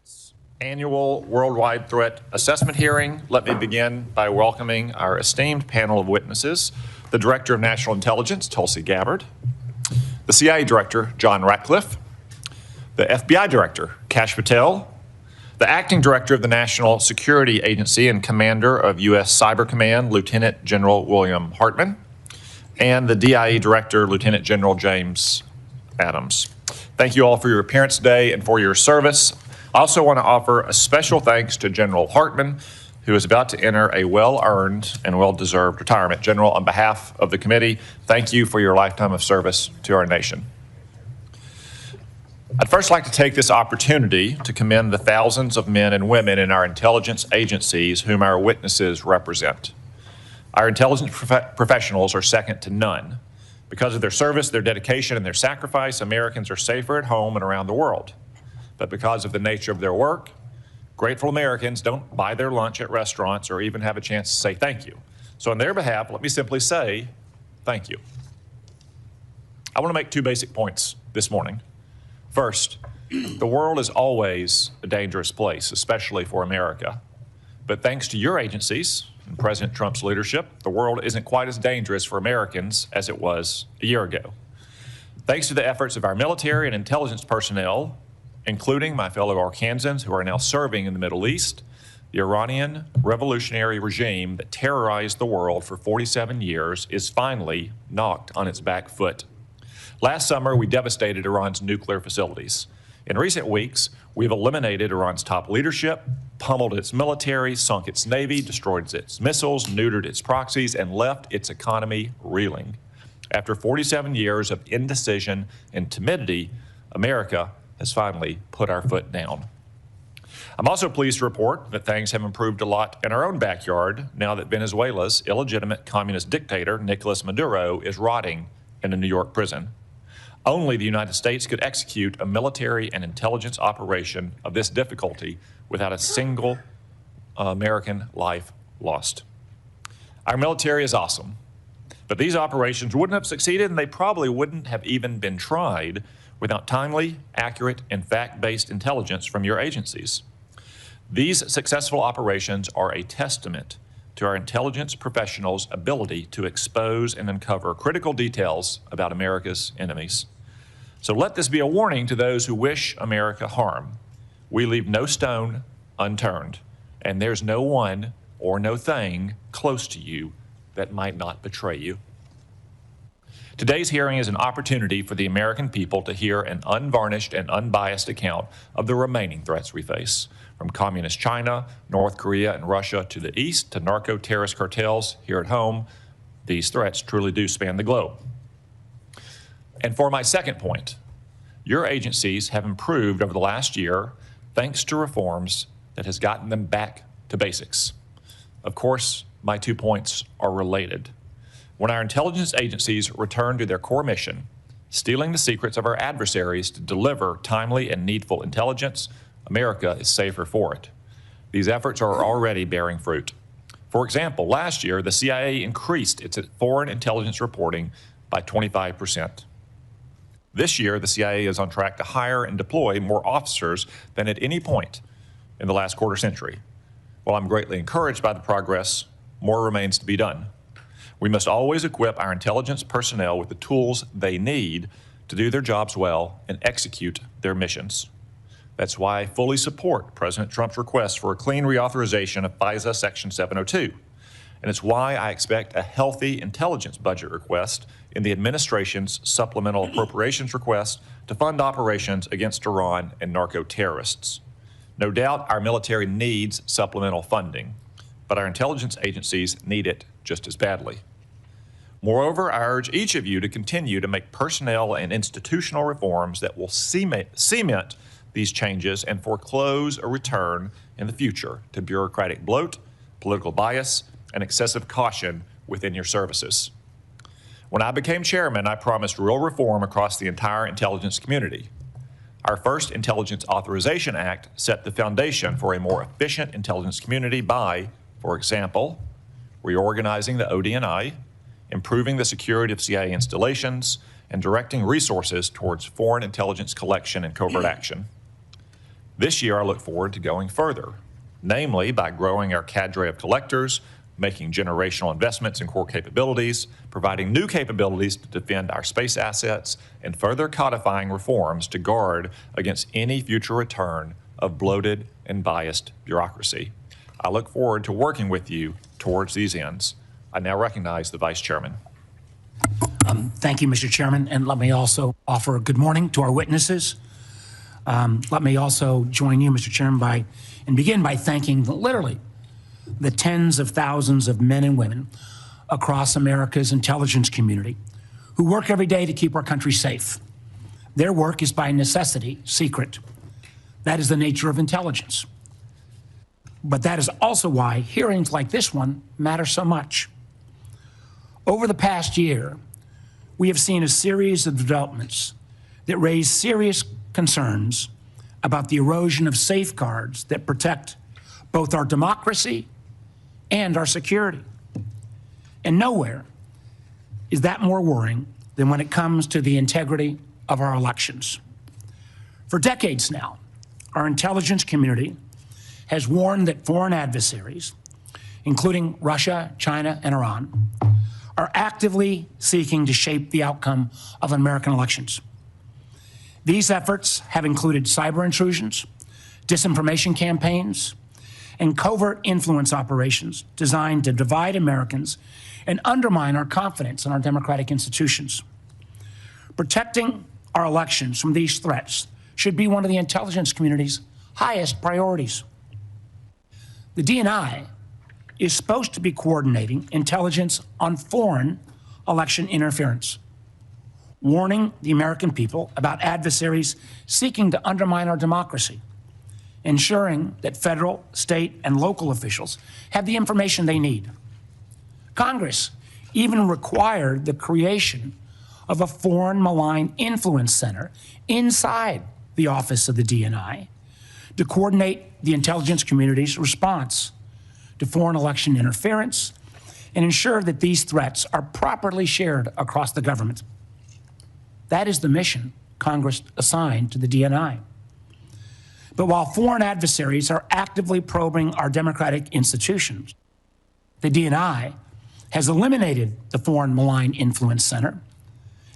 Senate annual worldwide threat assessment hearing. Let me begin by welcoming our esteemed panel of witnesses, the Director of National Intelligence, Tulsi Gabbard, the CIA Director, John Ratcliffe, the FBI Director, Kash Patel, the Acting Director of the National Security Agency and Commander of U.S. Cyber Command, Lieutenant General William Hartman, and the DIE Director, Lieutenant General James Adams. Thank you all for your appearance today and for your service. I also want to offer a special thanks to General Hartman, who is about to enter a well-earned and well-deserved retirement. General, on behalf of the committee, thank you for your lifetime of service to our nation. I'd first like to take this opportunity to commend the thousands of men and women in our intelligence agencies whom our witnesses represent. Our intelligence professionals are second to none. Because of their service, their dedication, and their sacrifice, Americans are safer at home and around the world. But because of the nature of their work, grateful Americans don't buy their lunch at restaurants or even have a chance to say thank you. So on their behalf, let me simply say thank you. I want to make two basic points this morning. First, the world is always a dangerous place, especially for America. But thanks to your agencies and President Trump's leadership, the world isn't quite as dangerous for Americans as it was a year ago. Thanks to the efforts of our military and intelligence personnel, including my fellow Arkansans who are now serving in the Middle East, the Iranian revolutionary regime that terrorized the world for 47 years is finally knocked on its back foot. Last summer, we devastated Iran's nuclear facilities. In recent weeks, we've eliminated Iran's top leadership, pummeled its military, sunk its navy, destroyed its missiles, neutered its proxies, and left its economy reeling. After 47 years of indecision and timidity, America has finally put our foot down. I'm also pleased to report that things have improved a lot in our own backyard now that Venezuela's illegitimate communist dictator, Nicolas Maduro, is rotting in a New York prison. Only the United States could execute a military and intelligence operation of this difficulty without a single American life lost. Our military is awesome, but these operations wouldn't have succeeded, and they probably wouldn't have even been tried without timely, accurate, and fact-based intelligence from your agencies. These successful operations are a testament to our intelligence professionals' ability to expose and uncover critical details about America's enemies. So let this be a warning to those who wish America harm. We leave no stone unturned, and there's no one or no thing close to you that might not betray you. Today's hearing is an opportunity for the American people to hear an unvarnished and unbiased account of the remaining threats we face, from communist China, North Korea, and Russia to the east to narco-terrorist cartels here at home. These threats truly do span the globe. And for my second point, your agencies have improved over the last year thanks to reforms that has gotten them back to basics. Of course, my 2 points are related. When our intelligence agencies return to their core mission, stealing the secrets of our adversaries to deliver timely and needful intelligence, America is safer for it. These efforts are already bearing fruit. For example, last year, the CIA increased its foreign intelligence reporting by 25%. This year, the CIA is on track to hire and deploy more officers than at any point in the last quarter century. While I'm greatly encouraged by the progress, more remains to be done. We must always equip our intelligence personnel with the tools they need to do their jobs well and execute their missions. That's why I fully support President Trump's request for a clean reauthorization of FISA Section 702. And it's why I expect a healthy intelligence budget request in the administration's supplemental appropriations request to fund operations against Iran and narco-terrorists. No doubt our military needs supplemental funding, but our intelligence agencies need it just as badly. Moreover, I urge each of you to continue to make personnel and institutional reforms that will cement these changes and foreclose a return in the future to bureaucratic bloat, political bias, and excessive caution within your services. When I became chairman, I promised real reform across the entire intelligence community. Our first Intelligence Authorization Act set the foundation for a more efficient intelligence community by, for example, reorganizing the ODNI, improving the security of CIA installations, and directing resources towards foreign intelligence collection and covert action. This year, I look forward to going further, namely by growing our cadre of collectors, making generational investments in core capabilities, providing new capabilities to defend our space assets, and further codifying reforms to guard against any future return of bloated and biased bureaucracy. I look forward to working with you towards these ends. I now recognize the Vice Chairman. Thank you, Mr. Chairman, and let me also offer a good morning to our witnesses. Let me also join you, Mr. Chairman, and begin by thanking literally the tens of thousands of men and women across America's intelligence community who work every day to keep our country safe. Their work is by necessity secret. That is the nature of intelligence. But that is also why hearings like this one matter so much. Over the past year, we have seen a series of developments that raise serious concerns about the erosion of safeguards that protect both our democracy and our security. And nowhere is that more worrying than when it comes to the integrity of our elections. For decades now, our intelligence community has warned that foreign adversaries, including Russia, China, and Iran, are actively seeking to shape the outcome of American elections. These efforts have included cyber intrusions, disinformation campaigns, and covert influence operations designed to divide Americans and undermine our confidence in our democratic institutions. Protecting our elections from these threats should be one of the intelligence community's highest priorities. The DNI is supposed to be coordinating intelligence on foreign election interference, warning the American people about adversaries seeking to undermine our democracy, ensuring that federal, state, and local officials have the information they need. Congress even required the creation of a foreign malign influence center inside the office of the DNI to coordinate the intelligence community's response to foreign election interference and ensure that these threats are properly shared across the government. That is the mission Congress assigned to the DNI. But while foreign adversaries are actively probing our democratic institutions, the DNI has eliminated the Foreign Malign Influence Center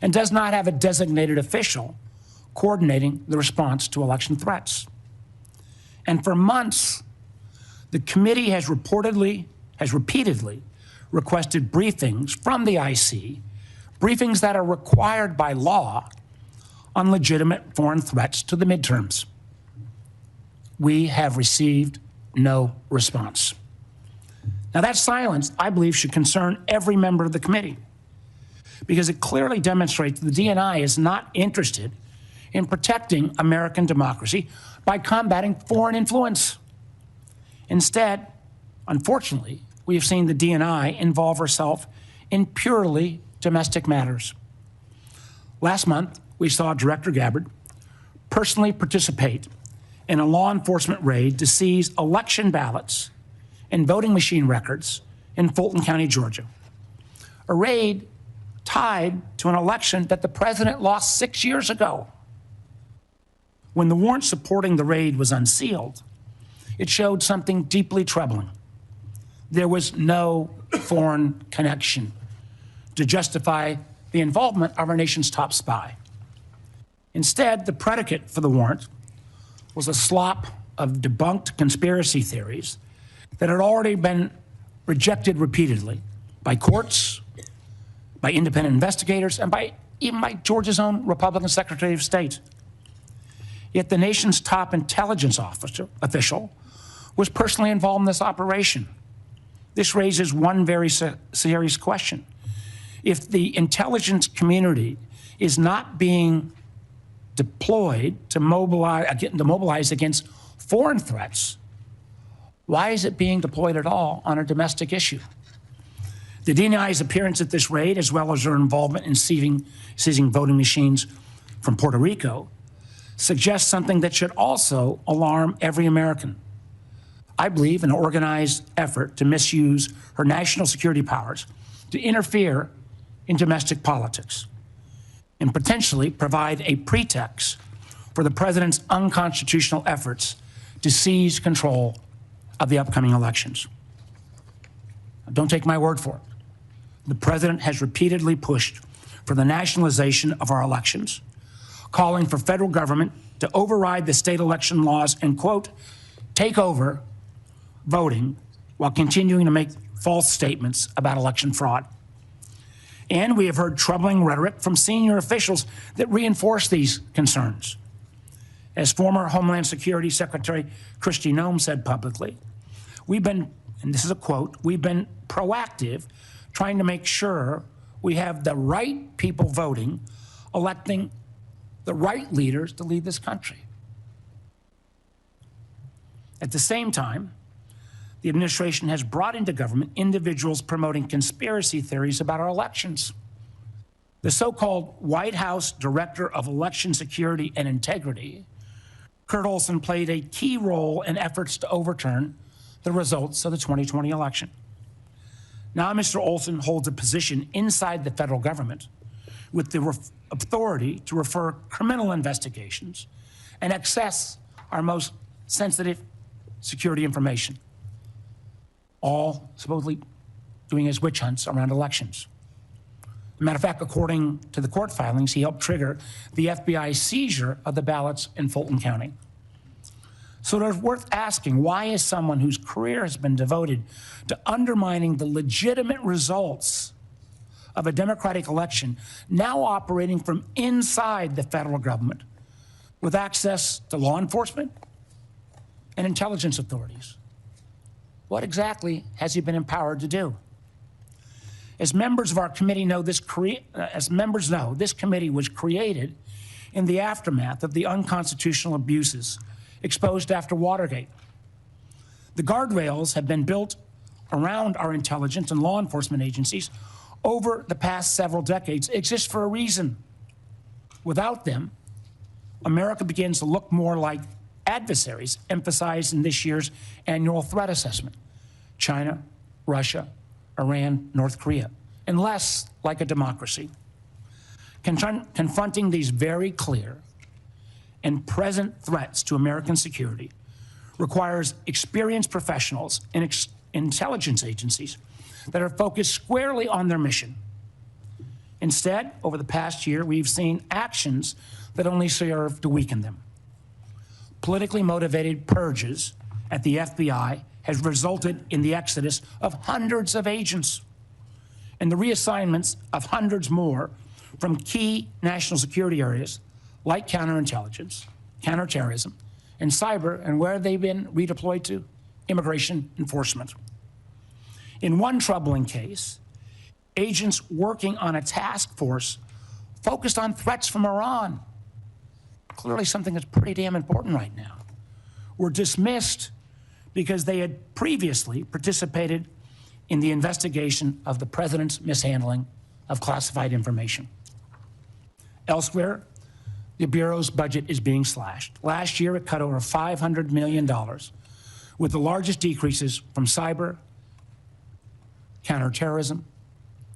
and does not have a designated official coordinating the response to election threats. And for months, the committee has repeatedly requested briefings from the IC, briefings that are required by law on legitimate foreign threats to the midterms. We have received no response. Now, that silence, I believe, should concern every member of the committee because it clearly demonstrates the DNI is not interested in protecting American democracy by combating foreign influence. Instead, unfortunately, we have seen the DNI involve herself in purely domestic matters. Last month, we saw Director Gabbard personally participate in a law enforcement raid to seize election ballots and voting machine records in Fulton County, Georgia. A raid tied to an election that the president lost 6 years ago. When the warrant supporting the raid was unsealed, it showed something deeply troubling. There was no foreign connection to justify the involvement of our nation's top spy. Instead, the predicate for the warrant was a slop of debunked conspiracy theories that had already been rejected repeatedly by courts, by independent investigators, and even by Georgia's own Republican Secretary of State. Yet the nation's top intelligence official was personally involved in this operation. This raises one very serious question. If the intelligence community is not being deployed to mobilize against foreign threats, why is it being deployed at all on a domestic issue? The DNI's appearance at this raid, as well as their involvement in seizing voting machines from Puerto Rico, suggests something that should also alarm every American. I believe an organized effort to misuse her national security powers to interfere in domestic politics and potentially provide a pretext for the president's unconstitutional efforts to seize control of the upcoming elections. Now, don't take my word for it. The president has repeatedly pushed for the nationalization of our elections, calling for federal government to override the state election laws and, quote, take over voting while continuing to make false statements about election fraud. And we have heard troubling rhetoric from senior officials that reinforce these concerns. As former Homeland Security Secretary Kristi Noem said publicly, we've been, and this is a quote, we've been proactive trying to make sure we have the right people voting, electing the right leaders to lead this country. At the same time, the administration has brought into government individuals promoting conspiracy theories about our elections. The so-called White House Director of Election Security and Integrity, Kurt Olson, played a key role in efforts to overturn the results of the 2020 election. Now, Mr. Olson holds a position inside the federal government with the authority to refer criminal investigations and access our most sensitive security information, all supposedly doing his witch hunts around elections. As a matter of fact, according to the court filings, he helped trigger the FBI seizure of the ballots in Fulton County. So it's worth asking, why is someone whose career has been devoted to undermining the legitimate results of a democratic election now operating from inside the federal government with access to law enforcement and intelligence authorities? What exactly has he been empowered to do? As members of our committee know, this committee was created in the aftermath of the unconstitutional abuses exposed after Watergate. The guardrails have been built around our intelligence and law enforcement agencies over the past several decades. Exist for a reason. Without them, America begins to look more like adversaries emphasized in this year's annual threat assessment: China, Russia, Iran, North Korea, and less like a democracy. Confronting these very clear and present threats to American security requires experienced professionals in intelligence agencies that are focused squarely on their mission. Instead, over the past year, we've seen actions that only serve to weaken them. Politically motivated purges at the FBI has resulted in the exodus of hundreds of agents and the reassignments of hundreds more from key national security areas like counterintelligence, counterterrorism, and cyber, and where they've been redeployed to? Immigration enforcement. In one troubling case, agents working on a task force focused on threats from Iran, clearly something that's pretty damn important right now, were dismissed because they had previously participated in the investigation of the president's mishandling of classified information. Elsewhere, the Bureau's budget is being slashed. Last year, it cut over $500 million, with the largest decreases from cyber, counterterrorism,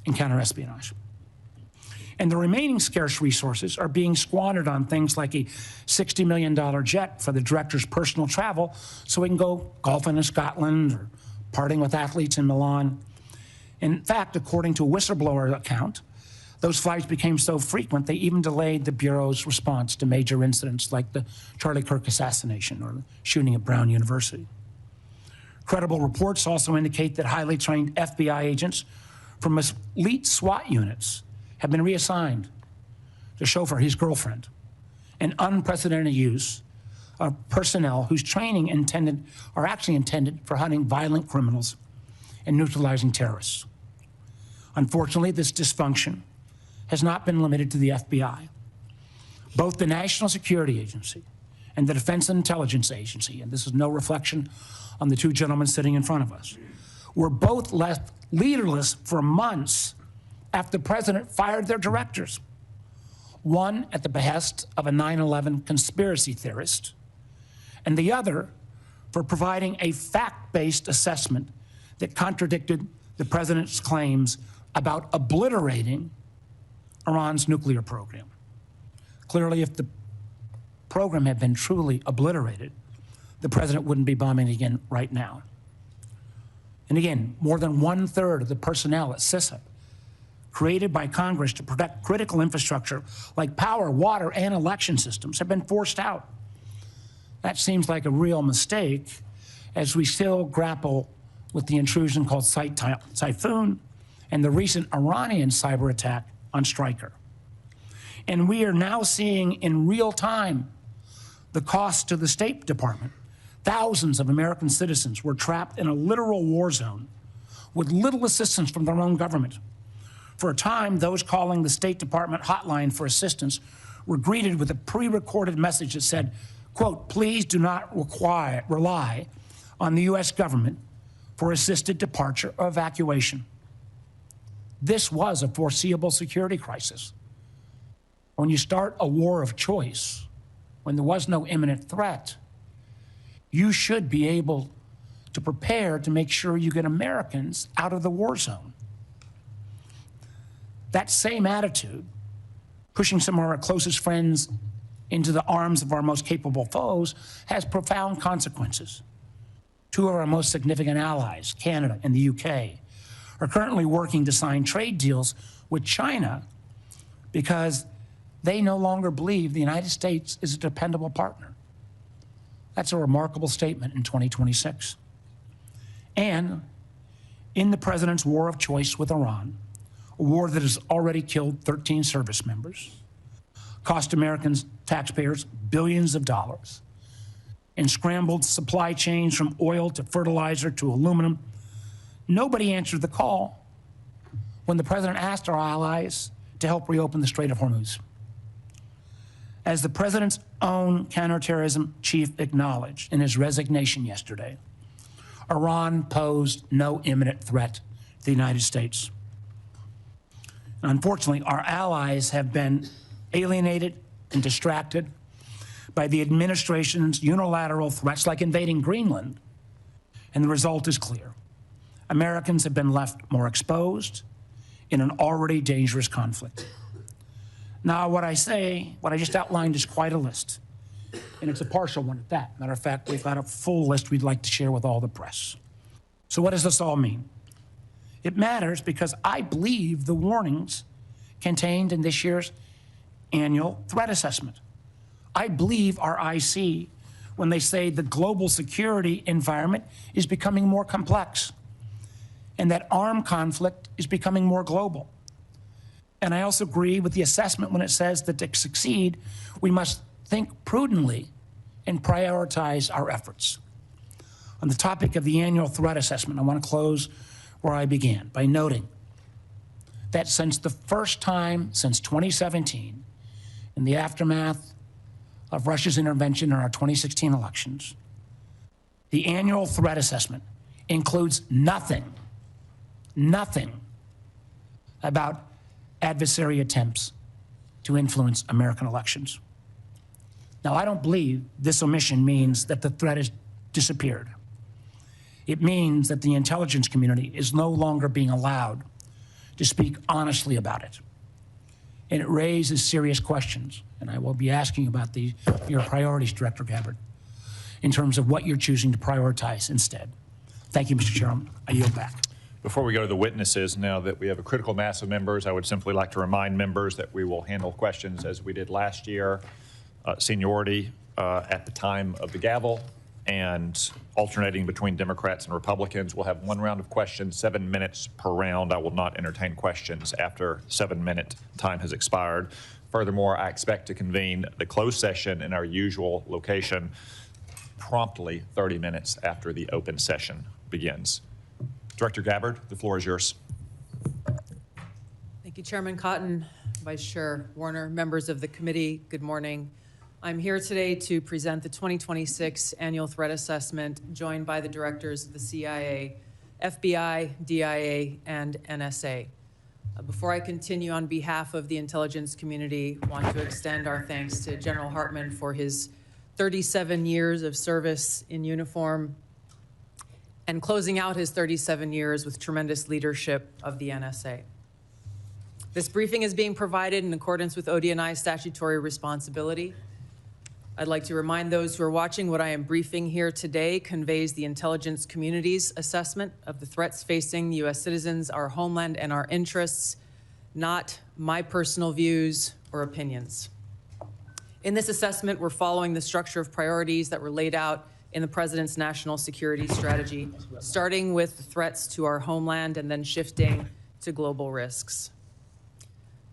and counterespionage. And the remaining scarce resources are being squandered on things like a $60 million jet for the director's personal travel so he can go golfing in Scotland or partying with athletes in Milan. In fact, according to a whistleblower account, those flights became so frequent they even delayed the Bureau's response to major incidents like the Charlie Kirk assassination or the shooting at Brown University. Credible reports also indicate that highly trained FBI agents from elite SWAT units have been reassigned to chauffeur his girlfriend, an unprecedented use of personnel whose training are actually intended for hunting violent criminals and neutralizing terrorists. Unfortunately, this dysfunction has not been limited to the FBI. Both the National Security Agency and the Defense Intelligence Agency, and this is no reflection on the two gentlemen sitting in front of us, were both left leaderless for months after the president fired their directors. One at the behest of a 9/11 conspiracy theorist, and the other for providing a fact-based assessment that contradicted the president's claims about obliterating Iran's nuclear program. Clearly, if the program had been truly obliterated, the president wouldn't be bombing again right now. And again, more than 1/3 of the personnel at CISA, created by Congress to protect critical infrastructure like power, water, and election systems, have been forced out. That seems like a real mistake as we still grapple with the intrusion called Typhoon and the recent Iranian cyber attack on Stryker. And we are now seeing in real time the cost to the State Department. Thousands of American citizens were trapped in a literal war zone with little assistance from their own government. For a time, those calling the State Department hotline for assistance were greeted with a pre-recorded message that said, quote, "Please do not rely on the U.S. government for assisted departure or evacuation." This was a foreseeable security crisis. When you start a war of choice, when there was no imminent threat, you should be able to prepare to make sure you get Americans out of the war zone. That same attitude, pushing some of our closest friends into the arms of our most capable foes, has profound consequences. Two of our most significant allies, Canada and the UK, are currently working to sign trade deals with China because they no longer believe the United States is a dependable partner. That's a remarkable statement in 2026. And in the president's war of choice with Iran, a war that has already killed 13 service members, cost American taxpayers billions of dollars, and scrambled supply chains from oil to fertilizer to aluminum, nobody answered the call when the president asked our allies to help reopen the Strait of Hormuz. As the president's own counterterrorism chief acknowledged in his resignation yesterday, Iran posed no imminent threat to the United States. And unfortunately, our allies have been alienated and distracted by the administration's unilateral threats like invading Greenland, and the result is clear. Americans have been left more exposed in an already dangerous conflict. Now, what I just outlined is quite a list, and it's a partial one at that. Matter of fact, we've got a full list we'd like to share with all the press. So what does this all mean? It matters because I believe the warnings contained in this year's annual threat assessment. I believe our IC when they say the global security environment is becoming more complex and that armed conflict is becoming more global. And I also agree with the assessment when it says that to succeed, we must think prudently and prioritize our efforts. On the topic of the annual threat assessment, I want to close where I began by noting that since the first time since 2017, in the aftermath of Russia's intervention in our 2016 elections, the annual threat assessment includes nothing about adversary attempts to influence American elections. Now, I don't believe this omission means that the threat has disappeared. It means that the intelligence community is no longer being allowed to speak honestly about it. And it raises serious questions, and I will be asking about your priorities, Director Gabbard, in terms of what you're choosing to prioritize instead. Thank you, Mr. Chairman. I yield back. Before we go to the witnesses, now that we have a critical mass of members, I would simply like to remind members that we will handle questions as we did last year, seniority at the time of the gavel, and alternating between Democrats and Republicans. We'll have one round of questions, 7 minutes per round. I will not entertain questions after 7-minute time has expired. Furthermore, I expect to convene the closed session in our usual location promptly 30 minutes after the open session begins. Director Gabbard, the floor is yours. Thank you, Chairman Cotton, Vice Chair Warner, members of the committee, good morning. I'm here today to present the 2026 Annual Threat Assessment, joined by the directors of the CIA, FBI, DIA, and NSA. Before I continue, on behalf of the intelligence community, I want to extend our thanks to General Hartman for his 37 years of service in uniform and closing out his 37 years with tremendous leadership of the NSA. This briefing is being provided in accordance with ODNI statutory responsibility. I'd like to remind those who are watching what I am briefing here today conveys the intelligence community's assessment of the threats facing U.S. citizens, our homeland, and our interests, not my personal views or opinions. In this assessment, we're following the structure of priorities that were laid out in the President's national security strategy, starting with the threats to our homeland and then shifting to global risks.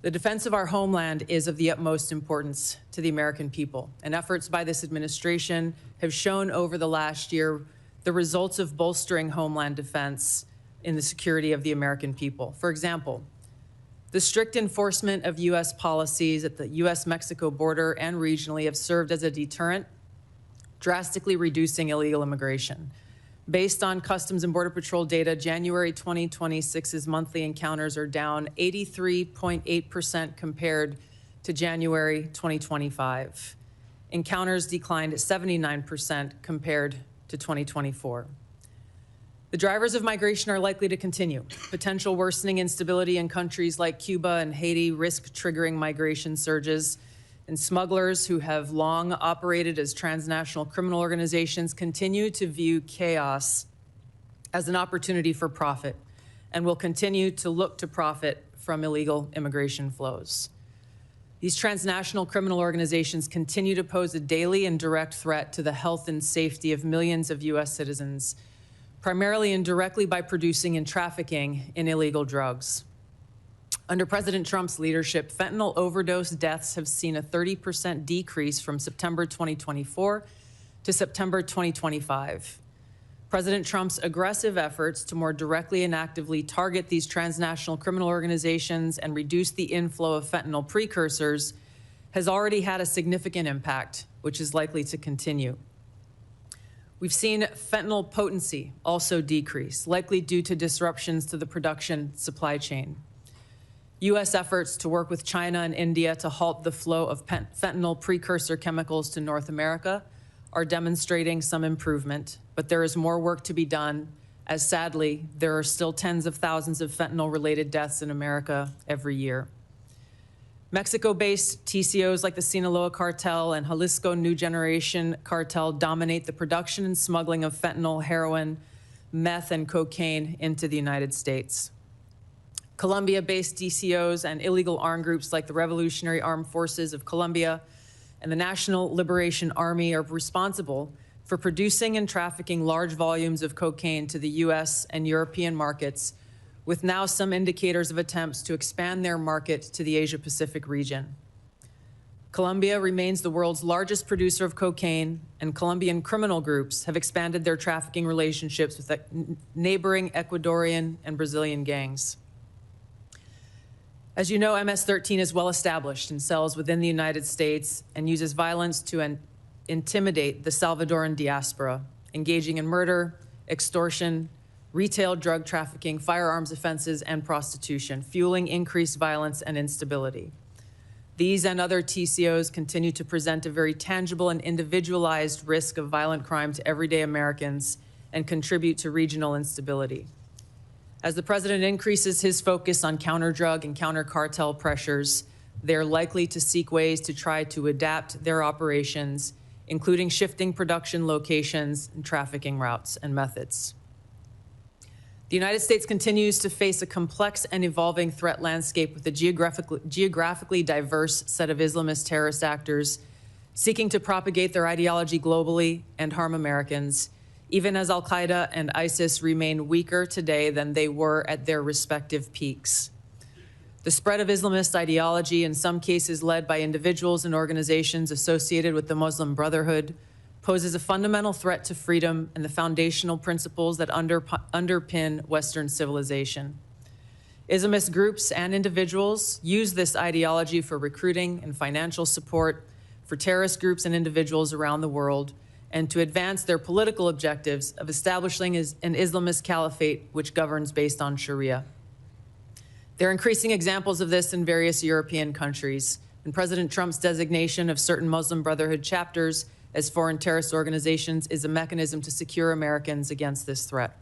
The defense of our homeland is of the utmost importance to the American people, and efforts by this administration have shown over the last year the results of bolstering homeland defense in the security of the American people. For example, the strict enforcement of U.S. policies at the U.S.-Mexico border and regionally have served as a deterrent, drastically reducing illegal immigration. Based on Customs and Border Patrol data, January 2026's monthly encounters are down 83.8% compared to January 2025. Encounters declined 79% compared to 2024. The drivers of migration are likely to continue. Potential worsening instability in countries like Cuba and Haiti risk triggering migration surges, and smugglers who have long operated as transnational criminal organizations continue to view chaos as an opportunity for profit and will continue to look to profit from illegal immigration flows. These transnational criminal organizations continue to pose a daily and direct threat to the health and safety of millions of U.S. citizens, primarily and directly by producing and trafficking in illegal drugs. Under President Trump's leadership, fentanyl overdose deaths have seen a 30% decrease from September 2024 to September 2025. President Trump's aggressive efforts to more directly and actively target these transnational criminal organizations and reduce the inflow of fentanyl precursors has already had a significant impact, which is likely to continue. We've seen fentanyl potency also decrease, likely due to disruptions to the production supply chain. U.S. efforts to work with China and India to halt the flow of fentanyl precursor chemicals to North America are demonstrating some improvement, but there is more work to be done, as sadly, there are still tens of thousands of fentanyl-related deaths in America every year. Mexico-based TCOs like the Sinaloa Cartel and Jalisco New Generation Cartel dominate the production and smuggling of fentanyl, heroin, meth, and cocaine into the United States. Colombia-based DCOs and illegal armed groups like the Revolutionary Armed Forces of Colombia and the National Liberation Army are responsible for producing and trafficking large volumes of cocaine to the U.S. and European markets, with now some indicators of attempts to expand their market to the Asia-Pacific region. Colombia remains the world's largest producer of cocaine, and Colombian criminal groups have expanded their trafficking relationships with neighboring Ecuadorian and Brazilian gangs. As you know, MS-13 is well established in cells within the United States and uses violence to intimidate the Salvadoran diaspora, engaging in murder, extortion, retail drug trafficking, firearms offenses, and prostitution, fueling increased violence and instability. These and other TCOs continue to present a very tangible and individualized risk of violent crime to everyday Americans and contribute to regional instability. As the president increases his focus on counter-drug and counter-cartel pressures, they're likely to seek ways to try to adapt their operations, including shifting production locations and trafficking routes and methods. The United States continues to face a complex and evolving threat landscape with a geographically diverse set of Islamist terrorist actors seeking to propagate their ideology globally and harm Americans, even as al-Qaeda and ISIS remain weaker today than they were at their respective peaks. The spread of Islamist ideology, in some cases led by individuals and organizations associated with the Muslim Brotherhood, poses a fundamental threat to freedom and the foundational principles that underpin Western civilization. Islamist groups and individuals use this ideology for recruiting and financial support for terrorist groups and individuals around the world, and to advance their political objectives of establishing an Islamist caliphate which governs based on Sharia. There are increasing examples of this in various European countries, and President Trump's designation of certain Muslim Brotherhood chapters as foreign terrorist organizations is a mechanism to secure Americans against this threat.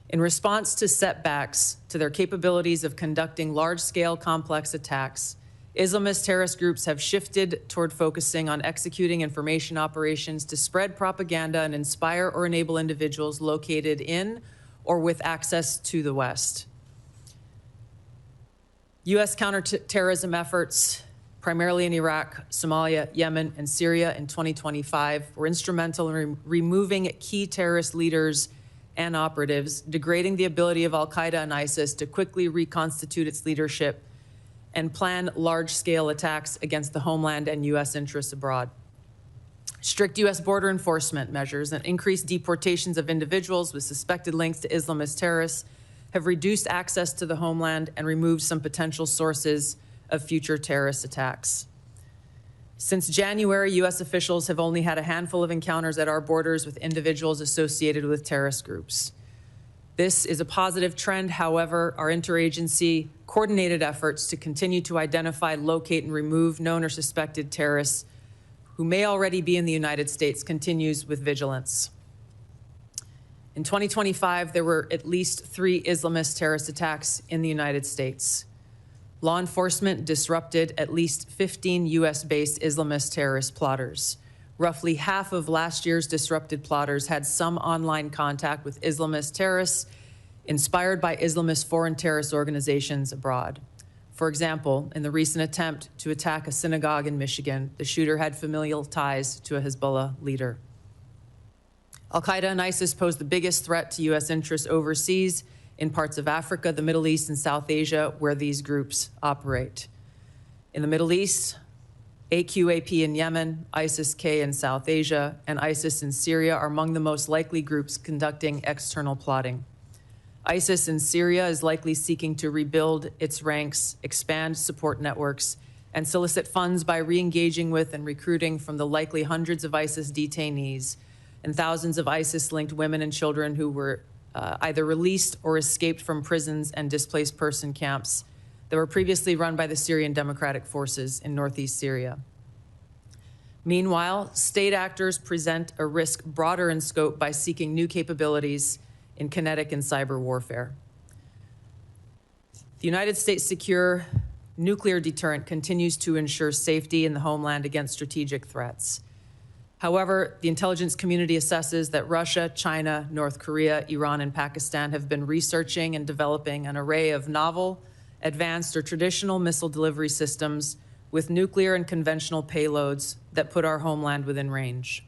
In response to setbacks to their capabilities of conducting large-scale complex attacks, Islamist terrorist groups have shifted toward focusing on executing information operations to spread propaganda and inspire or enable individuals located in or with access to the West. U.S. counterterrorism efforts, primarily in Iraq, Somalia, Yemen, and Syria in 2025, were instrumental in removing key terrorist leaders and operatives, degrading the ability of al-Qaeda and ISIS to quickly reconstitute its leadership and plan large-scale attacks against the homeland and U.S. interests abroad. Strict U.S. border enforcement measures and increased deportations of individuals with suspected links to Islamist terrorists have reduced access to the homeland and removed some potential sources of future terrorist attacks. Since January, U.S. officials have only had a handful of encounters at our borders with individuals associated with terrorist groups. This is a positive trend. However, our interagency coordinated efforts to continue to identify, locate, and remove known or suspected terrorists who may already be in the United States continues with vigilance. In 2025, there were at least 3 Islamist terrorist attacks in the United States. Law enforcement disrupted at least 15 U.S.-based Islamist terrorist plotters. Roughly half of last year's disrupted plotters had some online contact with Islamist terrorists inspired by Islamist foreign terrorist organizations abroad. For example, in the recent attempt to attack a synagogue in Michigan, the shooter had familial ties to a Hezbollah leader. Al-Qaeda and ISIS pose the biggest threat to U.S. interests overseas in parts of Africa, the Middle East, and South Asia, where these groups operate. In the Middle East, AQAP in Yemen, ISIS-K in South Asia, and ISIS in Syria are among the most likely groups conducting external plotting. ISIS in Syria is likely seeking to rebuild its ranks, expand support networks, and solicit funds by re-engaging with and recruiting from the likely hundreds of ISIS detainees and thousands of ISIS-linked women and children who were either released or escaped from prisons and displaced person camps that were previously run by the Syrian Democratic Forces in northeast Syria. Meanwhile, state actors present a risk broader in scope by seeking new capabilities in kinetic and cyber warfare. The United States' secure nuclear deterrent continues to ensure safety in the homeland against strategic threats. However, the intelligence community assesses that Russia, China, North Korea, Iran, and Pakistan have been researching and developing an array of novel, advanced, or traditional missile delivery systems with nuclear and conventional payloads that put our homeland within range.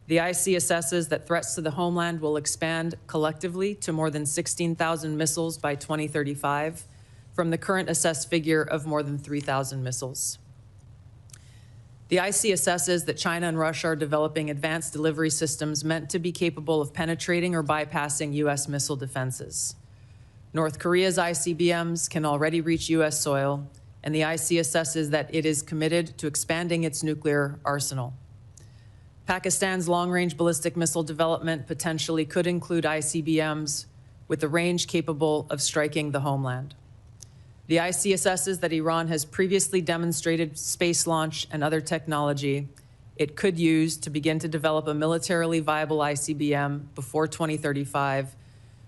The IC assesses that threats to the homeland will expand collectively to more than 16,000 missiles by 2035, from the current assessed figure of more than 3,000 missiles. The IC assesses that China and Russia are developing advanced delivery systems meant to be capable of penetrating or bypassing U.S. missile defenses. North Korea's ICBMs can already reach U.S. soil, and the IC assesses that it is committed to expanding its nuclear arsenal. Pakistan's long-range ballistic missile development potentially could include ICBMs with a range capable of striking the homeland. The IC assesses that Iran has previously demonstrated space launch and other technology it could use to begin to develop a militarily viable ICBM before 2035,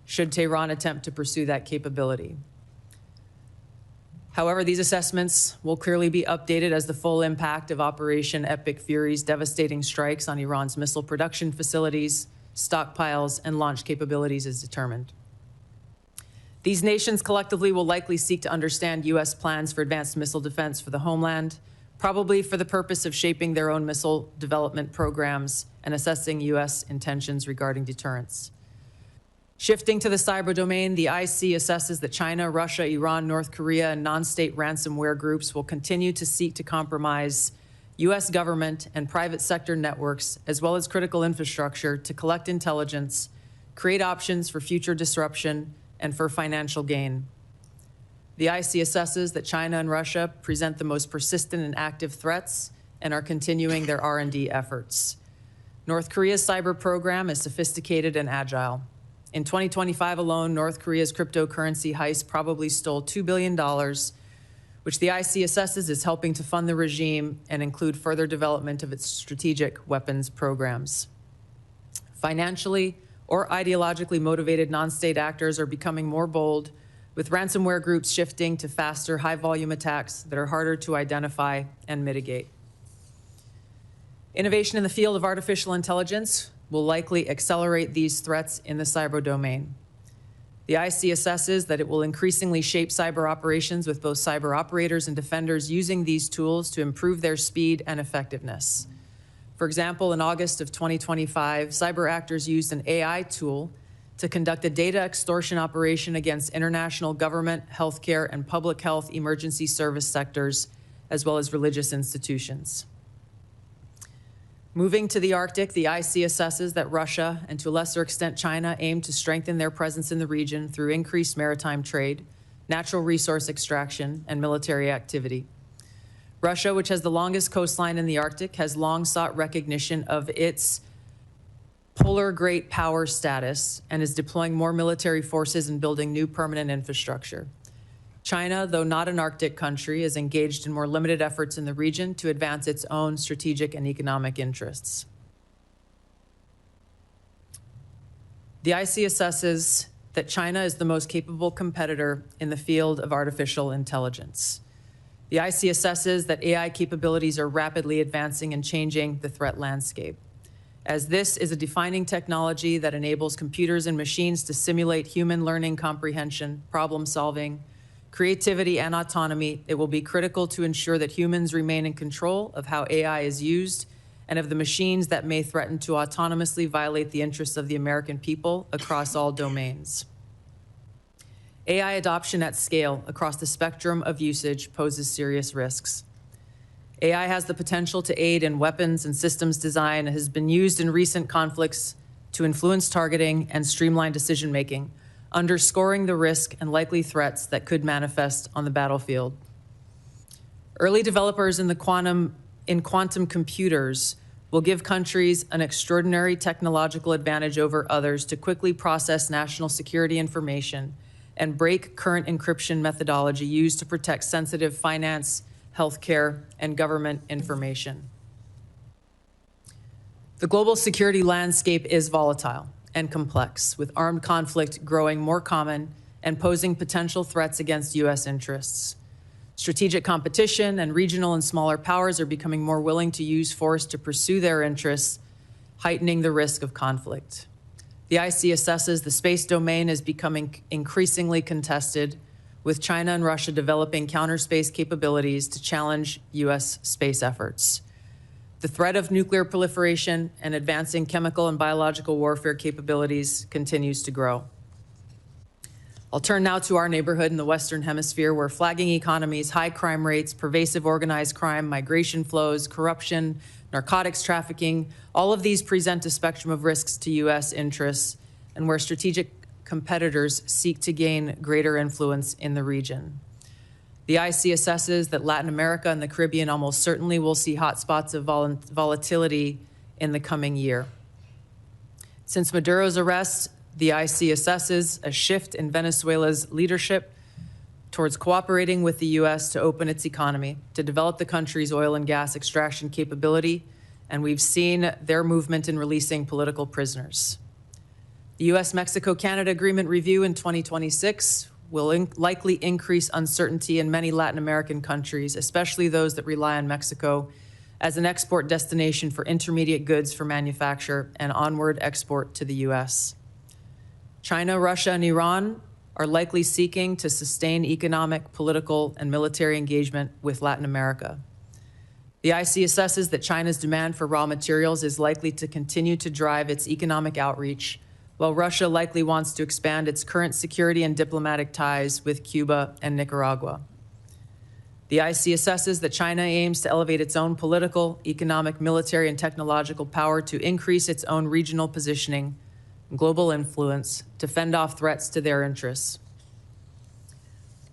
should Tehran attempt to pursue that capability. However, these assessments will clearly be updated as the full impact of Operation Epic Fury's devastating strikes on Iran's missile production facilities, stockpiles, and launch capabilities is determined. These nations collectively will likely seek to understand U.S. plans for advanced missile defense for the homeland, probably for the purpose of shaping their own missile development programs and assessing U.S. intentions regarding deterrence. Shifting to the cyber domain, the IC assesses that China, Russia, Iran, North Korea, and non-state ransomware groups will continue to seek to compromise U.S. government and private sector networks, as well as critical infrastructure, to collect intelligence, create options for future disruption, and for financial gain. The IC assesses that China and Russia present the most persistent and active threats and are continuing their R&D efforts. North Korea's cyber program is sophisticated and agile. In 2025 alone, North Korea's cryptocurrency heist probably stole $2 billion, which the IC assesses is helping to fund the regime and include further development of its strategic weapons programs. Financially or ideologically motivated non-state actors are becoming more bold, with ransomware groups shifting to faster, high-volume attacks that are harder to identify and mitigate. Innovation in the field of artificial intelligence will likely accelerate these threats in the cyber domain. The IC assesses that it will increasingly shape cyber operations, with both cyber operators and defenders using these tools to improve their speed and effectiveness. For example, in August of 2025, cyber actors used an AI tool to conduct a data extortion operation against international government, healthcare, and public health emergency service sectors, as well as religious institutions. Moving to the Arctic, the IC assesses that Russia, and to a lesser extent China, aim to strengthen their presence in the region through increased maritime trade, natural resource extraction, and military activity. Russia, which has the longest coastline in the Arctic, has long sought recognition of its polar great power status and is deploying more military forces and building new permanent infrastructure. China, though not an Arctic country, is engaged in more limited efforts in the region to advance its own strategic and economic interests. The IC assesses that China is the most capable competitor in the field of artificial intelligence. The IC assesses that AI capabilities are rapidly advancing and changing the threat landscape, as this is a defining technology that enables computers and machines to simulate human learning comprehension, problem solving, creativity, and autonomy. It will be critical to ensure that humans remain in control of how AI is used and of the machines that may threaten to autonomously violate the interests of the American people across all domains. AI adoption at scale across the spectrum of usage poses serious risks. AI has the potential to aid in weapons and systems design and has been used in recent conflicts to influence targeting and streamline decision-making, underscoring the risk and likely threats that could manifest on the battlefield. Early developers in quantum computers will give countries an extraordinary technological advantage over others to quickly process national security information and break current encryption methodology used to protect sensitive finance, healthcare, and government information. The global security landscape is volatile and complex, with armed conflict growing more common and posing potential threats against U.S. interests. Strategic competition and regional and smaller powers are becoming more willing to use force to pursue their interests, heightening the risk of conflict. The IC assesses the space domain is becoming increasingly contested, with China and Russia developing counter-space capabilities to challenge U.S. space efforts. The threat of nuclear proliferation and advancing chemical and biological warfare capabilities continues to grow. I'll turn now to our neighborhood in the Western Hemisphere, where flagging economies, high crime rates, pervasive organized crime, migration flows, corruption, narcotics trafficking, all of these present a spectrum of risks to U.S. interests, and where strategic competitors seek to gain greater influence in the region. The IC assesses that Latin America and the Caribbean almost certainly will see hotspots of volatility in the coming year. Since Maduro's arrest, the IC assesses a shift in Venezuela's leadership towards cooperating with the U.S. to open its economy, to develop the country's oil and gas extraction capability, and we've seen their movement in releasing political prisoners. The U.S.-Mexico-Canada Agreement review in 2026 will likely increase uncertainty in many Latin American countries, especially those that rely on Mexico as an export destination for intermediate goods for manufacture and onward export to the U.S. China, Russia, and Iran are likely seeking to sustain economic, political, and military engagement with Latin America. The IC assesses that China's demand for raw materials is likely to continue to drive its economic outreach, while Russia likely wants to expand its current security and diplomatic ties with Cuba and Nicaragua. The IC assesses that China aims to elevate its own political, economic, military, and technological power to increase its own regional positioning and global influence to fend off threats to their interests.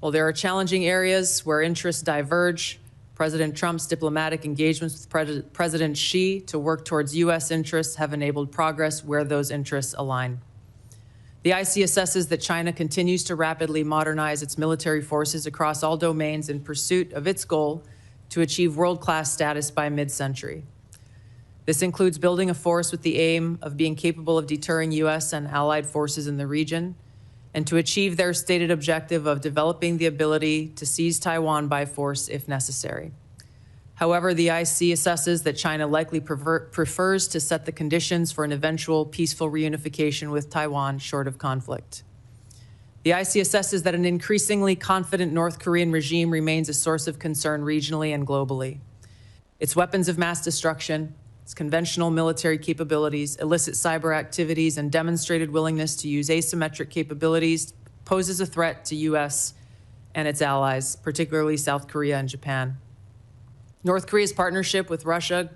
While there are challenging areas where interests diverge, President Trump's diplomatic engagements with President Xi to work towards U.S. interests have enabled progress where those interests align. The IC assesses that China continues to rapidly modernize its military forces across all domains in pursuit of its goal to achieve world-class status by mid-century. This includes building a force with the aim of being capable of deterring U.S. and allied forces in the region, and to achieve their stated objective of developing the ability to seize Taiwan by force if necessary. However, the IC assesses that China likely prefers to set the conditions for an eventual peaceful reunification with Taiwan short of conflict. The IC assesses that an increasingly confident North Korean regime remains a source of concern regionally and globally. Its weapons of mass destruction, its conventional military capabilities, illicit cyber activities, and demonstrated willingness to use asymmetric capabilities poses a threat to U.S. and its allies, particularly South Korea and Japan. North Korea's partnership with Russia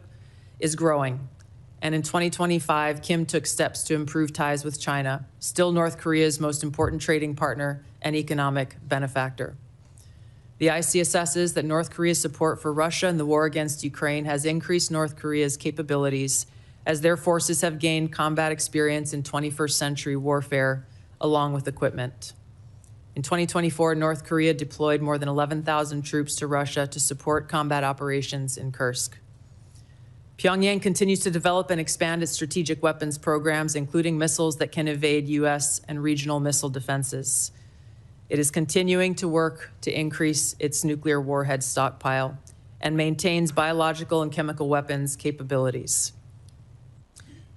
is growing, and in 2025, Kim took steps to improve ties with China, still North Korea's most important trading partner and economic benefactor. The IC assesses that North Korea's support for Russia in the war against Ukraine has increased North Korea's capabilities as their forces have gained combat experience in 21st century warfare, along with equipment. In 2024, North Korea deployed more than 11,000 troops to Russia to support combat operations in Kursk. Pyongyang continues to develop and expand its strategic weapons programs, including missiles that can evade U.S. and regional missile defenses. It is continuing to work to increase its nuclear warhead stockpile and maintains biological and chemical weapons capabilities.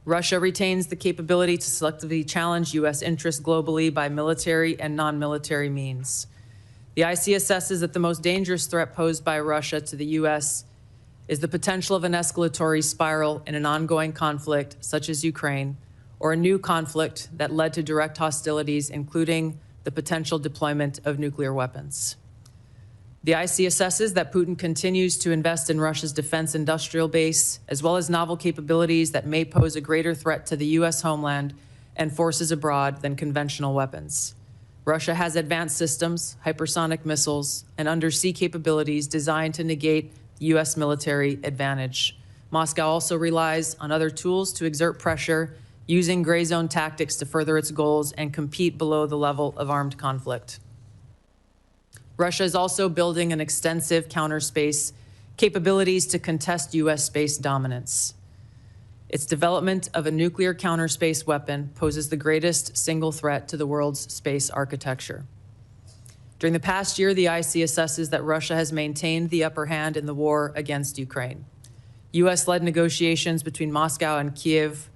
Russia retains the capability to selectively challenge U.S. interests globally by military and non-military means. The IC assesses that the most dangerous threat posed by Russia to the U.S. is the potential of an escalatory spiral in an ongoing conflict, such as Ukraine, or a new conflict that led to direct hostilities, including the potential deployment of nuclear weapons. The IC assesses that Putin continues to invest in Russia's defense industrial base, as well as novel capabilities that may pose a greater threat to the U.S. homeland and forces abroad than conventional weapons. Russia has advanced systems, hypersonic missiles, and undersea capabilities designed to negate the U.S. military advantage. Moscow also relies on other tools to exert pressure, using gray zone tactics to further its goals and compete below the level of armed conflict. Russia is also building an extensive counterspace capabilities to contest U.S. space dominance. Its development of a nuclear counterspace weapon poses the greatest single threat to the world's space architecture. During the past year, the IC assesses that Russia has maintained the upper hand in the war against Ukraine. U.S.-led negotiations between Moscow and Kiev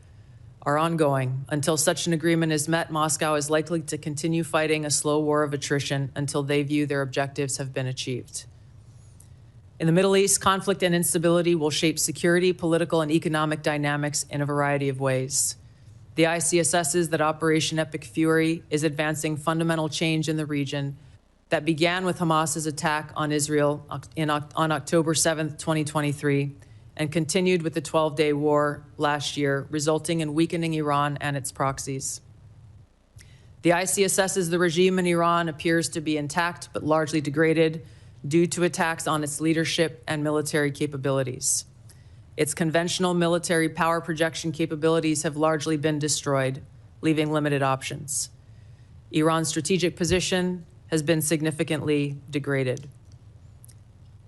are ongoing. Until such an agreement is met, Moscow is likely to continue fighting a slow war of attrition until they view their objectives have been achieved. In the Middle East, conflict and instability will shape security, political, and economic dynamics in a variety of ways. The IC assesses that Operation Epic Fury is advancing fundamental change in the region that began with Hamas's attack on Israel on October 7th, 2023, and continued with the 12-day war last year, resulting in weakening Iran and its proxies. The IC assesses the regime in Iran appears to be intact but largely degraded due to attacks on its leadership and military capabilities. Its conventional military power projection capabilities have largely been destroyed, leaving limited options. Iran's strategic position has been significantly degraded.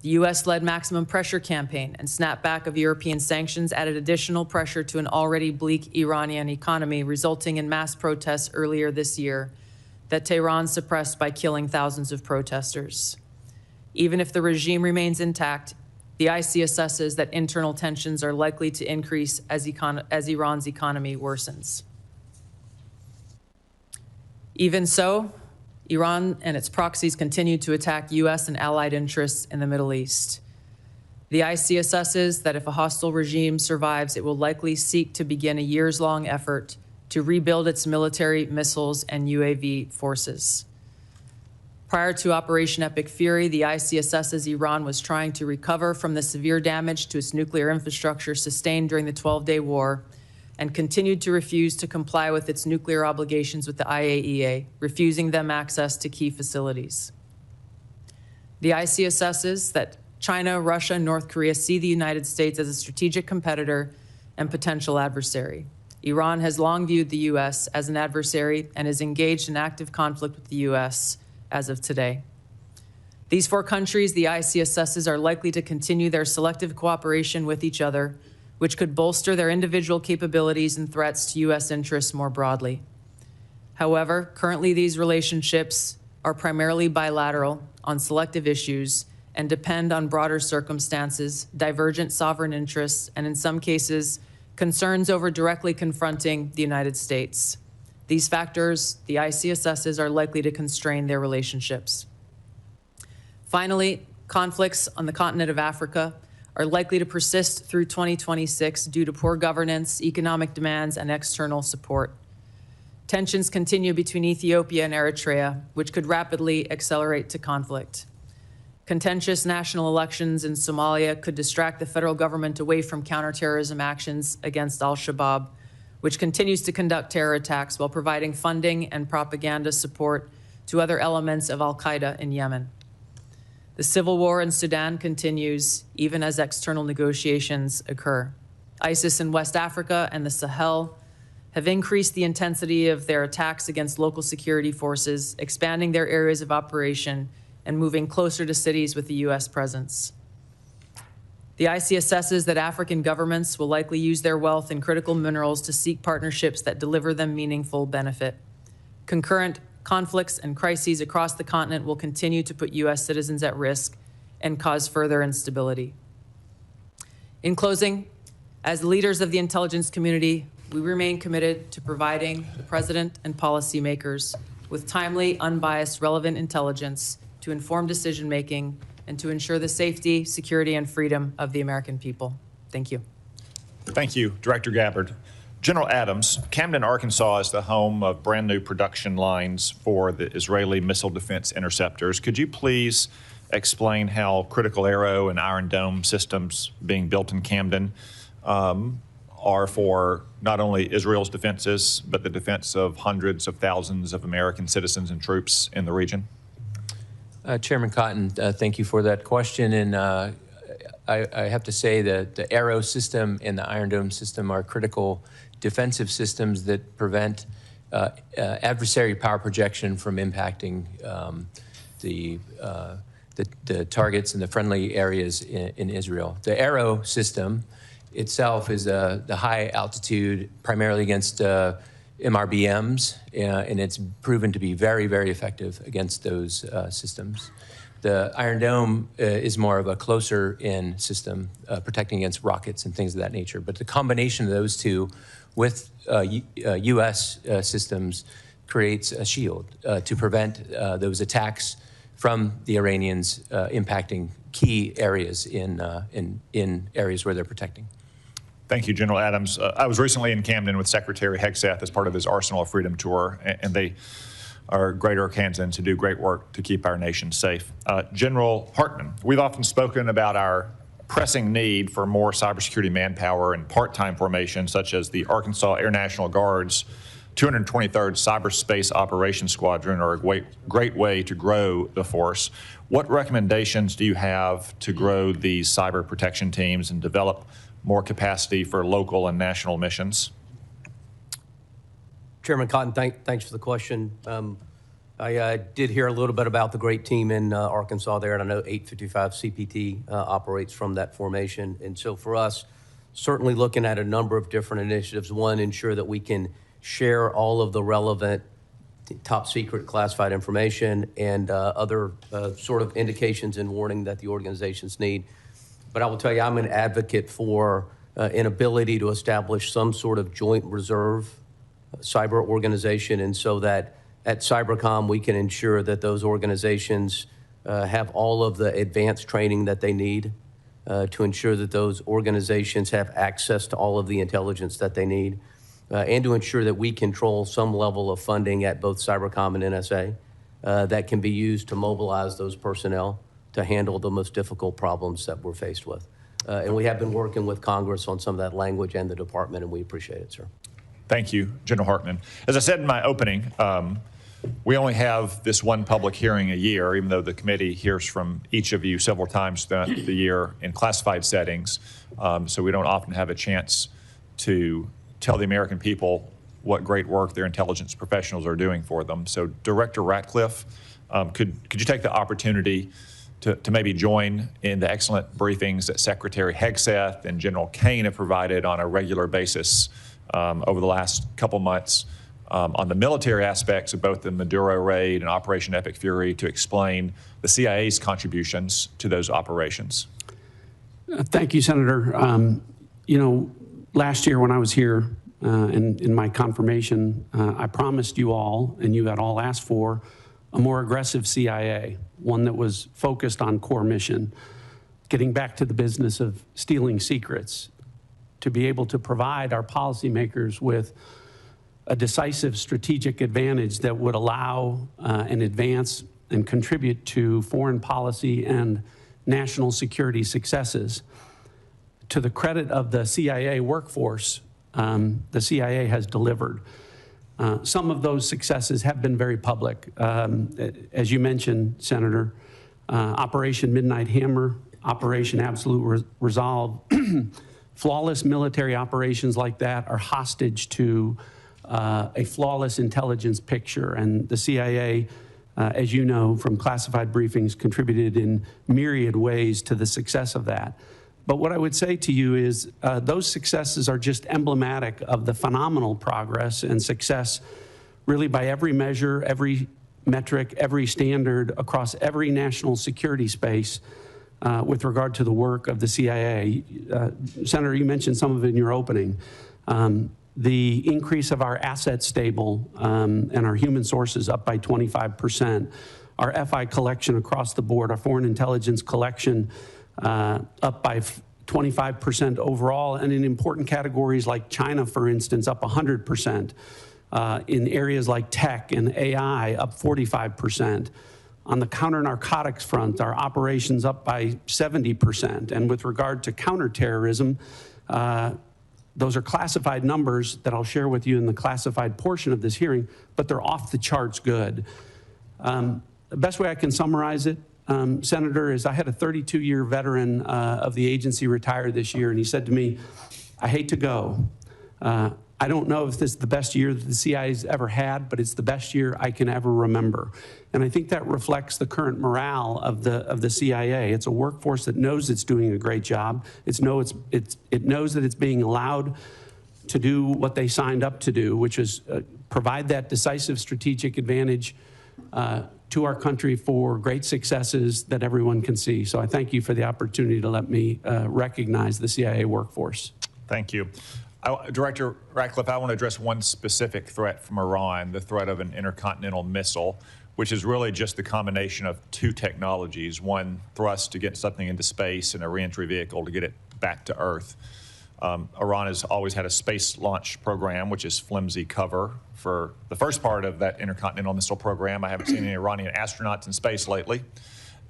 The U.S.-led maximum pressure campaign and snapback of European sanctions added additional pressure to an already bleak Iranian economy, resulting in mass protests earlier this year that Tehran suppressed by killing thousands of protesters. Even if the regime remains intact, the IC assesses that internal tensions are likely to increase as Iran's economy worsens. Even so, Iran and its proxies continue to attack U.S. and allied interests in the Middle East. The IC assesses that if a hostile regime survives, it will likely seek to begin a years-long effort to rebuild its military, missiles, and UAV forces. Prior to Operation Epic Fury, the IC assesses Iran was trying to recover from the severe damage to its nuclear infrastructure sustained during the 12-day war and continued to refuse to comply with its nuclear obligations with the IAEA, refusing them access to key facilities. The IC assesses that China, Russia, and North Korea see the United States as a strategic competitor and potential adversary. Iran has long viewed the U.S. as an adversary and is engaged in active conflict with the U.S. as of today. These four countries, the IC assesses, are likely to continue their selective cooperation with each other, which could bolster their individual capabilities and threats to U.S. interests more broadly. However, currently these relationships are primarily bilateral on selective issues and depend on broader circumstances, divergent sovereign interests, and in some cases, concerns over directly confronting the United States. These factors, the ICSSs, are likely to constrain their relationships. Finally, conflicts on the continent of Africa are likely to persist through 2026 due to poor governance, economic demands, and external support. Tensions continue between Ethiopia and Eritrea, which could rapidly accelerate to conflict. Contentious national elections in Somalia could distract the federal government away from counterterrorism actions against al-Shabaab, which continues to conduct terror attacks while providing funding and propaganda support to other elements of al-Qaeda in Yemen. The civil war in Sudan continues even as external negotiations occur. ISIS in West Africa and the Sahel have increased the intensity of their attacks against local security forces, expanding their areas of operation and moving closer to cities with a U.S. presence. The ICSSs that African governments will likely use their wealth in critical minerals to seek partnerships that deliver them meaningful benefit. Concurrent conflicts and crises across the continent will continue to put U.S. citizens at risk and cause further instability. In closing, as leaders of the intelligence community, we remain committed to providing the President and policymakers with timely, unbiased, relevant intelligence to inform decision-making and to ensure the safety, security, and freedom of the American people. Thank you. Thank you, Director Gabbard. General Adams, Camden, Arkansas is the home of brand new production lines for the Israeli missile defense interceptors. Could you please explain how critical Arrow and Iron Dome systems being built in Camden are for not only Israel's defenses, but the defense of hundreds of thousands of American citizens and troops in the region? Chairman Cotton, thank you for that question. And I have to say that the Arrow system and the Iron Dome system are critical defensive systems that prevent adversary power projection from impacting the targets in the friendly areas in Israel. The Arrow system itself is the high altitude, primarily against MRBMs, and it's proven to be very, very effective against those systems. The Iron Dome is more of a closer-in system, protecting against rockets and things of that nature. But the combination of those two with U.S. systems creates a shield to prevent those attacks from the Iranians impacting key areas in areas where they're protecting. Thank you, General Adams. I was recently in Camden with Secretary Hegseth as part of his Arsenal of Freedom tour, and they are great Arkansans who do great work to keep our nation safe. General Hartman, we've often spoken about our pressing need for more cybersecurity manpower and part-time formation, such as the Arkansas Air National Guard's 223rd Cyberspace Operations Squadron are a great way to grow the force. What recommendations do you have to grow these cyber protection teams and develop more capacity for local and national missions? Chairman Cotton, thanks for the question. I did hear a little bit about the great team in Arkansas there, and I know 855 CPT operates from that formation. And so for us, certainly looking at a number of different initiatives. One, ensure that we can share all of the relevant top secret classified information and other sort of indications and warning that the organizations need. But I will tell you, I'm an advocate for an ability to establish some sort of joint reserve cyber organization, and so that at Cybercom we can ensure that those organizations have all of the advanced training that they need to ensure that those organizations have access to all of the intelligence that they need, and to ensure that we control some level of funding at both Cybercom and NSA that can be used to mobilize those personnel to handle the most difficult problems that we're faced with. And we have been working with Congress on some of that language and the department, and we appreciate it, sir. Thank you, General Hartman. As I said in my opening, we only have this one public hearing a year, even though the committee hears from each of you several times throughout the year in classified settings. So we don't often have a chance to tell the American people what great work their intelligence professionals are doing for them. So Director Ratcliffe, could you take the opportunity to maybe join in the excellent briefings that Secretary Hegseth and General Kane have provided on a regular basis over the last couple months on the military aspects of both the Maduro raid and Operation Epic Fury to explain the CIA's contributions to those operations. Thank you, Senator. You know, last year when I was here in my confirmation, I promised you all, and you had all asked for, a more aggressive CIA, one that was focused on core mission, getting back to the business of stealing secrets, to be able to provide our policymakers with a decisive strategic advantage that would allow and advance and contribute to foreign policy and national security successes. To the credit of the CIA workforce, the CIA has delivered. Some of those successes have been very public. As you mentioned, Senator, Operation Midnight Hammer, Operation Absolute Resolve, flawless military operations like that are hostage to a flawless intelligence picture. And the CIA, as you know from classified briefings, contributed in myriad ways to the success of that. But what I would say to you is those successes are just emblematic of the phenomenal progress and success really by every measure, every metric, every standard across every national security space with regard to the work of the CIA. Senator, you mentioned some of it in your opening. The increase of our asset stable and our human sources up by 25%, our FI collection across the board, our foreign intelligence collection up by 25% overall, and in important categories like China, for instance, up 100%. In areas like tech and AI, up 45%. On the counter-narcotics front, our operations up by 70%. And with regard to counterterrorism, those are classified numbers that I'll share with you in the classified portion of this hearing, but they're off the charts good. The best way I can summarize it, Senator, is I had a 32-year veteran of the agency retire this year, and he said to me, I hate to go. I don't know if this is the best year that the CIA's ever had, but it's the best year I can ever remember. And I think that reflects the current morale of the CIA. It's a workforce that knows it's doing a great job. It knows that it's being allowed to do what they signed up to do, which is provide that decisive strategic advantage to our country for great successes that everyone can see. So I thank you for the opportunity to let me recognize the CIA workforce. Thank you. Director Ratcliffe, I want to address one specific threat from Iran, the threat of an intercontinental missile, which is really just the combination of two technologies, one thrust to get something into space and a reentry vehicle to get it back to Earth. Iran has always had a space launch program, which is flimsy cover for the first part of that intercontinental missile program. I haven't seen any Iranian astronauts in space lately.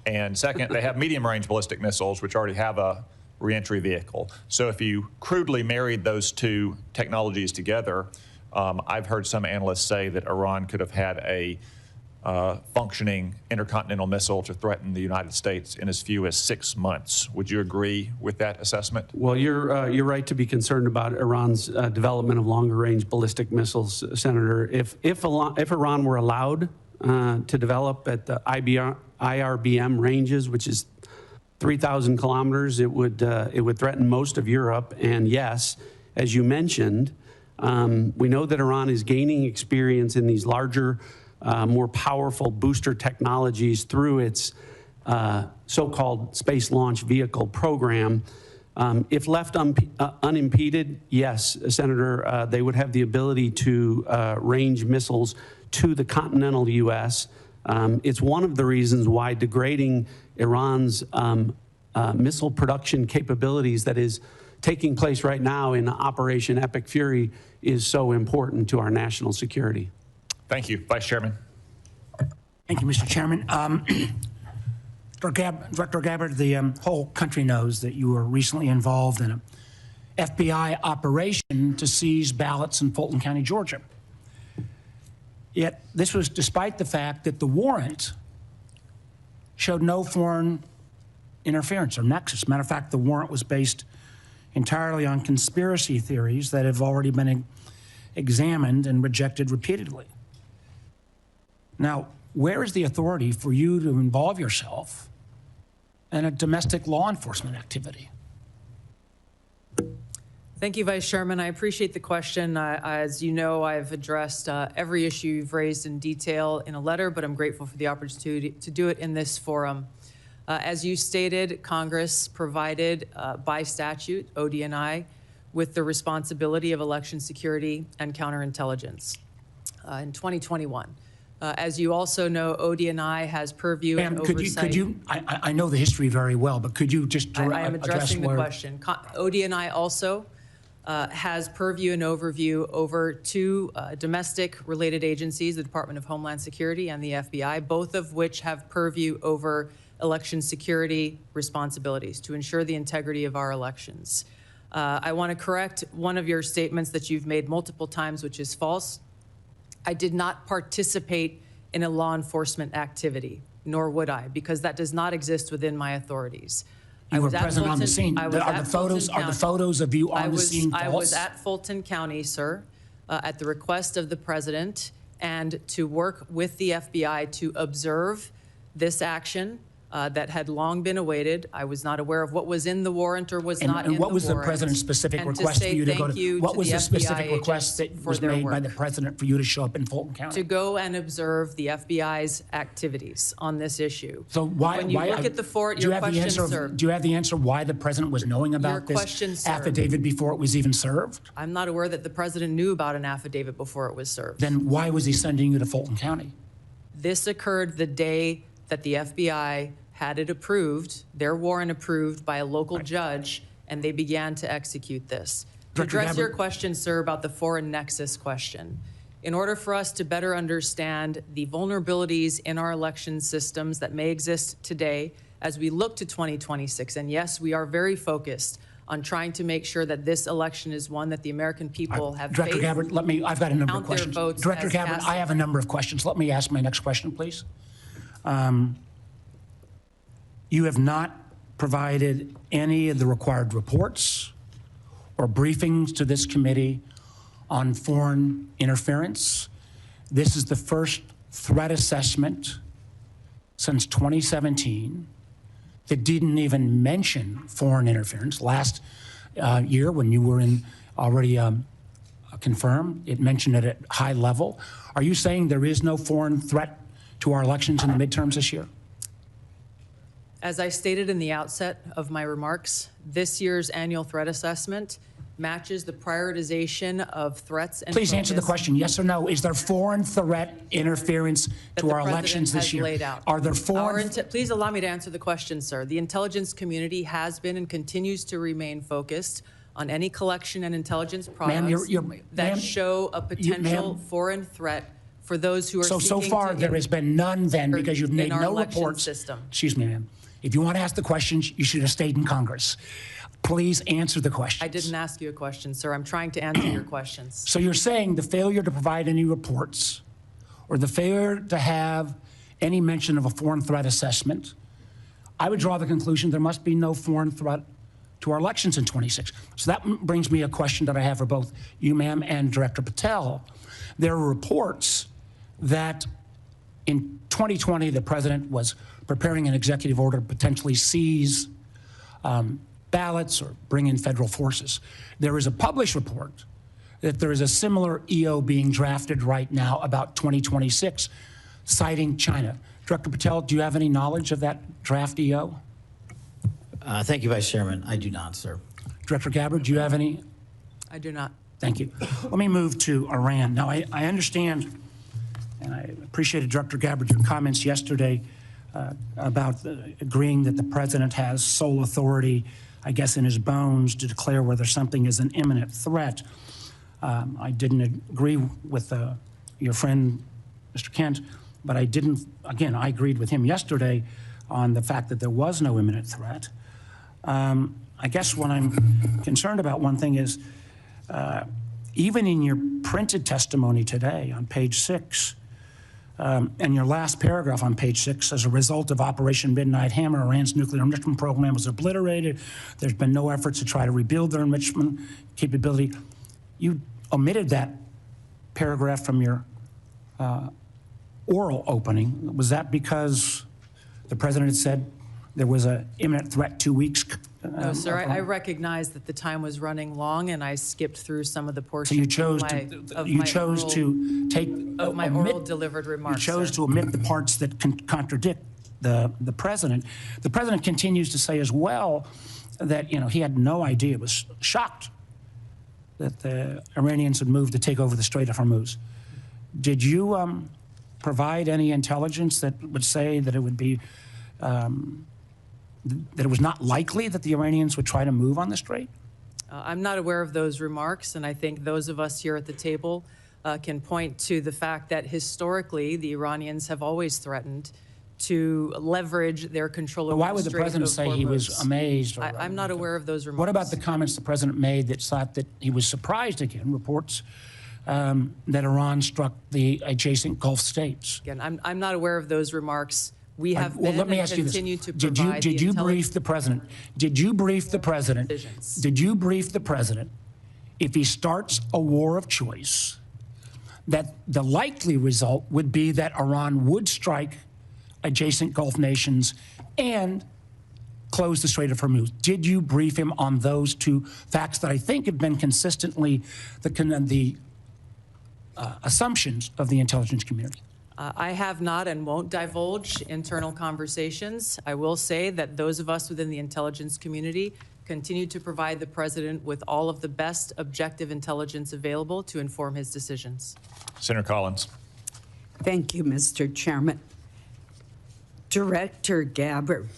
And second, they have medium-range ballistic missiles, which already have a reentry vehicle. So if you crudely married those two technologies together, I've heard some analysts say that Iran could have had a functioning intercontinental missile to threaten the United States in as few as 6 months. Would you agree with that assessment? Well, you're right to be concerned about Iran's development of longer-range ballistic missiles, Senator. If Iran were allowed to develop at the IRBM ranges, which is 3,000 kilometers, it would threaten most of Europe. And yes, as you mentioned, we know that Iran is gaining experience in these larger, more powerful booster technologies through its so-called space launch vehicle program. If left unimpeded, yes, Senator, they would have the ability to range missiles to the continental U.S. It's one of the reasons why degrading Iran's missile production capabilities that is taking place right now in Operation Epic Fury is so important to our national security. Thank you. Vice Chairman. Thank you, Mr. Chairman. Director Gabbard, the whole country knows that you were recently involved in an FBI operation to seize ballots in Fulton County, Georgia. Yet this was despite the fact that the warrant showed no foreign interference or nexus. Matter of fact, the warrant was based entirely on conspiracy theories that have already been examined and rejected repeatedly. Now, where is the authority for you to involve yourself in a domestic law enforcement activity? Thank you, Vice Chairman. I appreciate the question. As you know, I've addressed every issue you've raised in detail in a letter, but I'm grateful for the opportunity to do it in this forum. As you stated, Congress provided by statute ODNI with the responsibility of election security and counterintelligence in 2021. As you also know, ODNI has purview and oversight. I know the history very well, but could you just I am addressing the question. ODNI also has purview and overview over two domestic-related agencies, the Department of Homeland Security and the FBI, both of which have purview over election security responsibilities to ensure the integrity of our elections. I want to correct one of your statements that you've made multiple times, which is false. I did not participate in a law enforcement activity, nor would I, because that does not exist within my authorities. You were present on the scene. Are the photos of you on the scene false? I was at Fulton County, sir, at the request of the president, and to work with the FBI to observe this action that had long been awaited. I was not aware of what was in the warrant or was not in the warrant. And what was the president's specific request for you to go to? What was the specific request that was made by the president for you to show up in Fulton County? To go and observe the FBI's activities on this issue. So why? When you look at the your question, sir. Do you have the answer why the president was knowing about this affidavit before it was even served? I'm not aware that the president knew about an affidavit before it was served. Then why was he sending you to Fulton County? This occurred the day that the FBI had it approved, their warrant approved by a local judge, and they began to execute this. To address your question, sir, about the foreign nexus question, in order for us to better understand the vulnerabilities in our election systems that may exist today as we look to 2026, and yes, we are very focused on trying to make sure that this election is one that the American people have Director faith, Gabbard, I've got a number of questions. Director Gabbard, I have a number of questions. Let me ask my next question, please. You have not provided any of the required reports or briefings to this committee on foreign interference. This is the first threat assessment since 2017 that didn't even mention foreign interference. Last year, when you were already confirmed, it mentioned it at high level. Are you saying there is no foreign threat to our elections in the midterms this year? As I stated in the outset of my remarks, this year's annual threat assessment matches the prioritization of threats and Please answer the question, yes or no. Is there foreign threat interference to our elections this year? Laid out. Are there foreign... Please allow me to answer the question, sir. The intelligence community has been and continues to remain focused on any collection and intelligence products that show a potential foreign threat for those who are seeking to... So far, there has been none then because you've made no reports. Excuse me, ma'am. If you want to ask the questions, you should have stayed in Congress. Please answer the questions. I didn't ask you a question, sir. I'm trying to answer your questions. So you're saying the failure to provide any reports or the failure to have any mention of a foreign threat assessment, I would draw the conclusion there must be no foreign threat to our elections in 26. So that brings me a question that I have for both you, ma'am, and Director Patel. There are reports that in 2020, the president was preparing an executive order to potentially seize ballots or bring in federal forces. There is a published report that there is a similar EO being drafted right now about 2026, citing China. Director Patel, do you have any knowledge of that draft EO? Thank you, Vice Chairman. I do not, sir. Director Gabbard, do you have any? I do not. Thank you. Let me move to Iran. Now, I understand, and I appreciated, Director Gabbard, your comments yesterday about agreeing that the president has sole authority, I guess, in his bones to declare whether something is an imminent threat. I didn't agree with your friend, Mr. Kent, but I didn't, again, I agreed with him yesterday on the fact that there was no imminent threat. I guess what I'm concerned about, one thing is, even in your printed testimony today on page 6, and your last paragraph on page 6, as a result of Operation Midnight Hammer, Iran's nuclear enrichment program was obliterated. There's been no efforts to try to rebuild their enrichment capability. You omitted that paragraph from your oral opening. Was that because the president had said there was an imminent threat 2 weeks No, sir, I recognize that the time was running long, and I skipped through some of the portions So you chose to take of my oral delivered remarks. You chose sir. to omit the parts that contradict the president. The president continues to say as well that he had no idea, was shocked that the Iranians had moved to take over the Strait of Hormuz. Did you provide any intelligence that would say that it would be that it was not likely that the Iranians would try to move on the strait? I'm not aware of those remarks, and I think those of us here at the table can point to the fact that historically the Iranians have always threatened to leverage their control over Why would the president say he was amazed? I'm not aware of those remarks. What about the comments the president made that thought that he was surprised again, reports that Iran struck the adjacent Gulf states? Again, I'm not aware of those remarks. We have well, been let me and ask you this. continue to provide Did you brief the president? Did you brief the president? Decisions. Did you brief the president if he starts a war of choice that the likely result would be that Iran would strike adjacent Gulf nations and close the Strait of Hormuz? Did you brief him on those two facts that I think have been consistently the assumptions of the intelligence community? I have not and won't divulge internal conversations. I will say that those of us within the intelligence community continue to provide the president with all of the best objective intelligence available to inform his decisions. Senator Collins. Thank you, Mr. Chairman. Director Gabbard,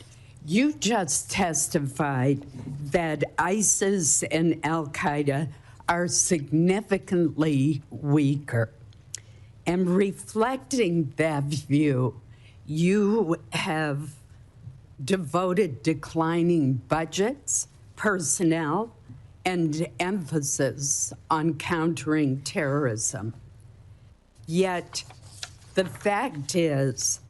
you just testified that ISIS and al-Qaeda are significantly weaker. And reflecting that view, you have devoted declining budgets, personnel, and emphasis on countering terrorism. Yet, the fact is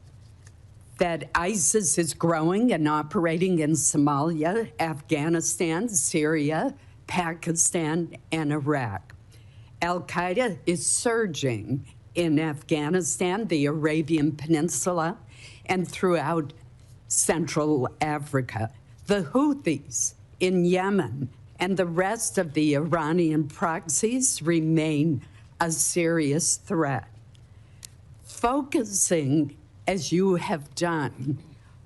that ISIS is growing and operating in Somalia, Afghanistan, Syria, Pakistan, and Iraq. Al-Qaeda is surging in Afghanistan, the Arabian Peninsula, and throughout Central Africa. The Houthis in Yemen and the rest of the Iranian proxies remain a serious threat. Focusing, as you have done,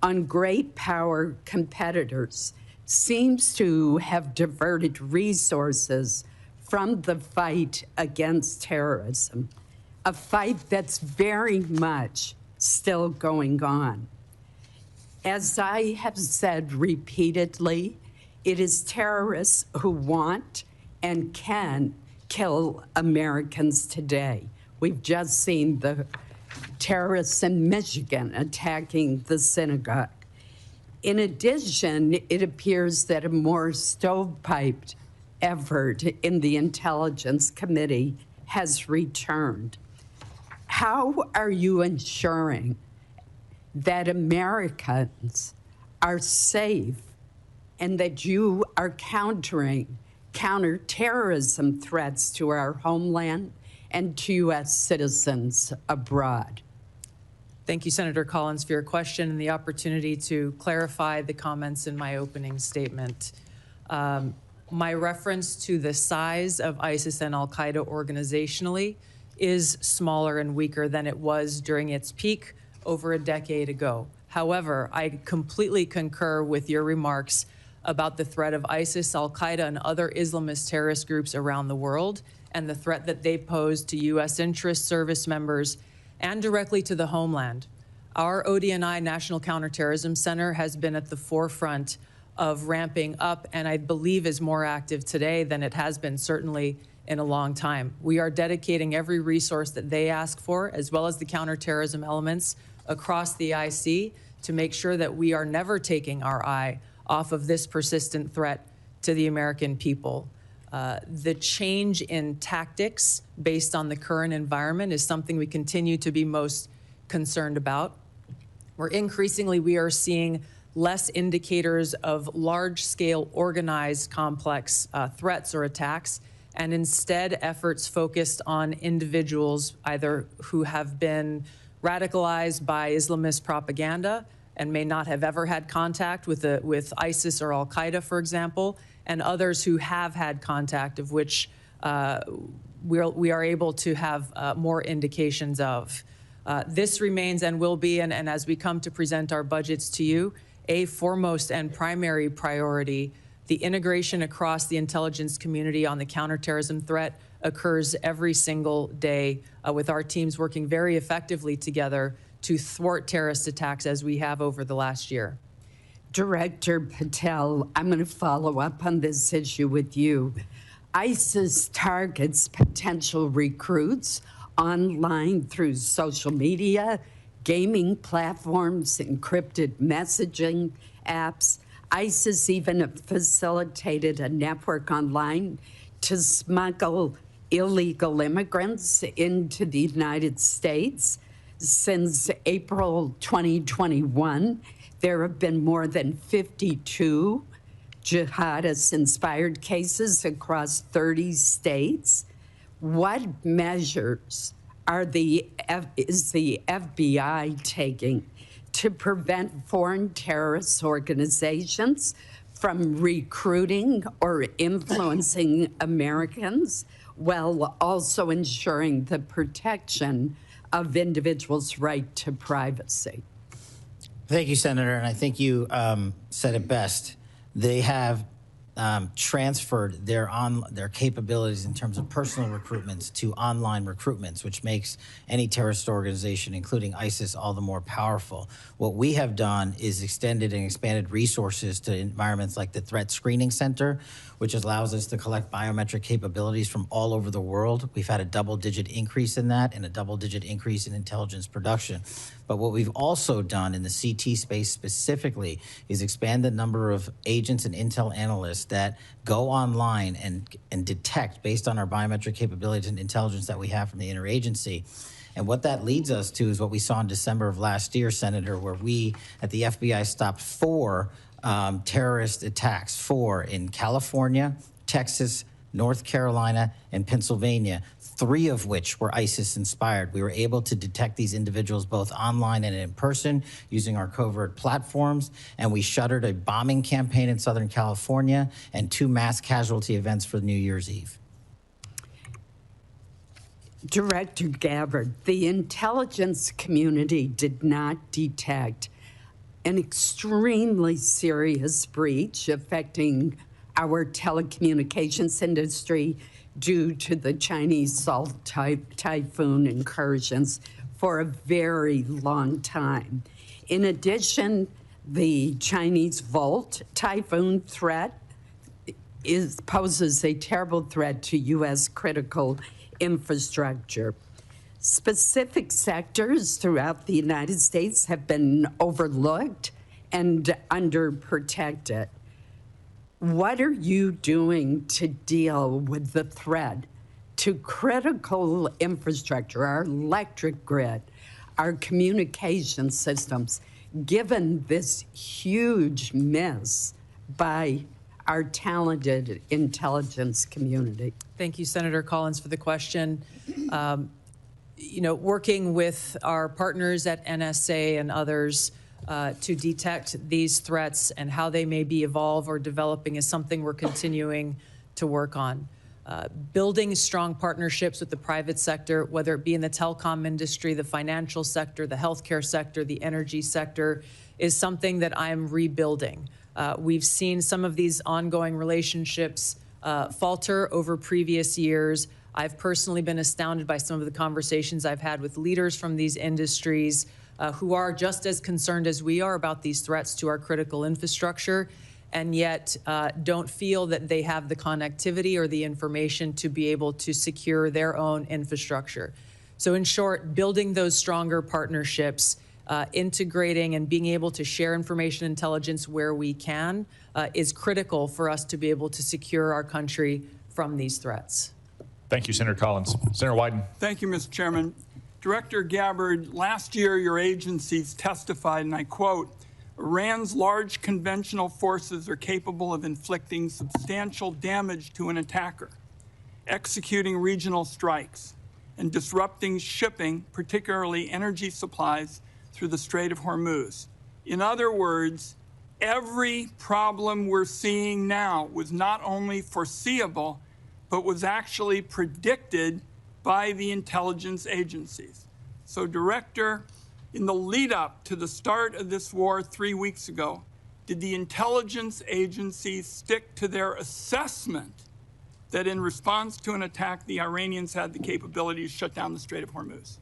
on great power competitors seems to have diverted resources from the fight against terrorism, a fight that's very much still going on. As I have said repeatedly, it is terrorists who want and can kill Americans today. We've just seen the terrorists in Michigan attacking the synagogue. In addition, it appears that a more stovepiped effort in the Intelligence Committee has returned. How are you ensuring that Americans are safe and that you are countering counterterrorism threats to our homeland and to U.S. citizens abroad? Thank you, Senator Collins, for your question and the opportunity to clarify the comments in my opening statement. My reference to the size of ISIS and al-Qaeda organizationally is smaller and weaker than it was during its peak over a decade ago. However, I completely concur with your remarks about the threat of ISIS, al-Qaeda, and other Islamist terrorist groups around the world, and the threat that they pose to U.S. interest service members and directly to the homeland. Our ODNI National Counterterrorism Center has been at the forefront of ramping up, and I believe is more active today than it has been certainly in a long time. We are dedicating every resource that they ask for, as well as the counterterrorism elements across the IC, to make sure that we are never taking our eye off of this persistent threat to the American people. The change in tactics based on the current environment is something we continue to be most concerned about. We are seeing less indicators of large-scale organized complex threats or attacks, and instead efforts focused on individuals either who have been radicalized by Islamist propaganda and may not have ever had contact with ISIS or Al-Qaeda, for example, and others who have had contact, of which we are able to have more indications of. This remains and will be, and as we come to present our budgets to you, a foremost and primary priority. The integration across the intelligence community on the counterterrorism threat occurs every single day, with our teams working very effectively together to thwart terrorist attacks as we have over the last year. Director Patel, I'm going to follow up on this issue with you. ISIS targets potential recruits online through social media, gaming platforms, encrypted messaging apps. ISIS even facilitated a network online to smuggle illegal immigrants into the United States. Since April 2021, there have been more than 52 jihadist-inspired cases across 30 states. What measures is the FBI taking to prevent foreign terrorist organizations from recruiting or influencing Americans, while also ensuring the protection of individuals' right to privacy? Thank you, Senator. And I think you said it best. They have transferred their capabilities in terms of personal recruitments to online recruitments, which makes any terrorist organization, including ISIS, all the more powerful. What we have done is extended and expanded resources to environments like the Threat Screening Center, which allows us to collect biometric capabilities from all over the world. We've had a double-digit increase in that and a double-digit increase in intelligence production. But what we've also done in the CT space specifically is expand the number of agents and intel analysts that go online and detect, based on our biometric capabilities and intelligence that we have from the interagency. And what that leads us to is what we saw in December of last year, Senator, where we at the FBI stopped 4 terrorist attacks, 4 in California, Texas, North Carolina, and Pennsylvania, 3 of which were ISIS-inspired. We were able to detect these individuals both online and in person using our covert platforms, and we shuttered a bombing campaign in Southern California and 2 mass casualty events for New Year's Eve. Director Gabbard, the intelligence community did not detect an extremely serious breach affecting our telecommunications industry due to the Chinese Salt Typhoon incursions for a very long time. In addition, the Chinese Volt Typhoon threat poses a terrible threat to U.S. critical infrastructure. Specific sectors throughout the United States have been overlooked and underprotected. What are you doing to deal with the threat to critical infrastructure, our electric grid, our communication systems, given this huge miss by our talented intelligence community? Thank you, Senator Collins, for the question. Working with our partners at NSA and others to detect these threats and how they may be evolved or developing is something we're continuing to work on. Building strong partnerships with the private sector, whether it be in the telecom industry, the financial sector, the healthcare sector, the energy sector, is something that I'm rebuilding. We've seen some of these ongoing relationships falter over previous years. I've personally been astounded by some of the conversations I've had with leaders from these industries who are just as concerned as we are about these threats to our critical infrastructure, and yet don't feel that they have the connectivity or the information to be able to secure their own infrastructure. So in short, building those stronger partnerships, integrating and being able to share information intelligence where we can is critical for us to be able to secure our country from these threats. Thank you, Senator Collins. Senator Wyden. Thank you, Mr. Chairman. Director Gabbard, last year your agencies testified, and I quote, Iran's large conventional forces are capable of inflicting substantial damage to an attacker, executing regional strikes, and disrupting shipping, particularly energy supplies, through the Strait of Hormuz, In other words, every problem we're seeing now was not only foreseeable, but was actually predicted by the intelligence agencies. So, Director, in the lead up to the start of this war 3 weeks ago, did the intelligence agencies stick to their assessment that in response to an attack, the Iranians had the capability to shut down the Strait of Hormuz?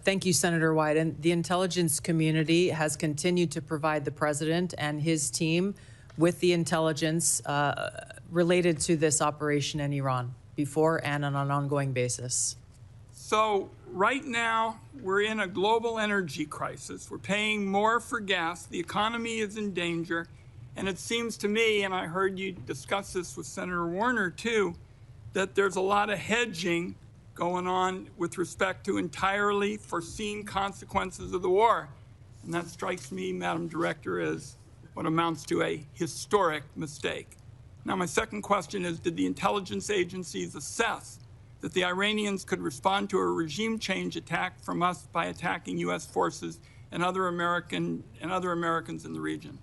Thank you, Senator Wyden. The intelligence community has continued to provide the president and his team with the intelligence related to this operation in Iran before and on an ongoing basis. So right now, we're in a global energy crisis. We're paying more for gas. The economy is in danger. And it seems to me, and I heard you discuss this with Senator Warner too, that there's a lot of hedging going on with respect to entirely foreseen consequences of the war. And that strikes me, Madam Director, as what amounts to a historic mistake. Now, my second question is, did the intelligence agencies assess that the Iranians could respond to a regime change attack from us by attacking U.S. forces and other Americans in the region?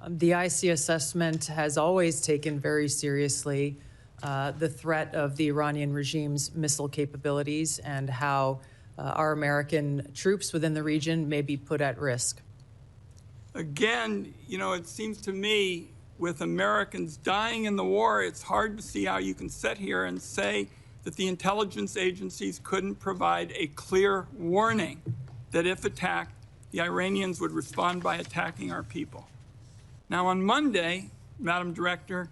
The IC assessment has always taken very seriously the threat of the Iranian regime's missile capabilities and how our American troops within the region may be put at risk. Again, you know, it seems to me with Americans dying in the war, it's hard to see how you can sit here and say that the intelligence agencies couldn't provide a clear warning that if attacked, the Iranians would respond by attacking our people. Now, on Monday, Madam Director,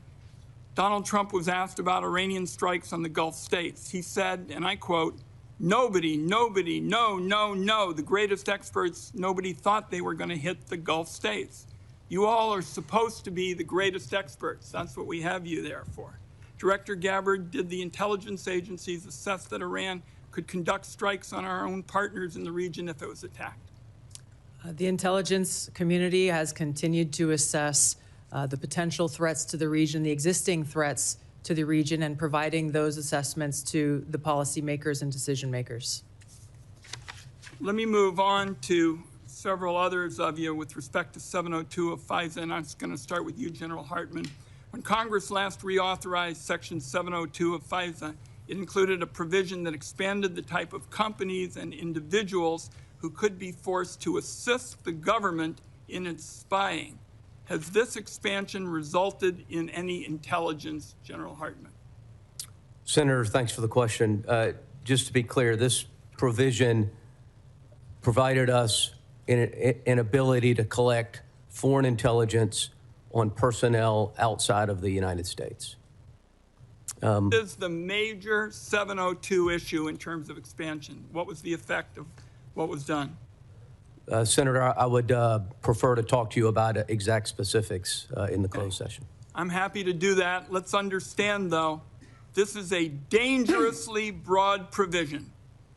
Donald Trump was asked about Iranian strikes on the Gulf states. He said, and I quote, no, the greatest experts, nobody thought they were going to hit the Gulf states. You all are supposed to be the greatest experts. That's what we have you there for. Director Gabbard, did the intelligence agencies assess that Iran could conduct strikes on our own partners in the region if it was attacked? The intelligence community has continued to assess the potential threats to the region, the existing threats to the region, and providing those assessments to the policymakers and decision makers. Let me move on to several others of you with respect to 702 of FISA, and I'm just going to start with you, General Hartman. When Congress last reauthorized Section 702 of FISA, it included a provision that expanded the type of companies and individuals who could be forced to assist the government in its spying. Has this expansion resulted in any intelligence, General Hartman? Senator, thanks for the question. Just to be clear, this provision provided us an ability to collect foreign intelligence on personnel outside of the United States. This is the major 702 issue in terms of expansion. What was the effect of what was done? Senator, I would prefer to talk to you about exact specifics in the closed session. I'm happy to do that. Let's understand, though, this is a dangerously broad provision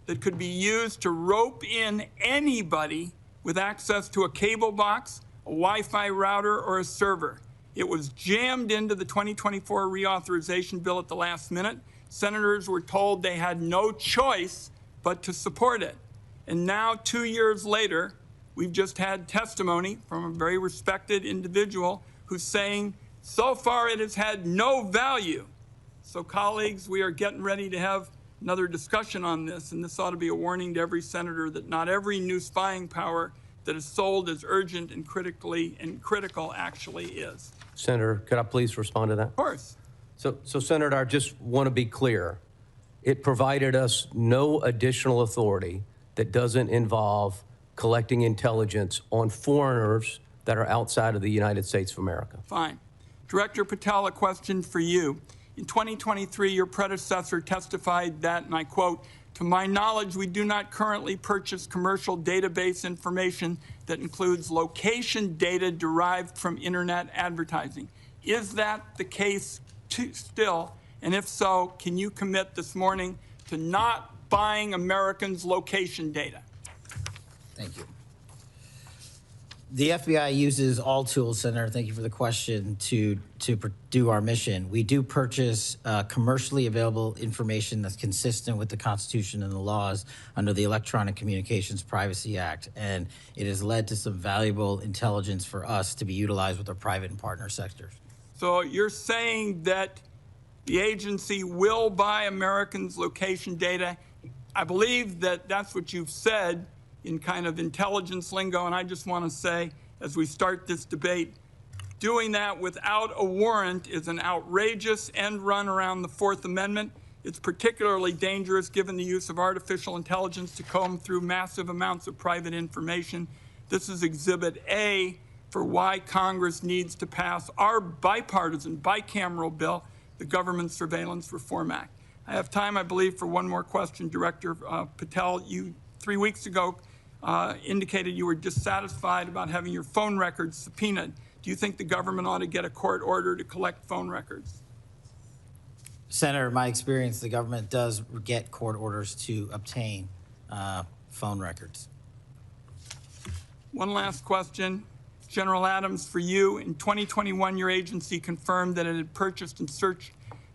that could be used to rope in anybody with access to a cable box, a Wi-Fi router, or a server. It was jammed into the 2024 reauthorization bill at the last minute. Senators were told they had no choice but to support it. And now, 2 years later, we've just had testimony from a very respected individual who's saying, so far it has had no value. So, colleagues, we are getting ready to have another discussion on this, and this ought to be a warning to every senator that not every new spying power that is sold as urgent and critical actually is. Senator, could I please respond to that? Of course. So Senator, I just want to be clear. It provided us no additional authority that doesn't involve collecting intelligence on foreigners that are outside of the United States of America. Fine. Director Patel, a question for you. In 2023, your predecessor testified that, and I quote, to my knowledge, we do not currently purchase commercial database information that includes location data derived from internet advertising. Is that the case still? And if so, can you commit this morning to not buying Americans' location data? Thank you. The FBI uses all tools, Senator, thank you for the question, to do our mission. We do purchase commercially available information that's consistent with the Constitution and the laws under the Electronic Communications Privacy Act, and it has led to some valuable intelligence for us to be utilized with our private and partner sectors. So you're saying that the agency will buy Americans' location data. I believe that that's what you've said in kind of intelligence lingo, and I just want to say, as we start this debate, doing that without a warrant is an outrageous end run around the Fourth Amendment. It's particularly dangerous given the use of artificial intelligence to comb through massive amounts of private information. This is Exhibit A for why Congress needs to pass our bipartisan, bicameral bill, the Government Surveillance Reform Act. I have time, I believe, for one more question. Director Patel, you 3 weeks ago indicated you were dissatisfied about having your phone records subpoenaed. Do you think the government ought to get a court order to collect phone records? Senator, in my experience, the government does get court orders to obtain phone records. One last question. General Adams, for you, in 2021, your agency confirmed that it had purchased and searched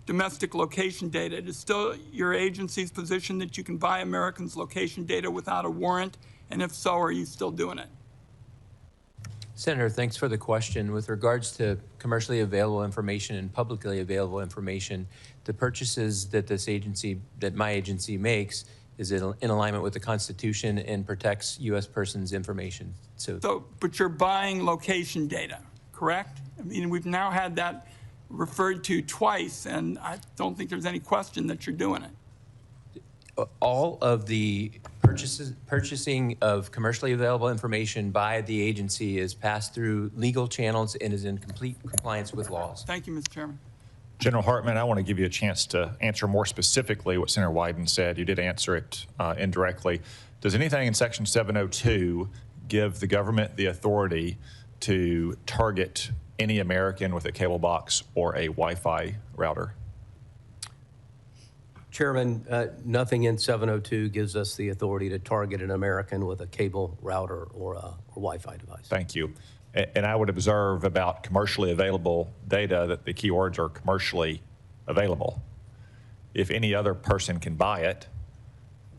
domestic location data. It is still your agency's position that you can buy Americans' location data without a warrant? And if so, are you still doing it? Senator, thanks for the question. With regards to commercially available information and publicly available information, the purchases that my agency makes is in alignment with the Constitution and protects U.S. persons' information. But you're buying location data, correct? I mean, we've now had that referred to twice, and I don't think there's any question that you're doing it. All of the purchasing of commercially available information by the agency is passed through legal channels and is in complete compliance with laws. Thank you, Mr. Chairman. General Hartman, I want to give you a chance to answer more specifically what Senator Wyden said. You did answer it indirectly. Does anything in Section 702 give the government the authority to target any American with a cable box or a Wi-Fi router? Chairman, nothing in 702 gives us the authority to target an American with a cable router or a Wi-Fi device. Thank you. And I would observe about commercially available data that the keywords are commercially available. If any other person can buy it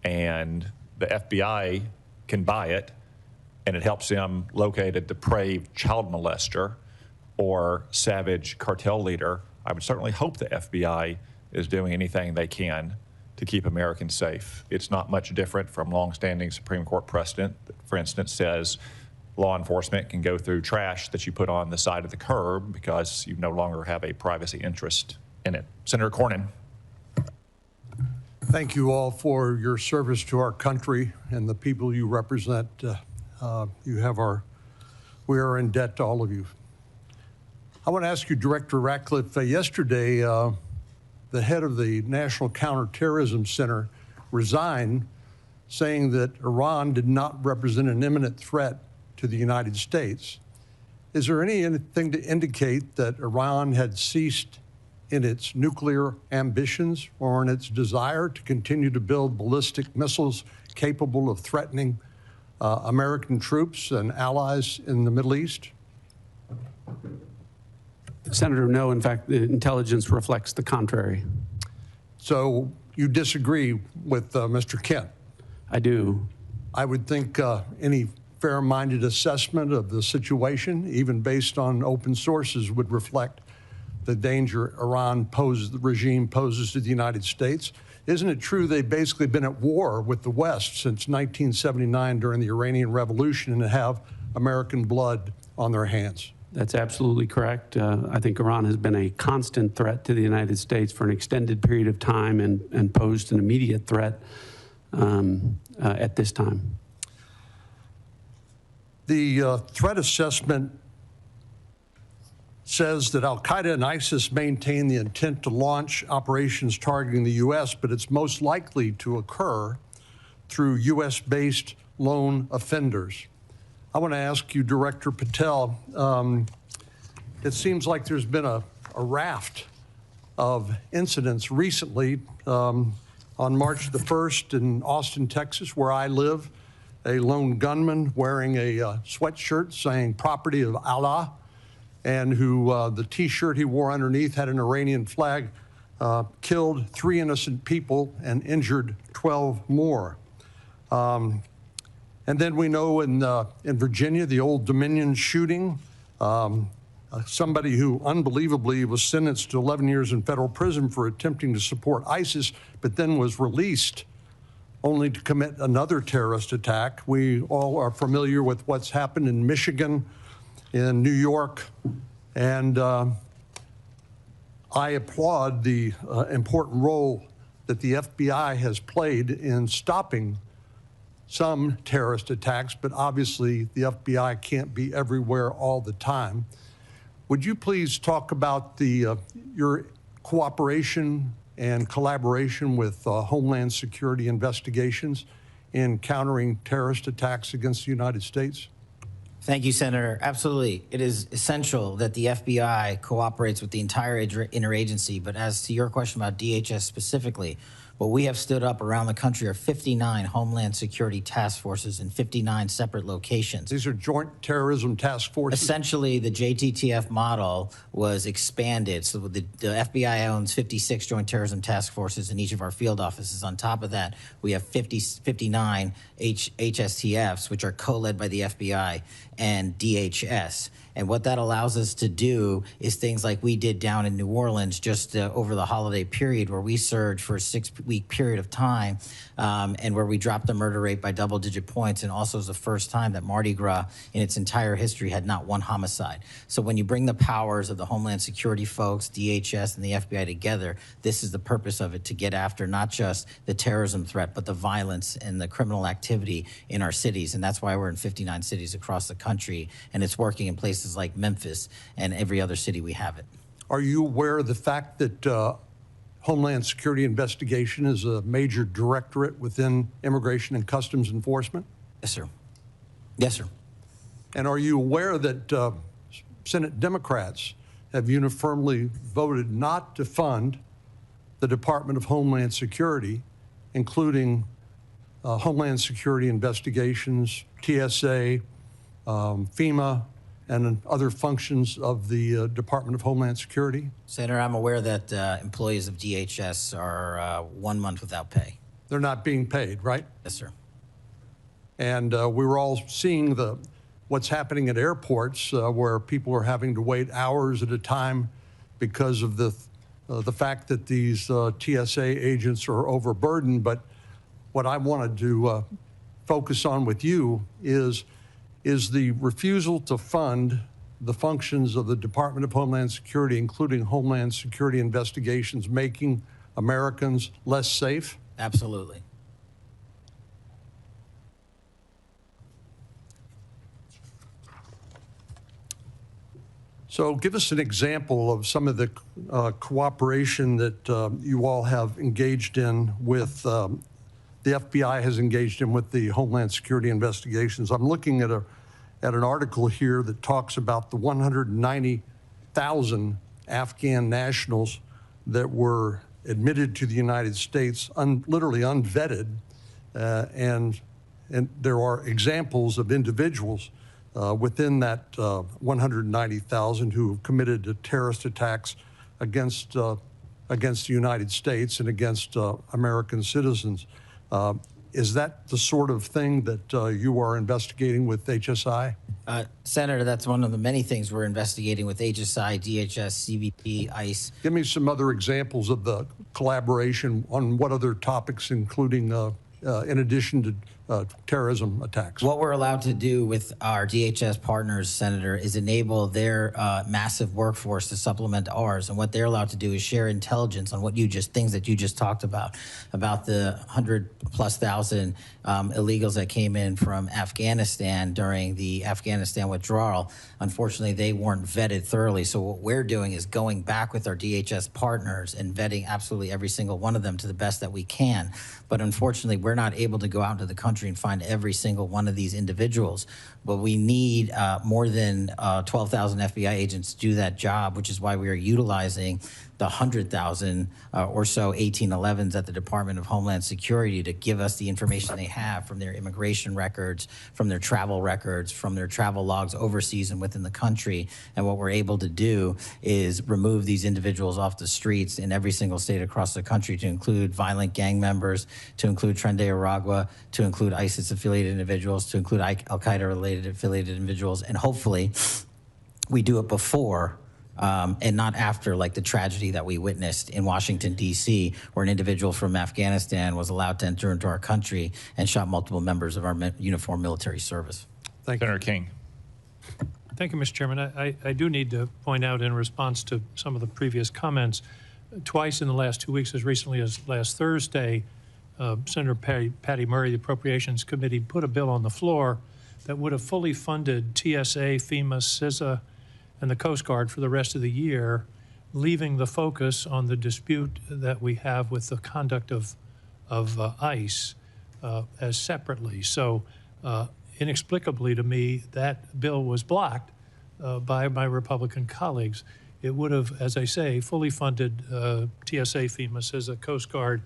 and the FBI can buy it and it helps them locate a depraved child molester or savage cartel leader, I would certainly hope the FBI is doing anything they can to keep Americans safe. It's not much different from longstanding Supreme Court precedent that, for instance, says law enforcement can go through trash that you put on the side of the curb because you no longer have a privacy interest in it. Senator Cornyn. Thank you all for your service to our country and the people you represent. We are in debt to all of you. I want to ask you, Director Ratcliffe, yesterday, the head of the National Counterterrorism Center resigned, saying that Iran did not represent an imminent threat to the United States. Is there anything to indicate that Iran had ceased in its nuclear ambitions or in its desire to continue to build ballistic missiles capable of threatening American troops and allies in the Middle East? Senator, no. In fact, the intelligence reflects the contrary. So you disagree with Mr. Kent? I do. I would think any fair-minded assessment of the situation, even based on open sources, would reflect the danger the regime poses to the United States. Isn't it true they've basically been at war with the West since 1979 during the Iranian Revolution and have American blood on their hands? That's absolutely correct. I think Iran has been a constant threat to the United States for an extended period of time and posed an immediate threat at this time. The threat assessment says that al-Qaeda and ISIS maintain the intent to launch operations targeting the U.S., but it's most likely to occur through U.S.-based lone offenders. I want to ask you, Director Patel, it seems like there's been a raft of incidents recently. On March the 1st in Austin, Texas, where I live, a lone gunman wearing a sweatshirt saying "Property of Allah," and who the T-shirt he wore underneath had an Iranian flag, killed 3 innocent people and injured 12 more. And then we know in Virginia, the Old Dominion shooting, somebody who unbelievably was sentenced to 11 years in federal prison for attempting to support ISIS, but then was released only to commit another terrorist attack. We all are familiar with what's happened in Michigan, in New York, and I applaud the important role that the FBI has played in stopping some terrorist attacks, but obviously the FBI can't be everywhere all the time. Would you please talk about your cooperation and collaboration with Homeland Security investigations in countering terrorist attacks against the United States? Thank you, Senator. Absolutely. It is essential that the FBI cooperates with the entire interagency. But as to your question about DHS specifically, what we have stood up around the country are 59 Homeland Security task forces in 59 separate locations. These are joint terrorism task forces? Essentially, the JTTF model was expanded. So the FBI owns 56 joint terrorism task forces in each of our field offices. On top of that, we have 59 HSTFs, which are co-led by the FBI and DHS. And what that allows us to do is things like we did down in New Orleans just over the holiday period, where we surged for a 6-week period of time, and where we dropped the murder rate by double-digit points, and also was the first time that Mardi Gras in its entire history had not one homicide. So when you bring the powers of the Homeland Security folks, DHS, and the FBI together, this is the purpose of it, to get after not just the terrorism threat, but the violence and the criminal activity in our cities. And that's why we're in 59 cities across the country, and it's working in places like Memphis and every other city we have it. Are you aware of the fact that Homeland Security investigation is a major directorate within Immigration and Customs Enforcement? Yes, sir. Yes, sir. And are you aware that Senate Democrats have uniformly voted not to fund the Department of Homeland Security, including Homeland Security investigations, TSA, FEMA, and other functions of the Department of Homeland Security? Senator, I'm aware that employees of DHS are 1 month without pay. They're not being paid, right? Yes, sir. And we were all seeing what's happening at airports, where people are having to wait hours at a time because of the fact that these TSA agents are overburdened. But what I wanted to focus on with you is the refusal to fund the functions of the Department of Homeland Security, including Homeland Security investigations, making Americans less safe? Absolutely. So give us an example of some of the cooperation that you all have engaged in with the FBI has engaged in with the Homeland Security investigations. I'm looking at an article here that talks about the 190,000 Afghan nationals that were admitted to the United States, literally unvetted, and there are examples of individuals within that 190,000 who have committed terrorist attacks against the United States and against American citizens. Is that the sort of thing that you are investigating with HSI? Senator, that's one of the many things we're investigating with HSI, DHS, CBP, ICE. Give me some other examples of the collaboration on what other topics, including in addition to terrorism attacks. What we're allowed to do with our DHS partners, Senator, is enable their massive workforce to supplement ours. And what they're allowed to do is share intelligence on things that you just talked about the 100,000+ illegals that came in from Afghanistan during the Afghanistan withdrawal. Unfortunately, they weren't vetted thoroughly. So what we're doing is going back with our DHS partners and vetting absolutely every single one of them to the best that we can. But unfortunately, we're not able to go out into the country and find every single one of these individuals. But we need more than 12,000 FBI agents to do that job, which is why we are utilizing the 100,000 or so 1811s at the Department of Homeland Security to give us the information they have from their immigration records, from their travel records, from their travel logs overseas and within the country. And what we're able to do is remove these individuals off the streets in every single state across the country, to include violent gang members, to include Tren de Aragua, to include ISIS-affiliated individuals, to include Al-Qaeda-related affiliated individuals. And hopefully we do it before and not after, like the tragedy that we witnessed in Washington, D.C., where an individual from Afghanistan was allowed to enter into our country and shot multiple members of our uniformed military service. Thank you. Senator King. Thank you, Mr. Chairman. I do need to point out, in response to some of the previous comments, twice in the last 2 weeks, as recently as last Thursday, Senator Patty Murray, the Appropriations Committee, put a bill on the floor that would have fully funded TSA, FEMA, CISA, and the Coast Guard for the rest of the year, leaving the focus on the dispute that we have with the conduct of ICE as separately. So inexplicably to me, that bill was blocked by my Republican colleagues. It would have, as I say, fully funded TSA, FEMA, CISA, Coast Guard,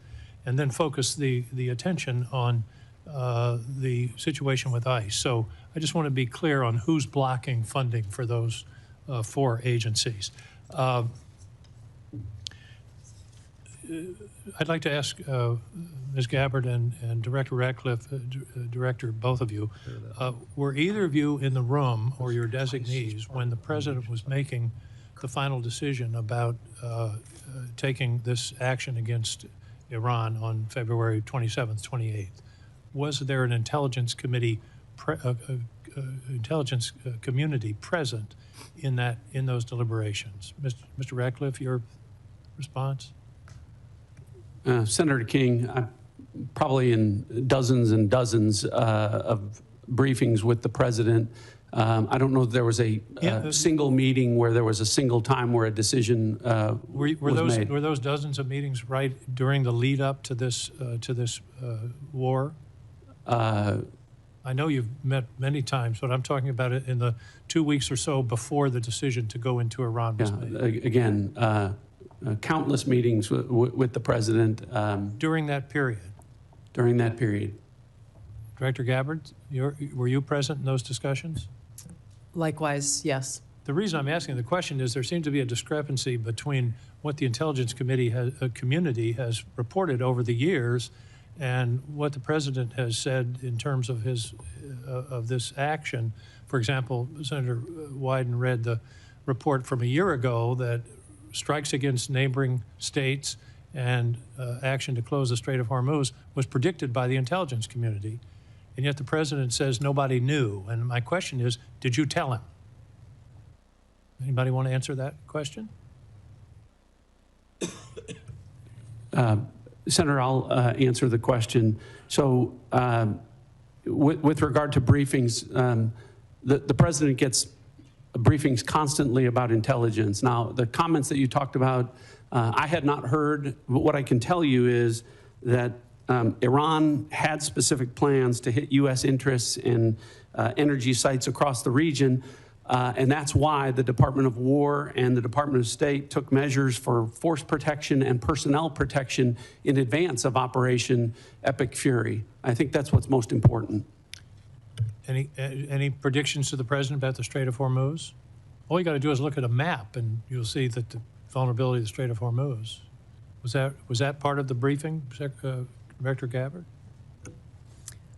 and then focused the attention on the situation with ICE. So I just want to be clear on who's blocking funding for those 4 agencies. I'd like to ask Ms. Gabbard and Director Ratcliffe, Director, both of you, were either of you in the room, or your designees, when the President was making the final decision about taking this action against Iran on February 27th, 28th? Was there an intelligence committee, intelligence community present in those deliberations? Mr. Ratcliffe, your response? Senator King, I'm probably in dozens and dozens of briefings with the President. I don't know if there was a single meeting where there was a single time where a decision was made. Were those dozens of meetings right during the lead up to this war? I know you've met many times, but I'm talking about it in the 2 weeks or so before the decision to go into Iran was made. Again, countless meetings with the President. During that period? During that period. Director Gabbard, were you present in those discussions? Likewise, yes. The reason I'm asking the question is there seems to be a discrepancy between what the Intelligence Committee community has reported over the years and what the President has said in terms of of this action. For example, Senator Wyden read the report from a year ago that strikes against neighboring states and action to close the Strait of Hormuz was predicted by the intelligence community. And yet the President says nobody knew. And my question is, did you tell him? Anybody want to answer that question? Senator, I'll answer the question. So with regard to briefings, the President gets briefings constantly about intelligence. Now, the comments that you talked about, I had not heard, but what I can tell you is that Iran had specific plans to hit U.S. interests in energy sites across the region. And that's why the Department of War and the Department of State took measures for force protection and personnel protection in advance of Operation Epic Fury. I think that's what's most important. Any predictions to the President about the Strait of Hormuz? All you got to do is look at a map and you'll see that the vulnerability of the Strait of Hormuz. Was that part of the briefing, Director Gabbard?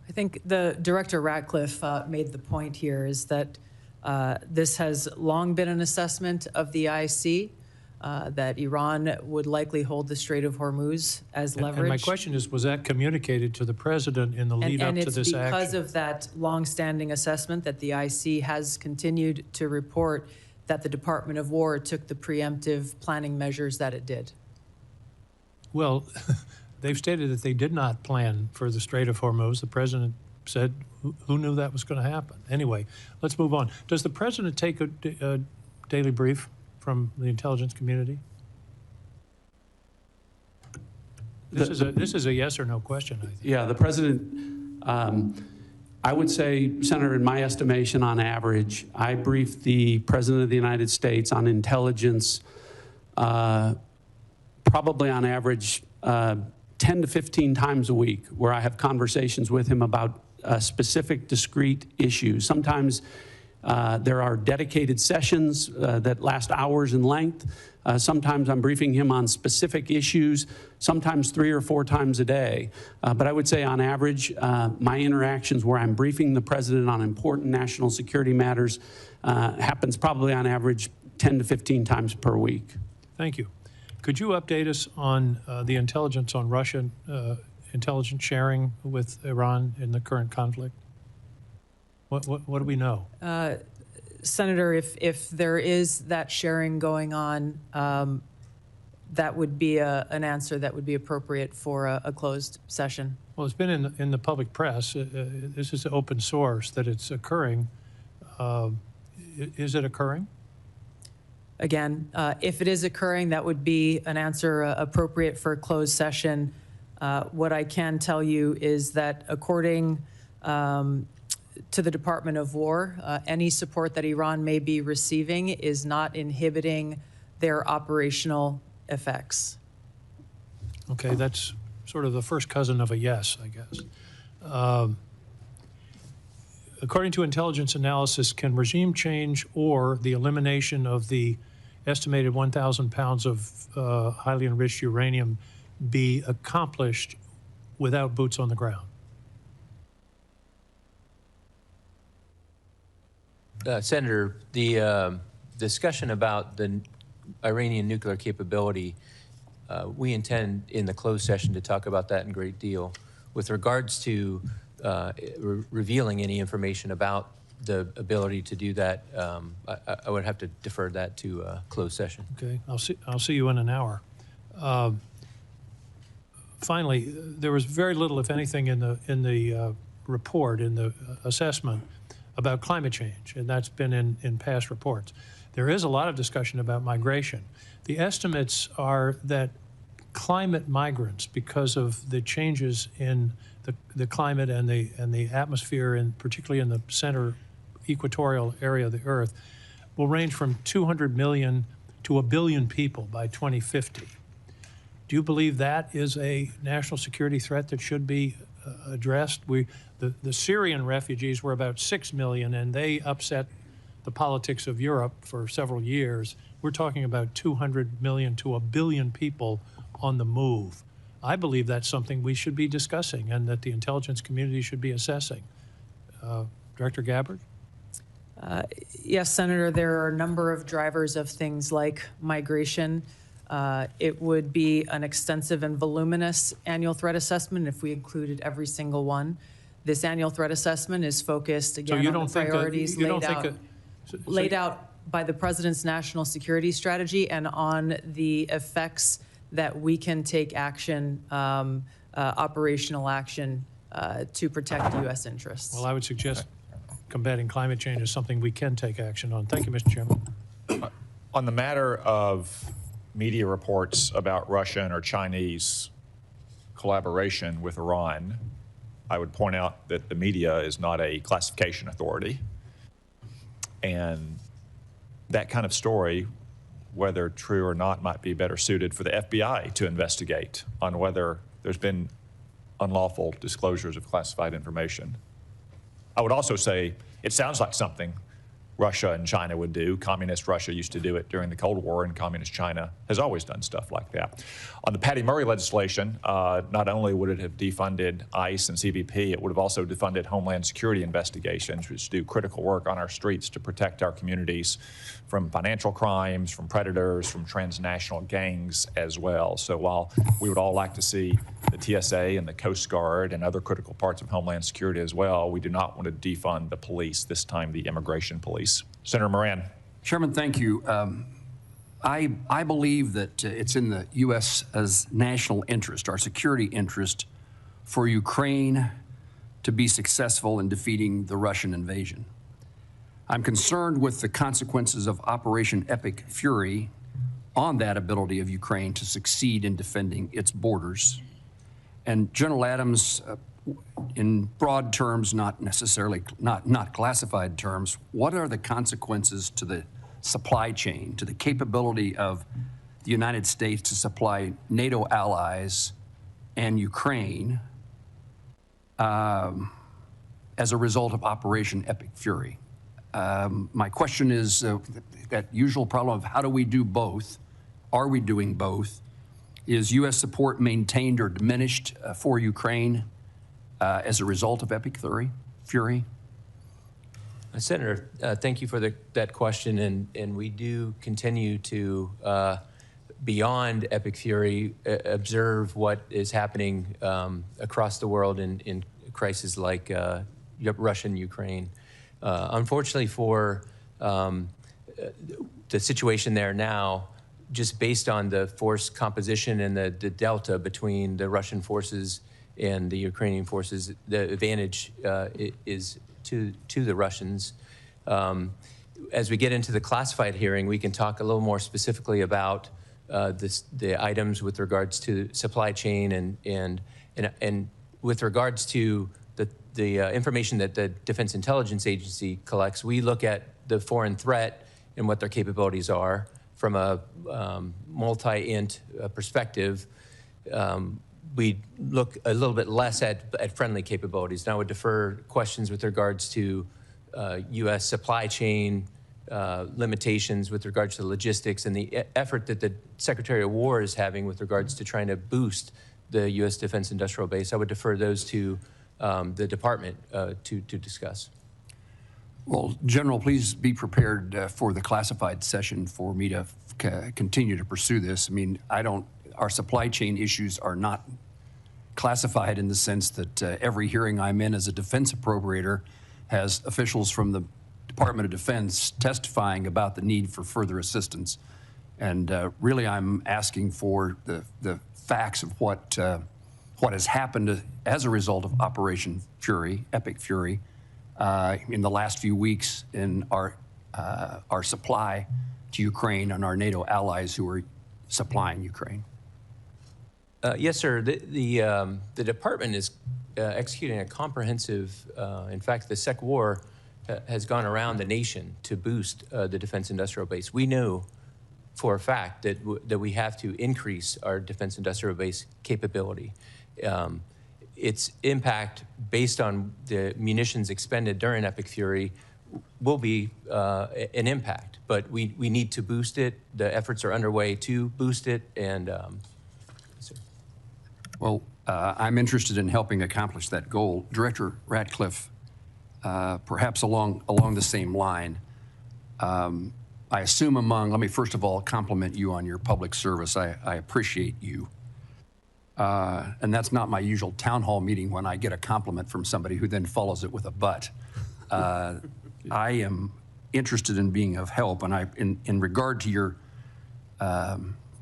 I think the Director Ratcliffe made the point here is that this has long been an assessment of the IC that Iran would likely hold the Strait of Hormuz as leverage. And my question is, was that communicated to the President in the lead up to this action? And it's because of that long-standing assessment that the IC has continued to report that the Department of War took the preemptive planning measures that it did. Well, they've stated that they did not plan for the Strait of Hormuz. The President said, who knew that was going to happen? Anyway, let's move on. Does the President take a daily brief from the intelligence community? This is a yes or no question, I think. Yeah, the President, I would say, Senator, in my estimation, on average, I brief the President of the United States on intelligence probably on average 10 to 15 times a week where I have conversations with him about specific discrete issues. Sometimes there are dedicated sessions that last hours in length. Sometimes I'm briefing him on specific issues, sometimes 3 or 4 times a day. But I would say on average, my interactions where I'm briefing the president on important national security matters happens probably on average 10 to 15 times per week. Thank you. Could you update us on the intelligence on Russian intelligence sharing with Iran in the current conflict? What do we know? Senator, if there is that sharing going on, that would be an answer that would be appropriate for a closed session. Well, it's been in the public press. This is open source that it's occurring. Is it occurring? Again, if it is occurring, that would be an answer appropriate for a closed session. What I can tell you is that according to the Department of War, any support that Iran may be receiving is not inhibiting their operational effects. Okay, that's sort of the first cousin of a yes, I guess. According to intelligence analysis, can regime change or the elimination of the estimated 1,000 pounds of highly enriched uranium be accomplished without boots on the ground? Senator, the discussion about the Iranian nuclear capability, we intend in the closed session to talk about that in great deal. With regards to revealing any information about the ability to do that, I would have to defer that to closed session. Okay, I'll see you in an hour. Finally, there was very little, if anything, in the report, in the assessment about climate change, and that's been in past reports. There is a lot of discussion about migration. The estimates are that climate migrants, because of the changes in the climate and the atmosphere, and particularly in the center equatorial area of the Earth, will range from 200 million to 1 billion people by 2050. Do you believe that is a national security threat that should be addressed? The Syrian refugees were about 6 million, and they upset the politics of Europe for several years. We're talking about 200 million to 1 billion people on the move. I believe that's something we should be discussing and that the intelligence community should be assessing. Director Gabbard? Yes, Senator, there are a number of drivers of things like migration. It would be an extensive and voluminous annual threat assessment if we included every single one. This annual threat assessment is focused, again, on the priorities laid out by the President's national security strategy and on the effects that we can take action, operational action, to protect U.S. interests. Well, I would suggest combating climate change is something we can take action on. Thank you, Mr. Chairman. On the matter of media reports about Russian or Chinese collaboration with Iran, I would point out that the media is not a classification authority. And that kind of story, whether true or not, might be better suited for the FBI to investigate on whether there's been unlawful disclosures of classified information. I would also say it sounds like something Russia and China would do. Communist Russia used to do it during the Cold War, and Communist China has always done stuff like that. On the Patty Murray legislation, not only would it have defunded ICE and CBP, it would have also defunded Homeland Security investigations, which do critical work on our streets to protect our communities from financial crimes, from predators, from transnational gangs as well. So while we would all like to see the TSA and the Coast Guard and other critical parts of Homeland Security as well, we do not want to defund the police, this time the immigration police. Senator Moran. Chairman, thank you. I believe that it's in the U.S.'s national interest, our security interest, for Ukraine to be successful in defeating the Russian invasion. I'm concerned with the consequences of Operation Epic Fury on that ability of Ukraine to succeed in defending its borders. And General Adams, in broad terms, not necessarily, not classified terms, what are the consequences to the supply chain, to the capability of the the United States to supply NATO allies and Ukraine as a result of Operation Epic Fury. My question is that usual problem of how do we do both? Are we doing both? Is U.S. support maintained or diminished for Ukraine as a result of Epic Fury? Senator, thank you for that question, and we do continue to, beyond Epic Fury, observe what is happening across the world in crises like Russia and Ukraine. Unfortunately for the situation there now, just based on the force composition and the delta between the Russian forces and the Ukrainian forces, the advantage is to the Russians. As we get into the classified hearing, we can talk a little more specifically about the items with regards to supply chain and with regards to the information that the Defense Intelligence Agency collects. We look at the foreign threat and what their capabilities are from a multi-int perspective. We look a little bit less at friendly capabilities. Now I would defer questions with regards to U.S. supply chain limitations with regards to logistics and the effort that the Secretary of War is having with regards to trying to boost the U.S. Defense Industrial Base. I would defer those to the Department to discuss. Well, General, please be prepared for the classified session for me to continue to pursue this. I mean, our supply chain issues are not classified in the sense that every hearing I'm in as a defense appropriator has officials from the Department of Defense testifying about the need for further assistance. And really, I'm asking for the facts of what has happened as a result of Operation Fury, Epic Fury, in the last few weeks in our supply to Ukraine and our NATO allies who are supplying Ukraine. Yes, sir. The department is executing a comprehensive, in fact, the Sec War has gone around the nation to boost the defense industrial base. We know for a fact that we have to increase our defense industrial base capability. Its impact based on the munitions expended during Epic Fury will be an impact, but we need to boost it. The efforts are underway to boost it, and well, I'm interested in helping accomplish that goal. Director Ratcliffe, perhaps along the same line, I assume let me first of all compliment you on your public service. I appreciate you. And that's not my usual town hall meeting when I get a compliment from somebody who then follows it with a but. I am interested in being of help, and in regard to your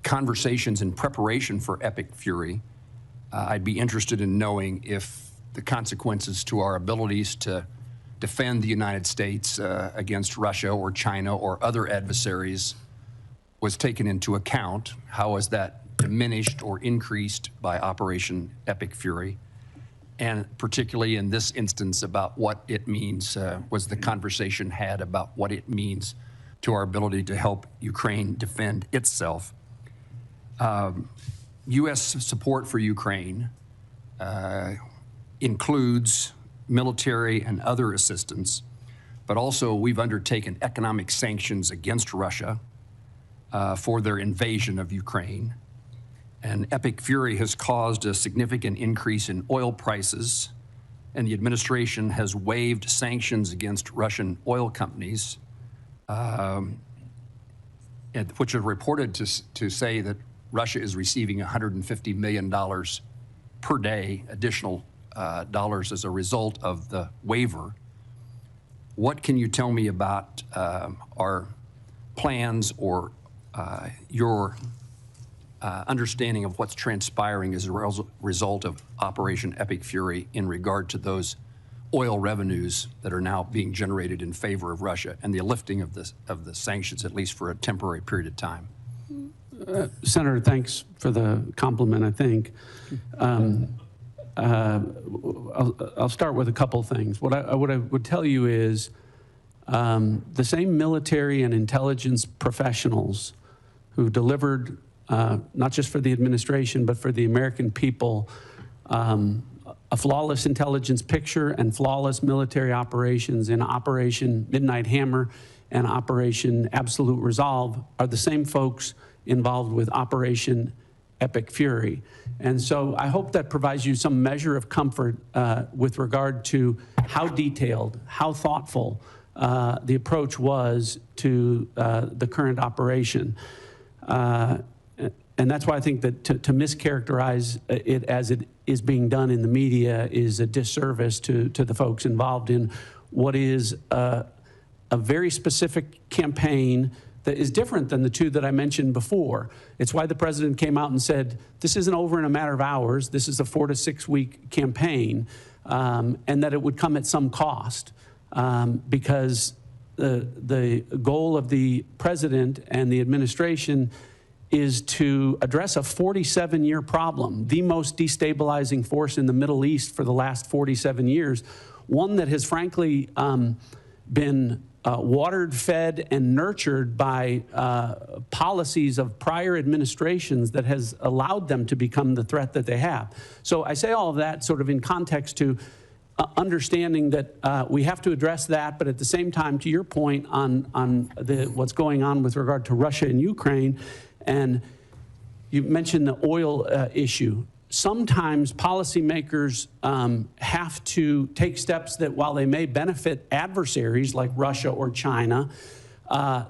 conversations in preparation for Epic Fury, I'd be interested in knowing if the consequences to our abilities to defend the United States against Russia or China or other adversaries was taken into account. How is that diminished or increased by Operation Epic Fury? And particularly in this instance about what it means, was the conversation had about what it means to our ability to help Ukraine defend itself? U.S. support for Ukraine includes military and other assistance, but also we've undertaken economic sanctions against Russia for their invasion of Ukraine. And Epic Fury has caused a significant increase in oil prices, and the administration has waived sanctions against Russian oil companies, which are reported to say that Russia is receiving $150 million per day additional dollars as a result of the waiver. What can you tell me about our plans or your understanding of what's transpiring as a result of Operation Epic Fury in regard to those oil revenues that are now being generated in favor of Russia and the lifting of the sanctions, at least for a temporary period of time? Senator, thanks for the compliment, I think. I'll start with a couple things. What I would tell you is the same military and intelligence professionals who delivered not just for the administration, but for the American people, a flawless intelligence picture and flawless military operations in Operation Midnight Hammer and Operation Absolute Resolve are the same folks involved with Operation Epic Fury. And so I hope that provides you some measure of comfort with regard to how detailed, how thoughtful the approach was to the current operation. And that's why I think that to mischaracterize it as it is being done in the media is a disservice to the folks involved in what is a very specific campaign that is different than the two that I mentioned before. It's why the president came out and said, this isn't over in a matter of hours, this is a 4 to 6 week campaign, and that it would come at some cost, because the goal of the president and the administration is to address a 47-year problem, the most destabilizing force in the Middle East for the last 47 years, one that has frankly been watered, fed, and nurtured by policies of prior administrations that has allowed them to become the threat that they have. So I say all of that sort of in context to understanding that we have to address that, but at the same time, to your point on what's going on with regard to Russia and Ukraine, and you mentioned the oil issue. Sometimes policymakers have to take steps that, while they may benefit adversaries like Russia or China,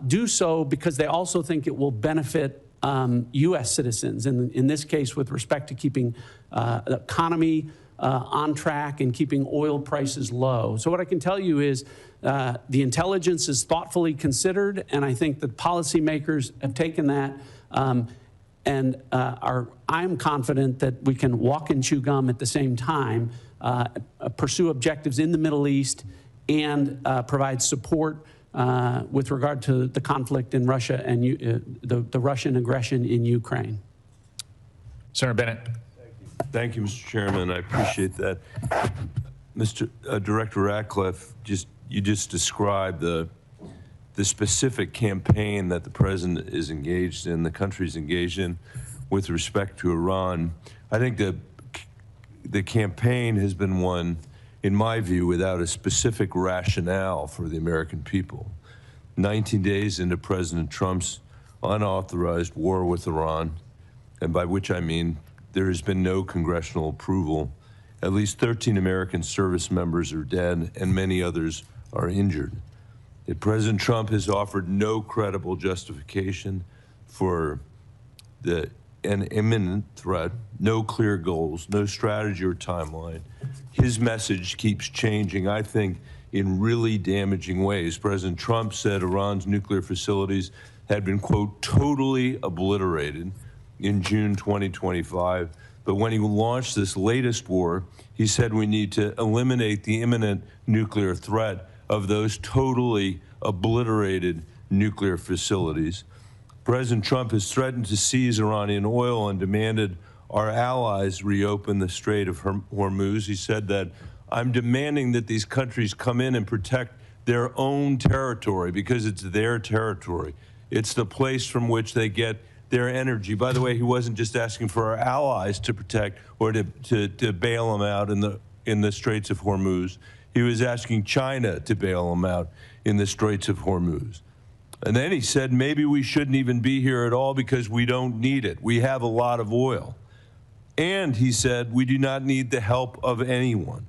do so because they also think it will benefit U.S. citizens, and in this case with respect to keeping the economy on track and keeping oil prices low. So what I can tell you is the intelligence is thoughtfully considered, and I think that policymakers have taken that I'm confident that we can walk and chew gum at the same time, pursue objectives in the Middle East, and provide support with regard to the conflict in Russia and the Russian aggression in Ukraine. Senator Bennett. Thank you, Mr. Chairman. I appreciate that. Mr. Director Ratcliffe, you just described the specific campaign that the president is engaged in, the country's engaged in with respect to Iran. I think the campaign has been one, in my view, without a specific rationale for the American people. 19 days into President Trump's unauthorized war with Iran, and by which I mean there has been no congressional approval, at least 13 American service members are dead and many others are injured. President Trump has offered no credible justification for an imminent threat, no clear goals, no strategy or timeline. His message keeps changing, I think, in really damaging ways. President Trump said Iran's nuclear facilities had been, quote, totally obliterated in June 2025. But when he launched this latest war, he said we need to eliminate the imminent nuclear threat of those totally obliterated nuclear facilities. President Trump has threatened to seize Iranian oil and demanded our allies reopen the Strait of Hormuz. He said that I'm demanding that these countries come in and protect their own territory because it's their territory. It's the place from which they get their energy. By the way, he wasn't just asking for our allies to protect or to bail them out in the Straits of Hormuz. He was asking China to bail them out in the Straits of Hormuz. And then he said, maybe we shouldn't even be here at all because we don't need it. We have a lot of oil. And he said, we do not need the help of anyone.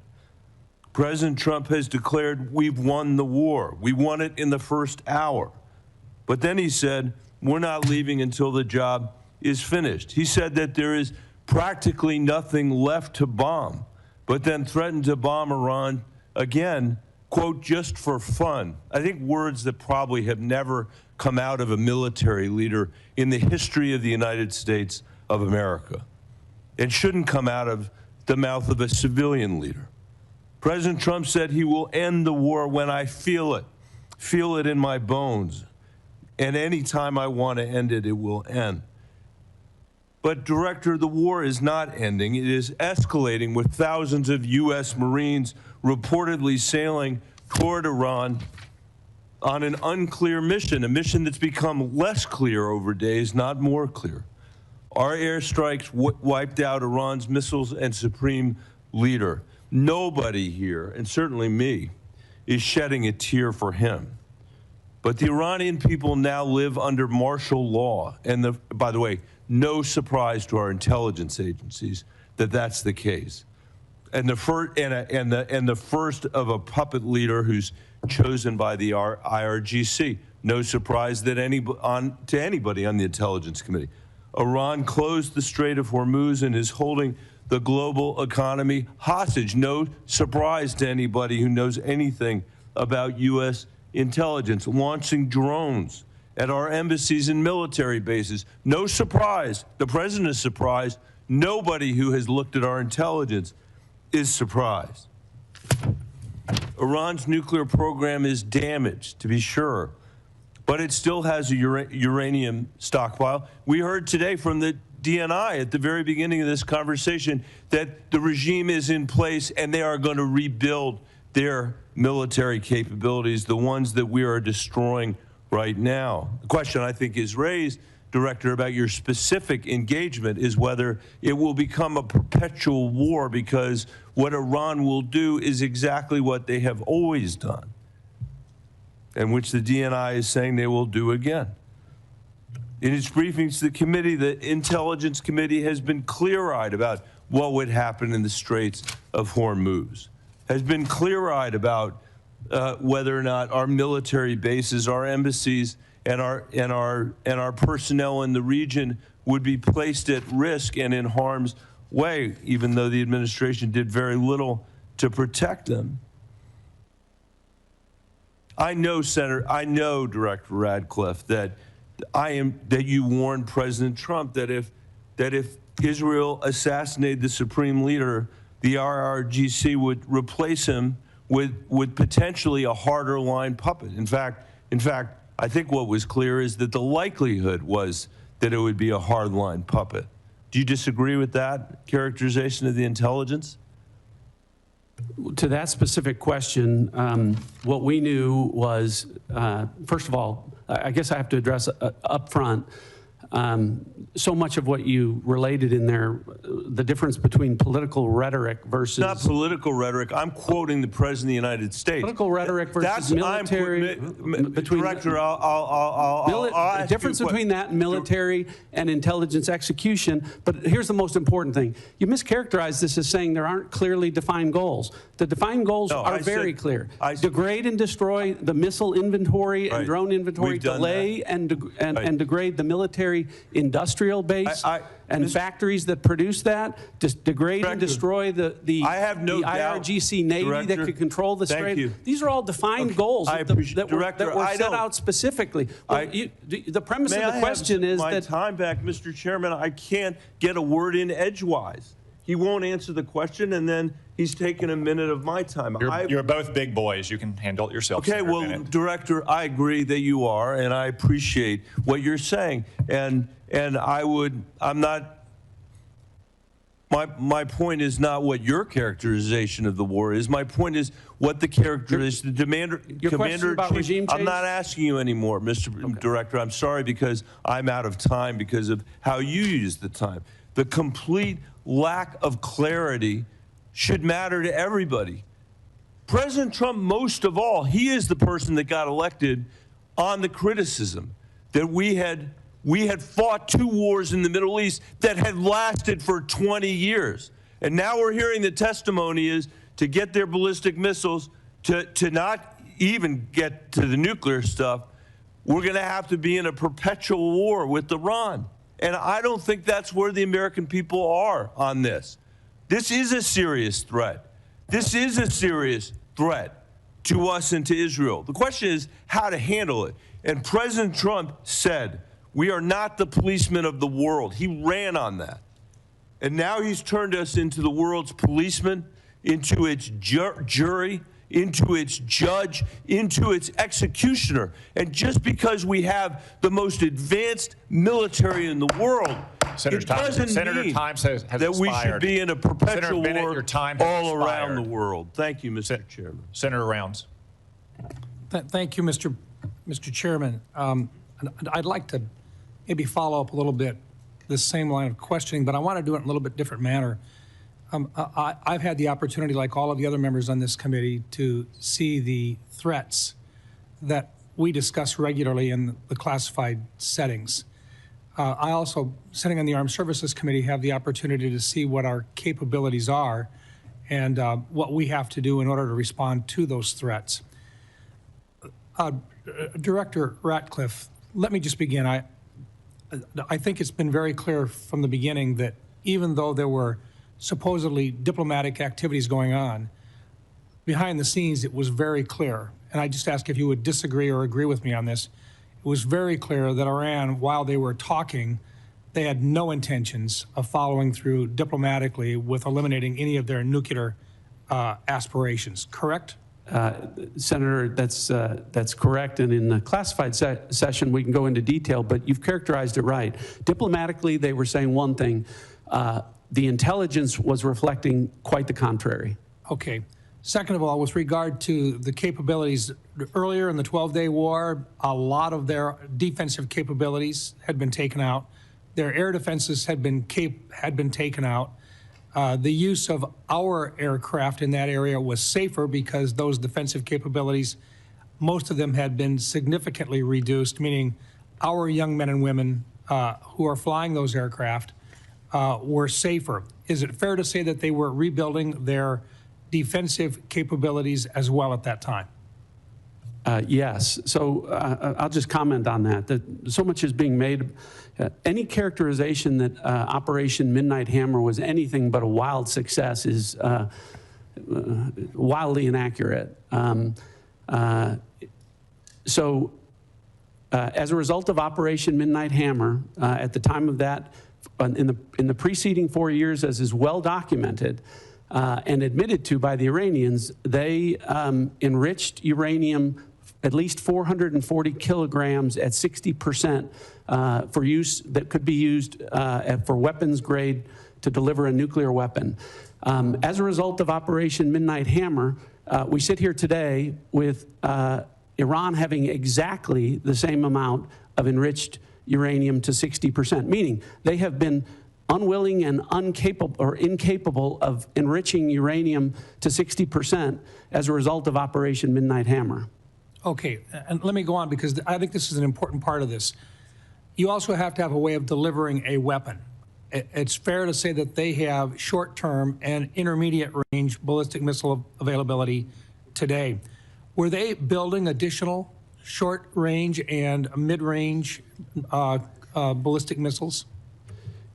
President Trump has declared we've won the war. We won it in the first hour. But then he said, we're not leaving until the job is finished. He said that there is practically nothing left to bomb, but then threatened to bomb Iran again, quote, just for fun. I think words that probably have never come out of a military leader in the history of the United States of America. It shouldn't come out of the mouth of a civilian leader. President Trump said he will end the war when I feel it in my bones. And any time I want to end it, it will end. But, Director, the war is not ending. It is escalating with thousands of U.S. Marines reportedly sailing toward Iran on an unclear mission, a mission that's become less clear over days, not more clear. Our airstrikes wiped out Iran's missiles and supreme leader. Nobody here, and certainly me, is shedding a tear for him. But the Iranian people now live under martial law. And by the way, no surprise to our intelligence agencies that that's the case. And the first of a puppet leader who's chosen by the IRGC. No surprise that to anybody on the Intelligence Committee. Iran closed the Strait of Hormuz and is holding the global economy hostage. No surprise to anybody who knows anything about U.S. intelligence. Launching drones at our embassies and military bases. No surprise. The president is surprised. Nobody who has looked at our intelligence is surprised. Iran's nuclear program is damaged, to be sure, but it still has a uranium stockpile. We heard today from the DNI at the very beginning of this conversation that the regime is in place and they are going to rebuild their military capabilities, the ones that we are destroying right now. The question I think is raised, Director, about your specific engagement is whether it will become a perpetual war, because what Iran will do is exactly what they have always done, and which the DNI is saying they will do again. In its briefings to the committee, the Intelligence Committee has been clear-eyed about what would happen in the Straits of Hormuz, has been clear-eyed about whether or not our military bases, our embassies, and our personnel in the region would be placed at risk and in harm's way, even though the administration did very little to protect them. I know, Director Radcliffe, that you warned President Trump that if Israel assassinated the supreme leader, the IRGC would replace him with potentially a harder line puppet. In fact, I think what was clear is that the likelihood was that it would be a hard line puppet. Do you disagree with that characterization of the intelligence? To that specific question, what we knew was, first of all, I guess I have to address up front, so much of what you related in there, the difference between political rhetoric versus... Not political rhetoric. I'm quoting the President of the United States. Political rhetoric versus military... Director, I'll ask the difference between that and military and intelligence execution. But here's the most important thing. You mischaracterized this as saying there aren't clearly defined goals. The defined goals are very clear. Degrade and destroy the missile inventory and drone inventory, delay and degrade the military industrial base and factories that produce that, degrade and destroy the IRGC Navy that could control the Strait. These are all defined goals that were set out specifically. The premise of the question is that... My time back, Mr. Chairman, I can't get a word in edgewise. He won't answer the question, and then he's taken a minute of my time. You're both big boys. You can handle it yourself. Okay, well, Director, I agree that you are, and I appreciate what you're saying. And I'm not, my point is not what your characterization of the war is. My point is what the characterization, the Commander-in-Chief. I'm not asking you anymore, Mr. Director. I'm sorry, because I'm out of time because of how you use the time. The complete lack of clarity should matter to everybody. President Trump, most of all, he is the person that got elected on the criticism that we had fought 2 wars in the Middle East that had lasted for 20 years. And now we're hearing the testimony is to get their ballistic missiles, to not even get to the nuclear stuff, we're going to have to be in a perpetual war with Iran. And I don't think that's where the American people are on this. This is a serious threat. This is a serious threat to us and to Israel. The question is how to handle it. And President Trump said, we are not the policemen of the world. He ran on that. And now he's turned us into the world's policeman, into its jury, into its judge, into its executioner. And just because we have the most advanced military in the world, it doesn't mean that we should be in a perpetual war all around the world. Thank you, Mr. Chairman. Senator Rounds. Thank you, Mr. Chairman. I'd like to maybe follow up a little bit this same line of questioning, but I want to do it in a little bit different manner. I've had the opportunity, like all of the other members on this committee, to see the threats that we discuss regularly in the classified settings. I also, sitting on the Armed Services Committee, have the opportunity to see what our capabilities are and what we have to do in order to respond to those threats. Director Ratcliffe, let me just begin. I think it's been very clear from the beginning that even though there were supposedly diplomatic activities going on, behind the scenes it was very clear, and I just ask if you would disagree or agree with me on this, it was very clear that Iran, while they were talking, they had no intentions of following through diplomatically with eliminating any of their nuclear aspirations, correct? Senator, that's correct, and in the classified session we can go into detail, but you've characterized it right. Diplomatically, they were saying one thing. The intelligence was reflecting quite the contrary. Okay. Second of all, with regard to the capabilities, earlier in the 12-day war, a lot of their defensive capabilities had been taken out. Their air defenses had been taken out. The use of our aircraft in that area was safer because those defensive capabilities, most of them had been significantly reduced, meaning our young men and women who are flying those aircraft were safer. Is it fair to say that they were rebuilding their defensive capabilities as well at that time? Yes. So I'll just comment on that. So much is being made. Any characterization that Operation Midnight Hammer was anything but a wild success is wildly inaccurate. As a result of Operation Midnight Hammer, at the time of that, in the preceding 4 years, as is well documented and admitted to by the Iranians, they enriched uranium at least 440 kilograms at 60% for use that could be used for weapons grade to deliver a nuclear weapon. As a result of Operation Midnight Hammer, we sit here today with Iran having exactly the same amount of enriched uranium to 60%, meaning they have been unwilling and incapable of enriching uranium to 60% as a result of Operation Midnight Hammer. Okay, and let me go on because I think this is an important part of this. You also have to have a way of delivering a weapon. It's fair to say that they have short-term and intermediate-range ballistic missile availability today. Were they building additional short-range and mid-range ballistic missiles?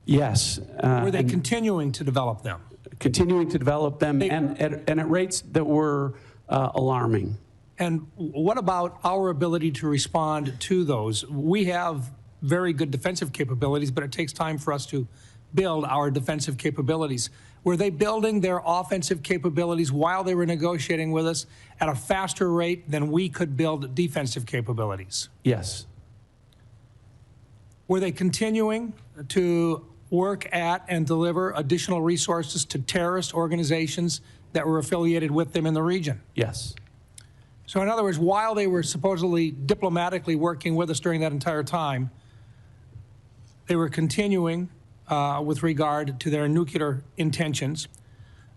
Yes. Were they continuing to develop them? Continuing to develop them, and at rates that were alarming. And what about our ability to respond to those? We have very good defensive capabilities, but it takes time for us to build our defensive capabilities. Were they building their offensive capabilities while they were negotiating with us at a faster rate than we could build defensive capabilities? Yes. Were they continuing to work at and deliver additional resources to terrorist organizations that were affiliated with them in the region? Yes. So in other words, while they were supposedly diplomatically working with us during that entire time, they were continuing with regard to their nuclear intentions.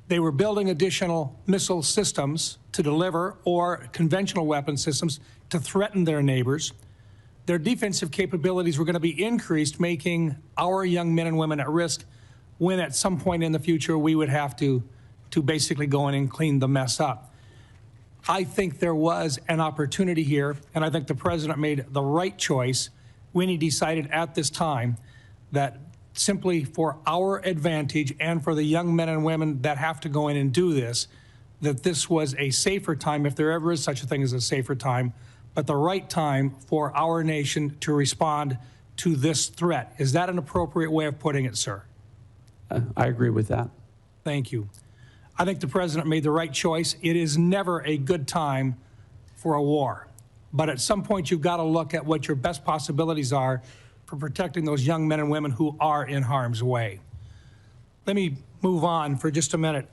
They were building additional missile systems to deliver or conventional weapon systems to threaten their neighbors. Their defensive capabilities were going to be increased, making our young men and women at risk when at some point in the future we would have to basically go in and clean the mess up. I think there was an opportunity here, and I think the president made the right choice when he decided at this time that simply for our advantage and for the young men and women that have to go in and do this, that this was a safer time, if there ever is such a thing as a safer time, but the right time for our nation to respond to this threat. Is that an appropriate way of putting it, sir? I agree with that. Thank you. I think the president made the right choice. It is never a good time for a war. But at some point, you've got to look at what your best possibilities are for protecting those young men and women who are in harm's way. Let me move on for just a minute.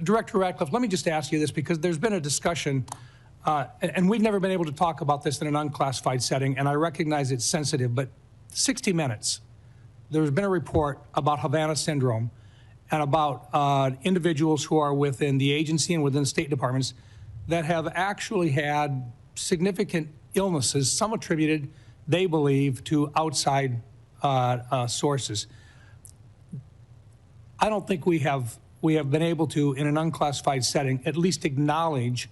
Director Ratcliffe, let me just ask you this, because there's been a discussion, and we've never been able to talk about this in an unclassified setting, and I recognize it's sensitive, but 60 Minutes there's been a report about Havana syndrome and about individuals who are within the agency and within state departments that have actually had significant illnesses, some attributed, they believe, to outside sources. I don't think we have been able to, in an unclassified setting, at least acknowledge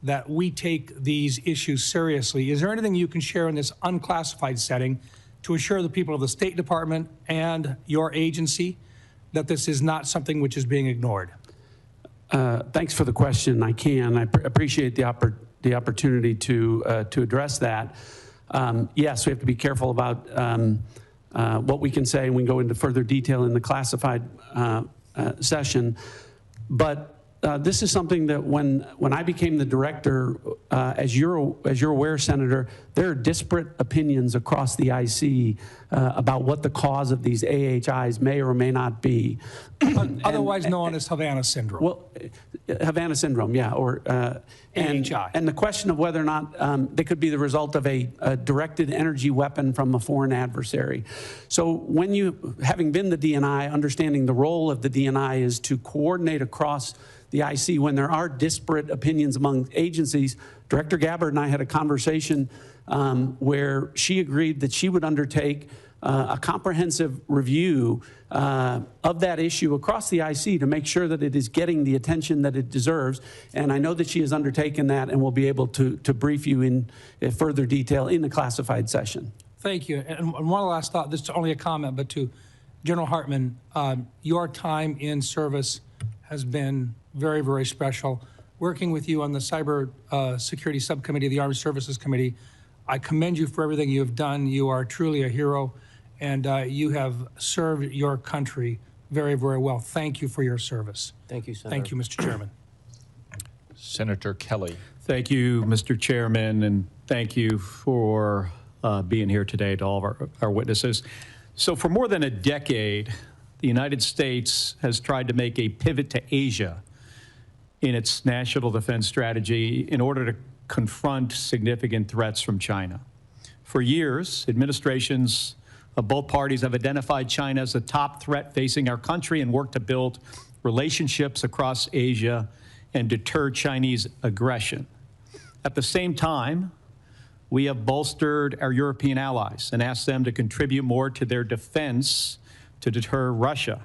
that we take these issues seriously. Is there anything you can share in this unclassified setting to assure the people of the State Department and your agency that this is not something which is being ignored? Thanks for the question. I can. I appreciate the opportunity to address that. Yes, we have to be careful about what we can say, and we can go into further detail in the classified session. But this is something that when I became the director, as you're aware, Senator, there are disparate opinions across the IC about what the cause of these AHIs may or may not be. Otherwise known as Havana syndrome. Well, Havana syndrome, yeah, or AHI. And the question of whether or not they could be the result of a directed energy weapon from a foreign adversary. So when you, having been the DNI, understanding the role of the DNI is to coordinate across the IC when there are disparate opinions among agencies. Director Gabbard and I had a conversation where she agreed that she would undertake a comprehensive review of that issue across the IC to make sure that it is getting the attention that it deserves. And I know that she has undertaken that and will be able to brief you in further detail in the classified session. Thank you. And one last thought, this is only a comment, but to General Hartman, your time in service has been very, very special. Working with you on the Cyber Security Subcommittee of the Armed Services Committee, I commend you for everything you have done. You are truly a hero, and you have served your country very, very well. Thank you for your service. Thank you, Senator. Thank you, Mr. Chairman. Senator Kelly. Thank you, Mr. Chairman, and thank you for being here today to all of our witnesses. So for more than a decade, the United States has tried to make a pivot to Asia in its national defense strategy in order to confront significant threats from China. For years, administrations of both parties have identified China as a top threat facing our country and worked to build relationships across Asia and deter Chinese aggression. At the same time, we have bolstered our European allies and asked them to contribute more to their defense to deter Russia.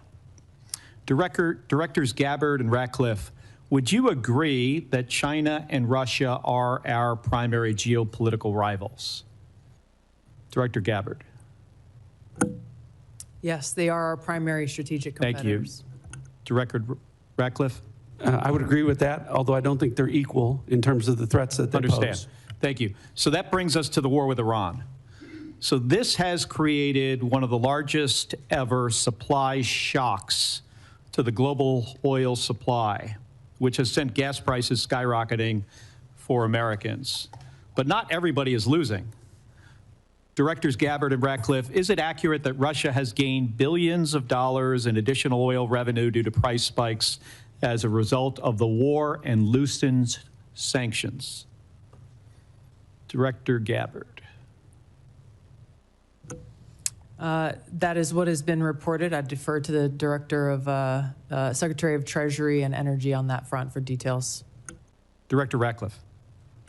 Directors Gabbard and Ratcliffe, would you agree that China and Russia are our primary geopolitical rivals? Director Gabbard. Yes, they are our primary strategic competitors. Thank you. Director Ratcliffe? I would agree with that, although I don't think they're equal in terms of the threats that they pose. Thank you. So that brings us to the war with Iran. So this has created one of the largest ever supply shocks to the global oil supply, which has sent gas prices skyrocketing for Americans. But not everybody is losing. Directors Gabbard and Ratcliffe, is it accurate that Russia has gained billions of dollars in additional oil revenue due to price spikes as a result of the war and loosened sanctions? Director Gabbard. That is what has been reported. I'd defer to the Director of Secretary of Treasury and Energy on that front for details. Director Ratcliffe.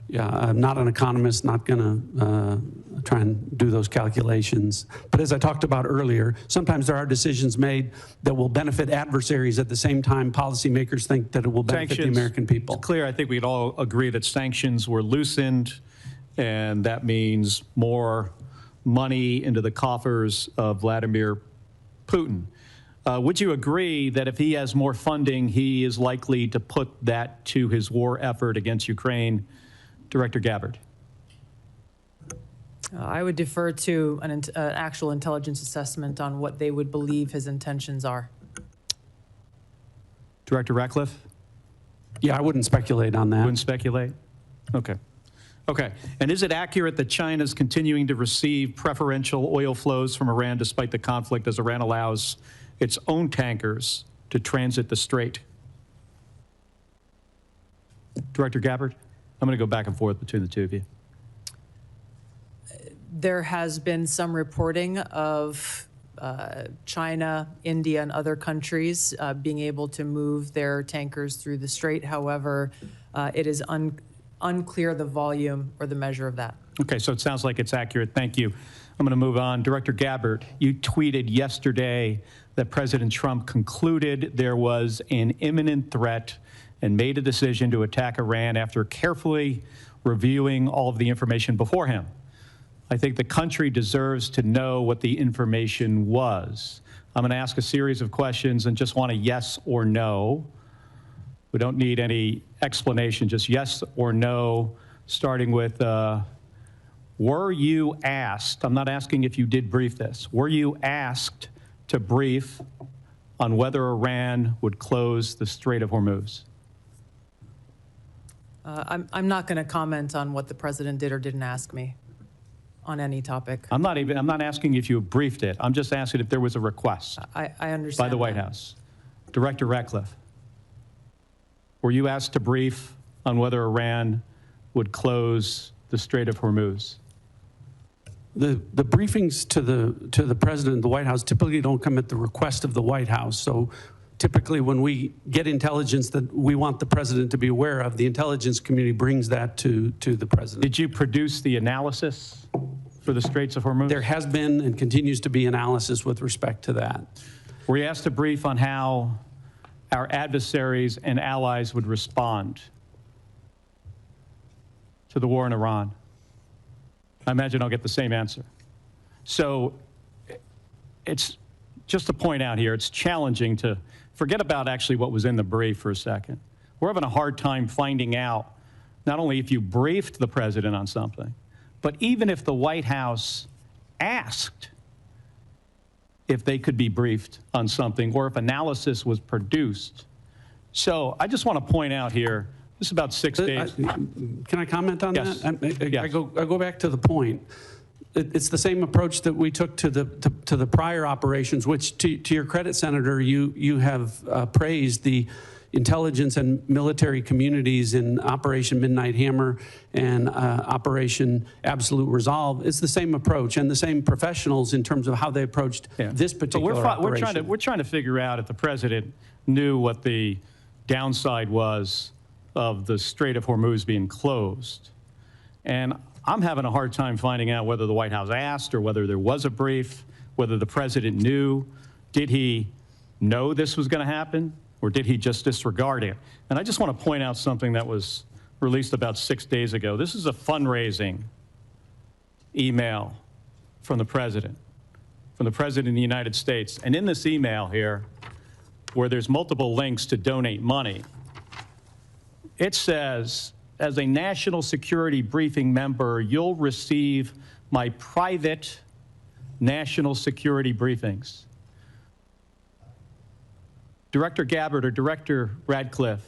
Yeah, I'm not an economist, not going to try and do those calculations. But as I talked about earlier, sometimes there are decisions made that will benefit adversaries at the same time policymakers think that it will benefit the American people. It's clear, I think we'd all agree that sanctions were loosened, and that means more money into the coffers of Vladimir Putin. Would you agree that if he has more funding, he is likely to put that to his war effort against Ukraine? Director Gabbard. I would defer to an actual intelligence assessment on what they would believe his intentions are. Director Ratcliffe? Yeah, I wouldn't speculate on that. Wouldn't speculate? Okay. Okay. And is it accurate that China is continuing to receive preferential oil flows from Iran despite the conflict, as Iran allows its own tankers to transit the strait? Director Gabbard? I'm going to go back and forth between the two of you. There has been some reporting of China, India, and other countries being able to move their tankers through the strait. However, it is unclear the volume or the measure of that. Okay, so it sounds like it's accurate. Thank you. I'm going to move on. Director Gabbard, you tweeted yesterday that President Trump concluded there was an imminent threat and made a decision to attack Iran after carefully reviewing all of the information before him. I think the country deserves to know what the information was. I'm going to ask a series of questions and just want a yes or no. We don't need any explanation, just yes or no, starting with, were you asked, I'm not asking if you did brief this, were you asked to brief on whether Iran would close the Strait of Hormuz? I'm not going to comment on what the president did or didn't ask me on any topic. I'm not asking if you briefed it. I'm just asking if there was a request I understand by the White House. Director Ratcliffe, were you asked to brief on whether Iran would close the Strait of Hormuz? The briefings to the president and the White House typically don't come at the request of the White House. So typically when we get intelligence that we want the president to be aware of, the intelligence community brings that to the president. Did you produce the analysis for the Straits of Hormuz? There has been and continues to be analysis with respect to that. Were you asked to brief on how our adversaries and allies would respond to the war in Iran? I imagine I'll get the same answer. So it's just to point out here, it's challenging to forget about actually what was in the brief for a second. We're having a hard time finding out not only if you briefed the president on something, but even if the White House asked if they could be briefed on something or if analysis was produced. So I just want to point out here, this is about 6 days. Can I comment on Yes. that? Yes. I go back to the point. It's the same approach that we took to the prior operations, which, to your credit, Senator, you have praised the intelligence and military communities in Operation Midnight Hammer and Operation Absolute Resolve. It's the same approach and the same professionals in terms of how they approached this particular operation. We're trying to figure out if the president knew what the downside was of the Strait of Hormuz being closed. And I'm having a hard time finding out whether the White House asked or whether there was a brief, whether the president knew. Did he know this was going to happen, or did he just disregard it? And I just want to point out something that was released about 6 days ago. This is a fundraising email from the president of the United States. And in this email here, where there's multiple links to donate money, it says, as a national security briefing member, you'll receive my private national security briefings. Director Gabbard or Director Ratcliffe,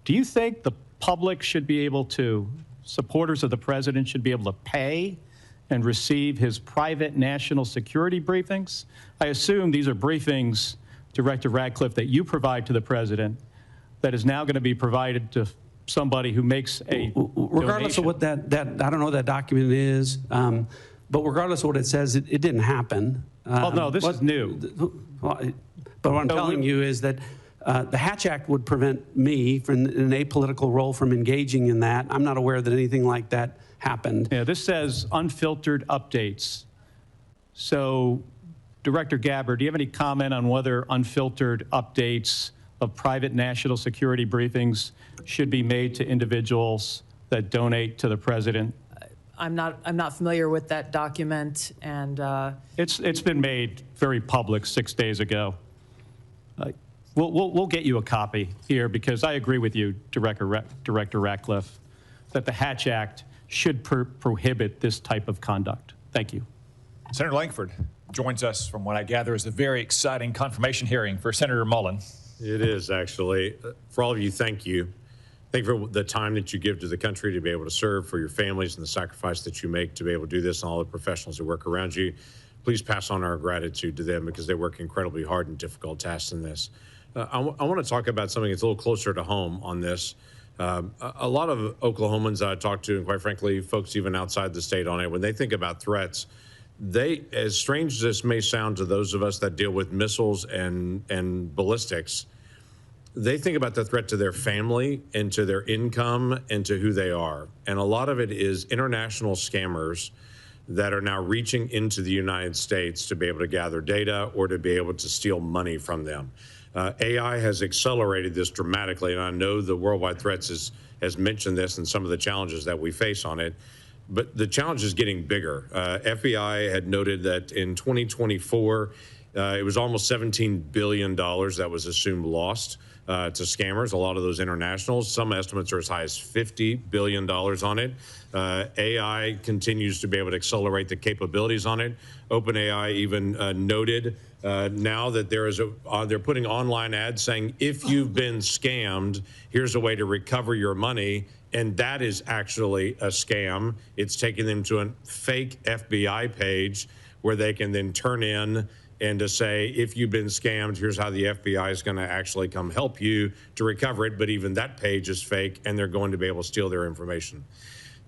do you think the public should be able to, supporters of the president should be able to pay and receive his private national security briefings? I assume these are briefings, Director Ratcliffe, that you provide to the president that is now going to be provided to somebody who makes a regardless donation. of what that I don't know what that document is, but regardless of what it says, it didn't happen. Oh, no, this is new. But what I'm telling you is that the Hatch Act would prevent me from an apolitical role from engaging in that. I'm not aware that anything like that happened. Yeah, this says unfiltered updates. So, Director Gabbard, do you have any comment on whether unfiltered updates of private national security briefings should be made to individuals that donate to the president? I'm not familiar with that document, and It's been made very public 6 days ago. We'll get you a copy here because I agree with you, Director Ratcliffe, that the Hatch Act should prohibit this type of conduct. Thank you. Senator Lankford joins us from what I gather is a very exciting confirmation hearing for Senator Mullen. It is, actually. For all of you, thank you. Thank you for the time that you give to the country to be able to serve, for your families and the sacrifice that you make to be able to do this, and all the professionals who work around you. Please pass on our gratitude to them because they work incredibly hard and difficult tasks in this. I want to talk about something that's a little closer to home on this. A lot of Oklahomans I talk to, and quite frankly, folks even outside the state on it, when they think about threats, they, as strange as this may sound to those of us that deal with missiles and ballistics, they think about the threat to their family and to their income and to who they are. And a lot of it is international scammers that are now reaching into the United States to be able to gather data or to be able to steal money from them. AI has accelerated this dramatically, and I know the Worldwide Threats has mentioned this and some of the challenges that we face on it. But the challenge is getting bigger. FBI had noted that in 2024, it was almost $17 billion that was assumed lost to scammers, a lot of those internationals. Some estimates are as high as $50 billion on it. AI continues to be able to accelerate the capabilities on it. OpenAI even noted now that they're putting online ads saying, if you've been scammed, here's a way to recover your money. And that is actually a scam. It's taking them to a fake FBI page where they can then turn in and to say, if you've been scammed, here's how the FBI is going to actually come help you to recover it. But even that page is fake, and they're going to be able to steal their information.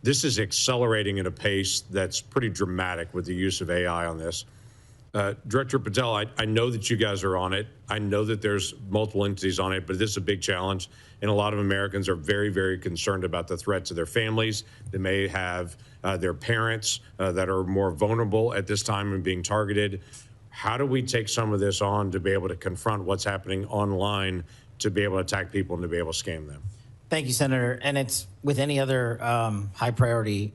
This is accelerating at a pace that's pretty dramatic with the use of AI on this. Director Patel, I know that you guys are on it. I know that there's multiple entities on it, but this is a big challenge. And a lot of Americans are very, very concerned about the threat to their families. They may have their parents that are more vulnerable at this time and being targeted. How do we take some of this on to be able to confront what's happening online, to be able to attack people and to be able to scam them? Thank you, Senator. And it's with any other high priority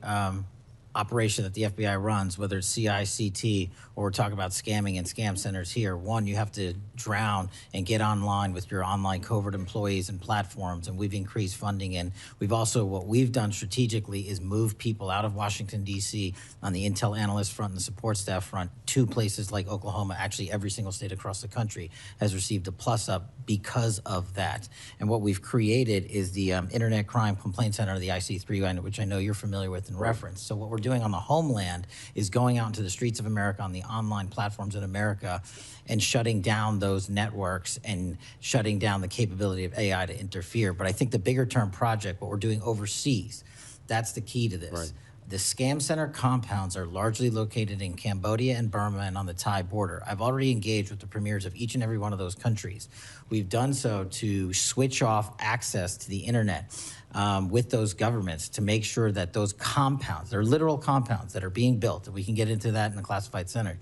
operation that the FBI runs, whether it's CI/CT or we're talking about scamming and scam centers here. One, you have to drown and get online with your online covert employees and platforms, and we've increased funding. And we've also, what we've done strategically is move people out of Washington, D.C. on the intel analyst front and the support staff front to places like Oklahoma. Actually, every single state across the country has received a plus up because of that. And what we've created is the Internet Crime Complaint Center, the IC3, which I know you're familiar with and reference. So what we're doing on the homeland is going out into the streets of America, on the online platforms in America, and shutting down those networks and shutting down the capability of AI to interfere. But I think the bigger term project, what we're doing overseas, that's the key to this. Right. The scam center compounds are largely located in Cambodia and Burma and on the Thai border. I've already engaged with the premiers of each and every one of those countries. We've done so to switch off access to the internet with those governments to make sure that those compounds, they're literal compounds that are being built, and we can get into that in the classified center,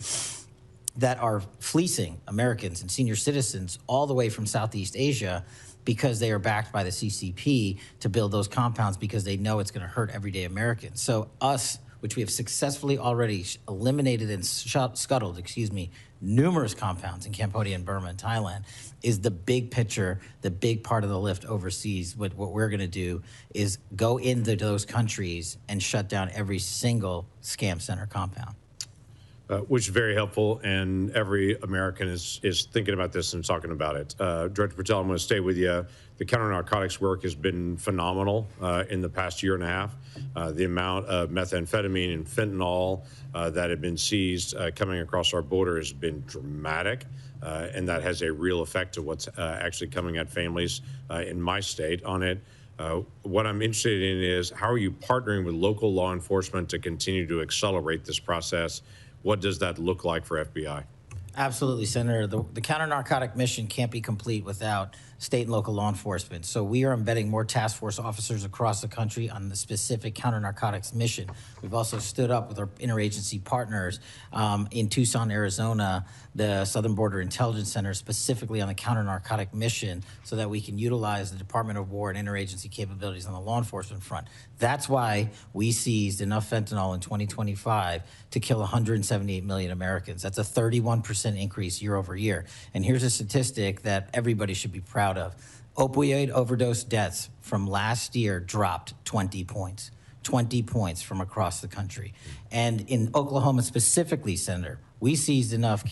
that are fleecing Americans and senior citizens all the way from Southeast Asia because they are backed by the CCP to build those compounds because they know it's going to hurt everyday Americans. So us, which we have successfully already eliminated and scuttled, numerous compounds in Cambodia and Burma and Thailand, is the big picture, the big part of the lift overseas. What we're going to do is go into those countries and shut down every single scam center compound. Which is very helpful, and every American is thinking about this and talking about it. Director Patel, I'm going to stay with you. The counter-narcotics work has been phenomenal in the past year and a half. The amount of methamphetamine and fentanyl that have been seized coming across our border has been dramatic, and that has a real effect to what's actually coming at families in my state on it. What I'm interested in is, how are you partnering with local law enforcement to continue to accelerate this process? What does that look like for FBI? Absolutely, Senator. The counter-narcotic mission can't be complete without state and local law enforcement. So we are embedding more task force officers across the country on the specific counter-narcotics mission. We've also stood up with our interagency partners in Tucson, Arizona, the Southern Border Intelligence Center, specifically on the counter-narcotic mission, so that we can utilize the Department of War and interagency capabilities on the law enforcement front. That's why we seized enough fentanyl in 2025 to kill 178 million Americans. That's a 31% increase year over year. And here's a statistic that everybody should be proud of. Opioid overdose deaths from last year dropped 20 points. 20 points from across the country. And in Oklahoma specifically, Senator, we seized enough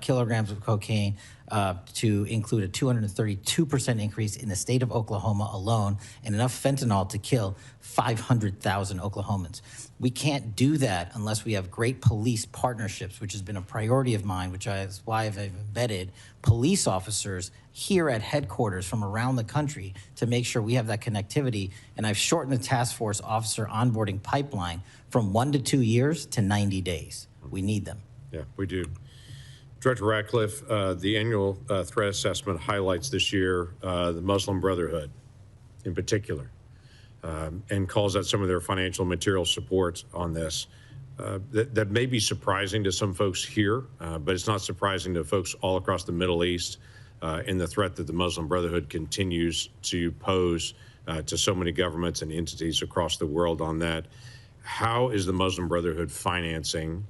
kilograms of cocaine to include a 232% increase in the state of Oklahoma alone, and enough fentanyl to kill 500,000 Oklahomans. We can't do that unless we have great police partnerships, which has been a priority of mine, which is why I've embedded police officers here at headquarters from around the country to make sure we have that connectivity. And I've shortened the task force officer onboarding pipeline from 1 to 2 years to 90 days. We need them. Yeah, we do. Director Ratcliffe, the annual threat assessment highlights this year the Muslim Brotherhood in particular, and calls out some of their financial and material support on this. That may be surprising to some folks here, but it's not surprising to folks all across the Middle East in the threat that the Muslim Brotherhood continues to pose to so many governments and entities across the world on that. How is the Muslim Brotherhood financing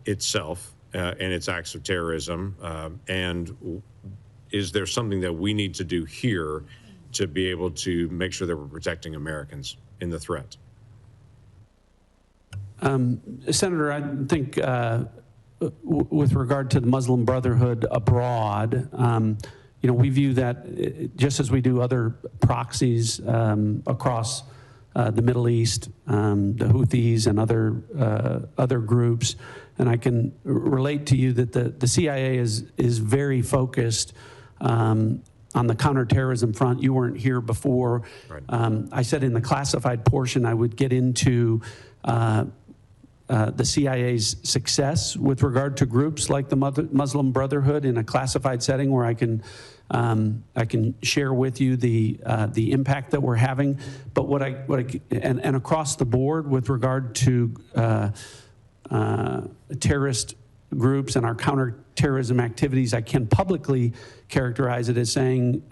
itself and its acts of terrorism? And is there something that we need to do here to be able to make sure that we're protecting Americans in the threat? Senator, I think with regard to the Muslim Brotherhood abroad, you know, we view that just as we do other proxies across the Middle East, the Houthis and other groups. And I can relate to you that the CIA is very focused on the counterterrorism front. You weren't here before. Right. I said in the classified portion I would get into the CIA's success with regard to groups like the Muslim Brotherhood in a classified setting, where I can share with you the impact that we're having. But and across the board with regard to terrorist groups and our counterterrorism activities, I can publicly characterize it as saying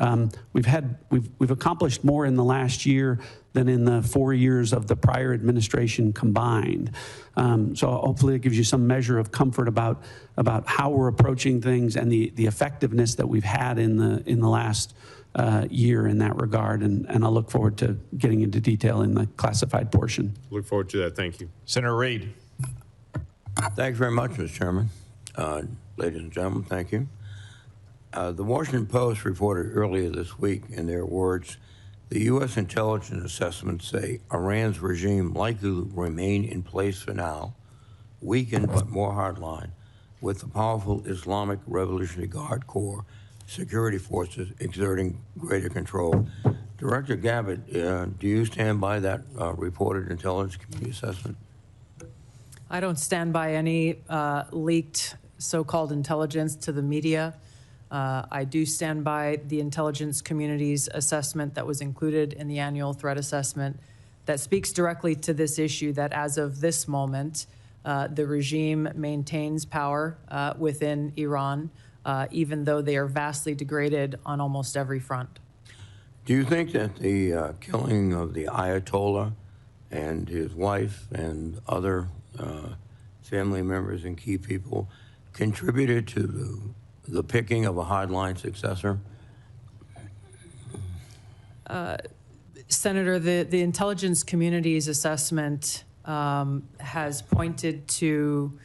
we've accomplished more in the last year than in the 4 years of the prior administration combined. So hopefully it gives you some measure of comfort about how we're approaching things and the effectiveness that we've had in the last year in that regard. And I look forward to getting into detail in the classified portion. Look forward to that. Thank you. Senator Reid. Thanks very much, Mr. Chairman. Ladies and gentlemen, thank you. The Washington Post reported earlier this week, in their words, the U.S. intelligence assessments say Iran's regime likely to remain in place for now, weakened but more hardline, with the powerful Islamic Revolutionary Guard Corps security forces exerting greater control. Director Gabbard, do you stand by that reported intelligence community assessment? I don't stand by any leaked so-called intelligence to the media. I do stand by the intelligence community's assessment that was included in the annual threat assessment that speaks directly to this issue, that as of this moment, the regime maintains power within Iran, even though they are vastly degraded on almost every front. Do you think that the killing of the Ayatollah and his wife and other family members and key people contributed to the picking of a hardline successor? Senator, the intelligence community's assessment has pointed to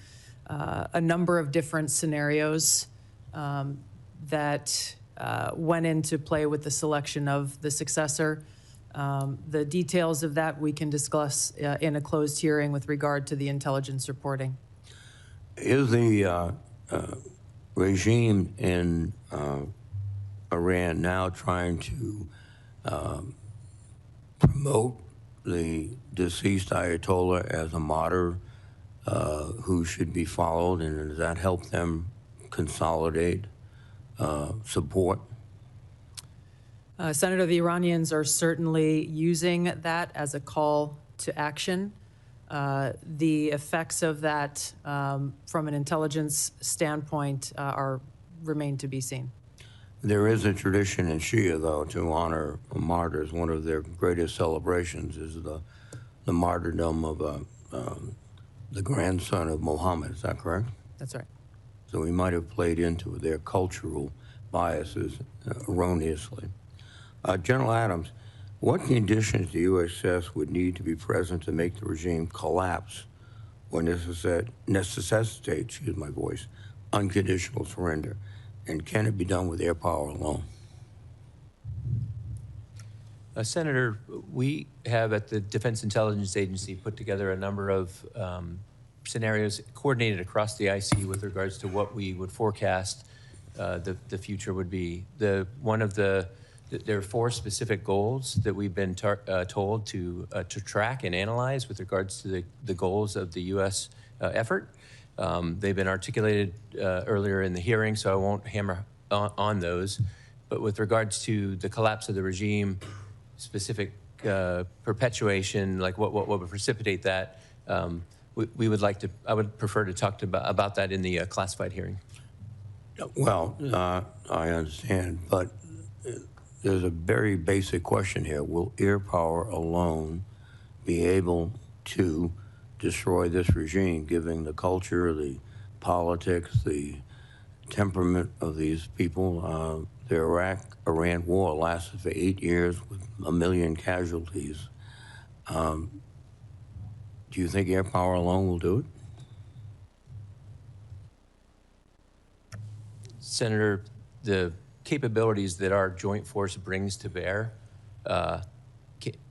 a number of different scenarios that went into play with the selection of the successor. The details of that we can discuss in a closed hearing with regard to the intelligence reporting. Is the regime in Iran now trying to promote the deceased Ayatollah as a martyr who should be followed, and does that help them consolidate support? Senator, the Iranians are certainly using that as a call to action. The effects of that from an intelligence standpoint remain to be seen. There is a tradition in Shia, though, to honor martyrs. One of their greatest celebrations is the martyrdom of the grandson of Muhammad. Is that correct? That's right. So we might have played into their cultural biases erroneously. General Adams, what conditions do you assess would need to be present to make the regime collapse or necessitate, excuse my voice, unconditional surrender? And can it be done with air power alone? Senator, we have at the Defense Intelligence Agency put together a number of scenarios coordinated across the IC with regards to what we would forecast the future would be. There are 4 specific goals that we've been told to track and analyze with regards to the goals of the U.S. effort. They've been articulated earlier in the hearing, so I won't hammer on those. But with regards to the collapse of the regime, specific perpetuation, like what would precipitate that, we would like to, I would prefer to talk about that in the classified hearing. Well, I understand, but there's a very basic question here. Will air power alone be able to destroy this regime, given the culture, the politics, the temperament of these people? The Iraq-Iran war lasted for 8 years with 1 million casualties. Do you think air power alone will do it? Senator, the capabilities that our joint force brings to bear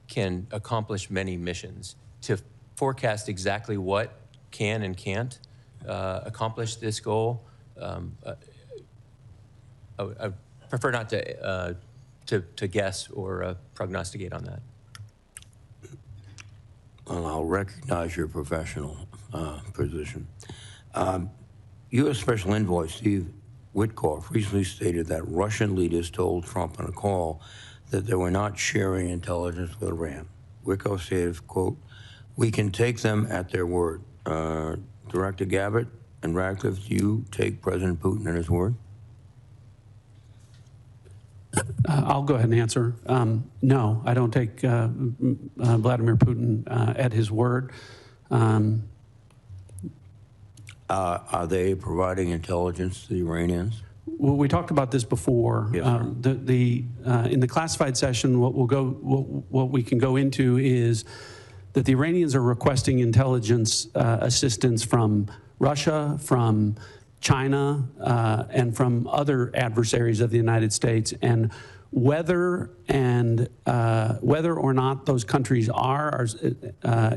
can accomplish many missions. To forecast exactly what can and can't accomplish this goal, I prefer not to guess or prognosticate on that. Well, I'll recognize your professional position. U.S. Special Envoy Steve Witkoff recently stated that Russian leaders told Trump on a call that they were not sharing intelligence with Iran. Witkoff said, quote, "We can take them at their word." Director Gabbard and Ratcliffe, do you take President Putin at his word? I'll go ahead and answer. No, I don't take Vladimir Putin at his word. Are they providing intelligence to the Iranians? Well, we talked about this before. Yes, sir. In the classified session, what we can go into is that the Iranians are requesting intelligence assistance from Russia, from China, and from other adversaries of the United States, and whether or not those countries are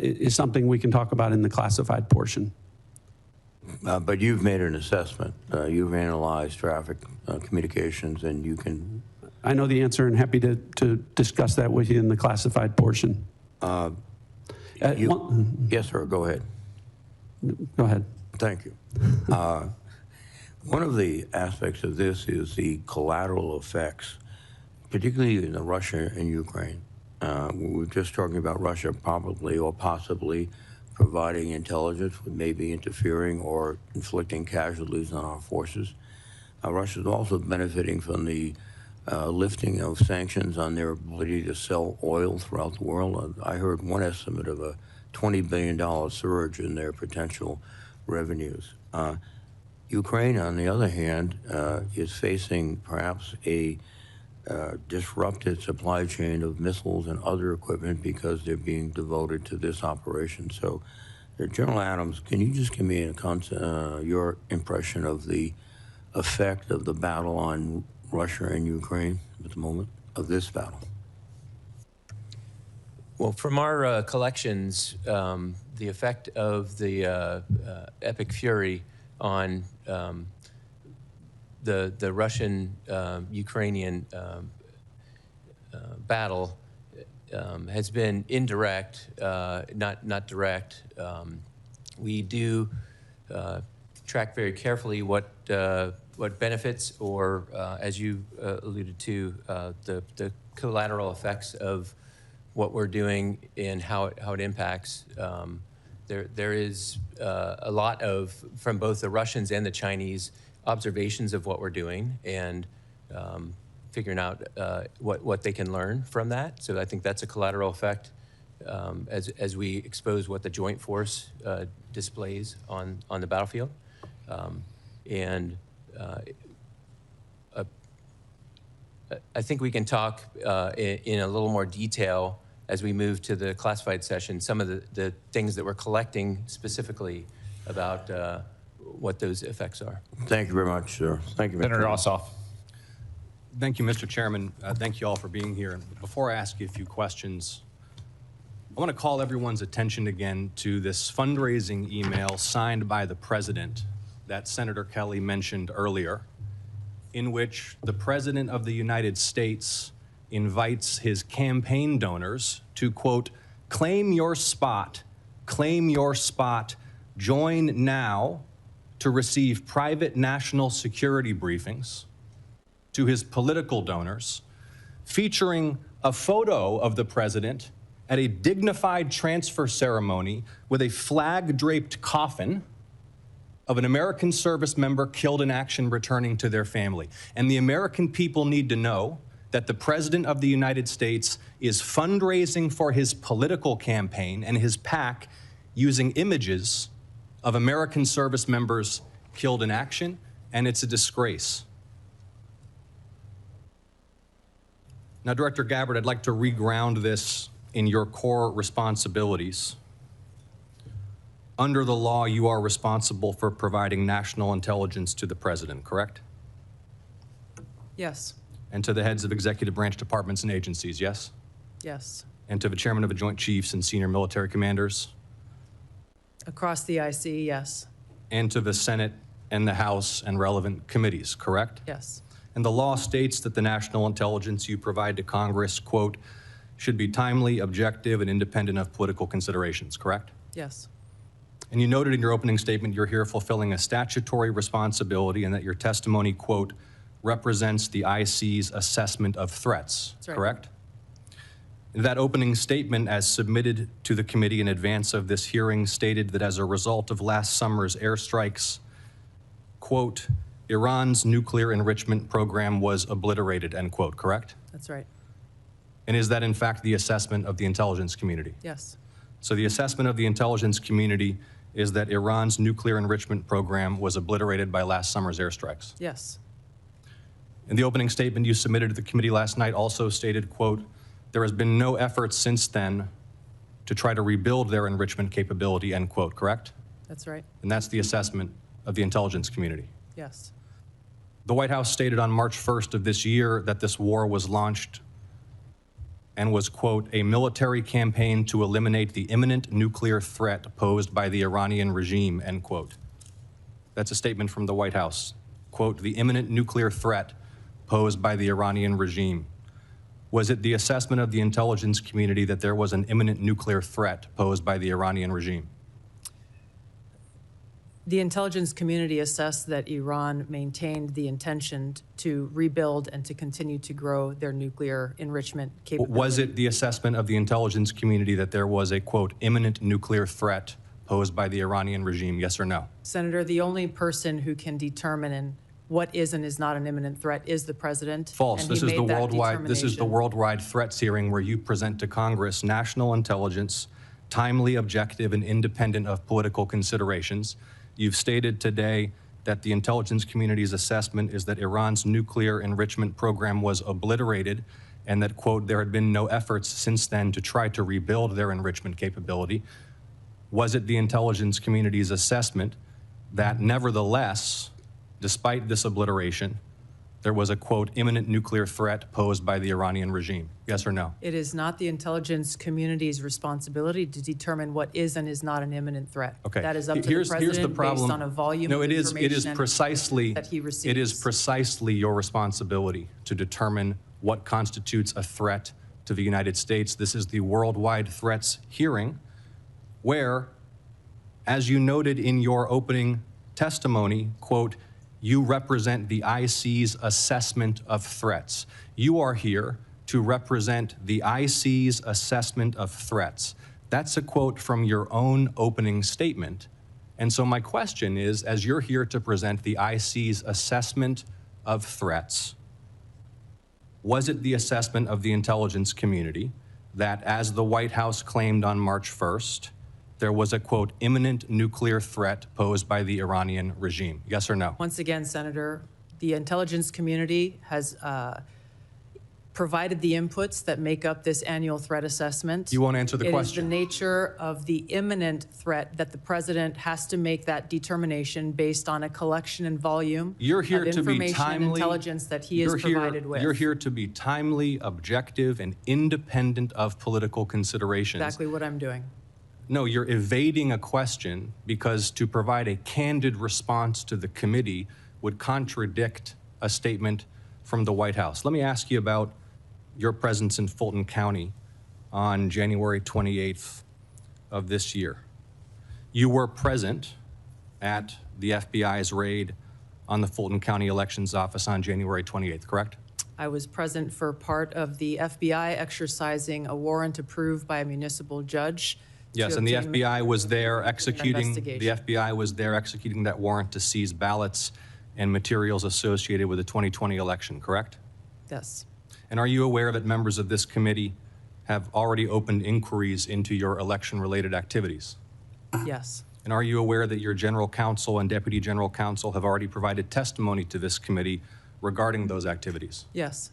is something we can talk about in the classified portion. But you've made an assessment. You've analyzed traffic communications, and you can... I know the answer and happy to discuss that with you in the classified portion. Yes, sir, go ahead. Go ahead. Thank you. One of the aspects of this is the collateral effects, particularly in Russia and Ukraine. We were just talking about Russia probably or possibly providing intelligence, with maybe interfering or inflicting casualties on our forces. Russia is also benefiting from the lifting of sanctions on their ability to sell oil throughout the world. I heard one estimate of a $20 billion surge in their potential revenues. Ukraine, on the other hand, is facing perhaps a disrupted supply chain of missiles and other equipment because they're being devoted to this operation. So, General Adams, can you just give me your impression of the effect of the battle on Russia and Ukraine at the moment, of this battle? Well, from our collections, the effect of the epic fury on the Russian-Ukrainian battle has been indirect, not direct. We do track very carefully what benefits or, as you alluded to, the collateral effects of what we're doing and how it impacts. There is a lot of, from both the Russians and the Chinese, observations of what we're doing and figuring out what they can learn from that. So I think that's a collateral effect as we expose what the joint force displays on the battlefield. I think we can talk in a little more detail as we move to the classified session, some of the things that we're collecting specifically about what those effects are. Thank you very much, sir. Thank you, Mr. Senator Ossoff. Thank you, Mr. Chairman. Thank you all for being here. And before I ask you a few questions, I want to call everyone's attention again to this fundraising email signed by the President that Senator Kelly mentioned earlier, in which the President of the United States invites his campaign donors to, quote, claim your spot join now to receive private national security briefings to his political donors, featuring a photo of the president at a dignified transfer ceremony with a flag-draped coffin of an American service member killed in action returning to their family. And the American people need to know that the President of the United States is fundraising for his political campaign and his PAC using images of American service members killed in action, and it's a disgrace. Now, Director Gabbard, I'd like to reground this in your core responsibilities. Under the law, you are responsible for providing national intelligence to the President, correct? Yes. And to the heads of executive branch departments and agencies, yes? Yes. And to the chairman of the Joint Chiefs and senior military commanders? Across the IC, yes. And to the Senate and the House and relevant committees, correct? Yes. And the law states that the national intelligence you provide to Congress, quote, should be timely, objective, and independent of political considerations, correct? Yes. And you noted in your opening statement you're here fulfilling a statutory responsibility and that your testimony, quote, represents the IC's assessment of threats, That's right. correct? That opening statement, as submitted to the committee in advance of this hearing, stated that as a result of last summer's airstrikes, quote, Iran's nuclear enrichment program was obliterated, end quote, correct? That's right. And is that in fact the assessment of the intelligence community? Yes. So the assessment of the intelligence community is that Iran's nuclear enrichment program was obliterated by last summer's airstrikes. Yes. And the opening statement you submitted to the committee last night also stated, quote, there has been no effort since then to try to rebuild their enrichment capability, end quote, correct? That's right. And that's the assessment of the intelligence community. Yes. The White House stated on March 1st of this year that this war was launched and was, quote, a military campaign to eliminate the imminent nuclear threat posed by the Iranian regime, end quote. That's a statement from the White House. Quote, the imminent nuclear threat posed by the Iranian regime. Was it the assessment of the intelligence community that there was an imminent nuclear threat posed by the Iranian regime? The intelligence community assessed that Iran maintained the intention to rebuild and to continue to grow their nuclear enrichment capability. Was it the assessment of the intelligence community that there was a, quote, imminent nuclear threat posed by the Iranian regime, yes or no? Senator, the only person who can determine what is and is not an imminent threat is the president. False. And this he is the made that worldwide. This is the determination. worldwide threats hearing where you present to Congress national intelligence, timely, objective, and independent of political considerations. You've stated today that the intelligence community's assessment is that Iran's nuclear enrichment program was obliterated and that, quote, there had been no efforts since then to try to rebuild their enrichment capability. Was it the intelligence community's assessment that nevertheless, despite this obliteration, there was a, quote, imminent nuclear threat posed by the Iranian regime? Yes or no? It is not the intelligence community's responsibility to determine what is and is not an imminent threat. Okay. That is up to Here's the president the problem. based on a volume No, of it is information precisely that he receives. it is precisely your responsibility to determine what constitutes a threat to the United States. This is the worldwide threats hearing where, as you noted in your opening testimony, quote, you represent the IC's assessment of threats. You are here to represent the IC's assessment of threats. That's a quote from your own opening statement. And so my question is, as you're here to present the IC's assessment of threats, was it the assessment of the intelligence community that, as the White House claimed on March 1st, there was a, quote, imminent nuclear threat posed by the Iranian regime? Yes or no? Once again, Senator, the intelligence community has provided the inputs that make up this annual threat assessment. You won't answer the question. It is the nature of the imminent threat that the president has to make that determination based on a collection and volume You're here of to be information and timely. intelligence that he is provided with. You're here to be timely, objective, and independent of political considerations. Exactly what I'm doing. No, you're evading a question because to provide a candid response to the committee would contradict a statement from the White House. Let me ask you about your presence in Fulton County on January 28th of this year. You were present at the FBI's raid on the Fulton County Elections Office on January 28th, correct? I was present for part of the FBI exercising a warrant approved by a municipal judge. Yes, to and the obtain FBI was there executing, investigation. that warrant to seize ballots and materials associated with the 2020 election, correct? Yes. And are you aware that members of this committee have already opened inquiries into your election-related activities? Yes. And are you aware that your general counsel and deputy general counsel have already provided testimony to this committee regarding those activities? Yes.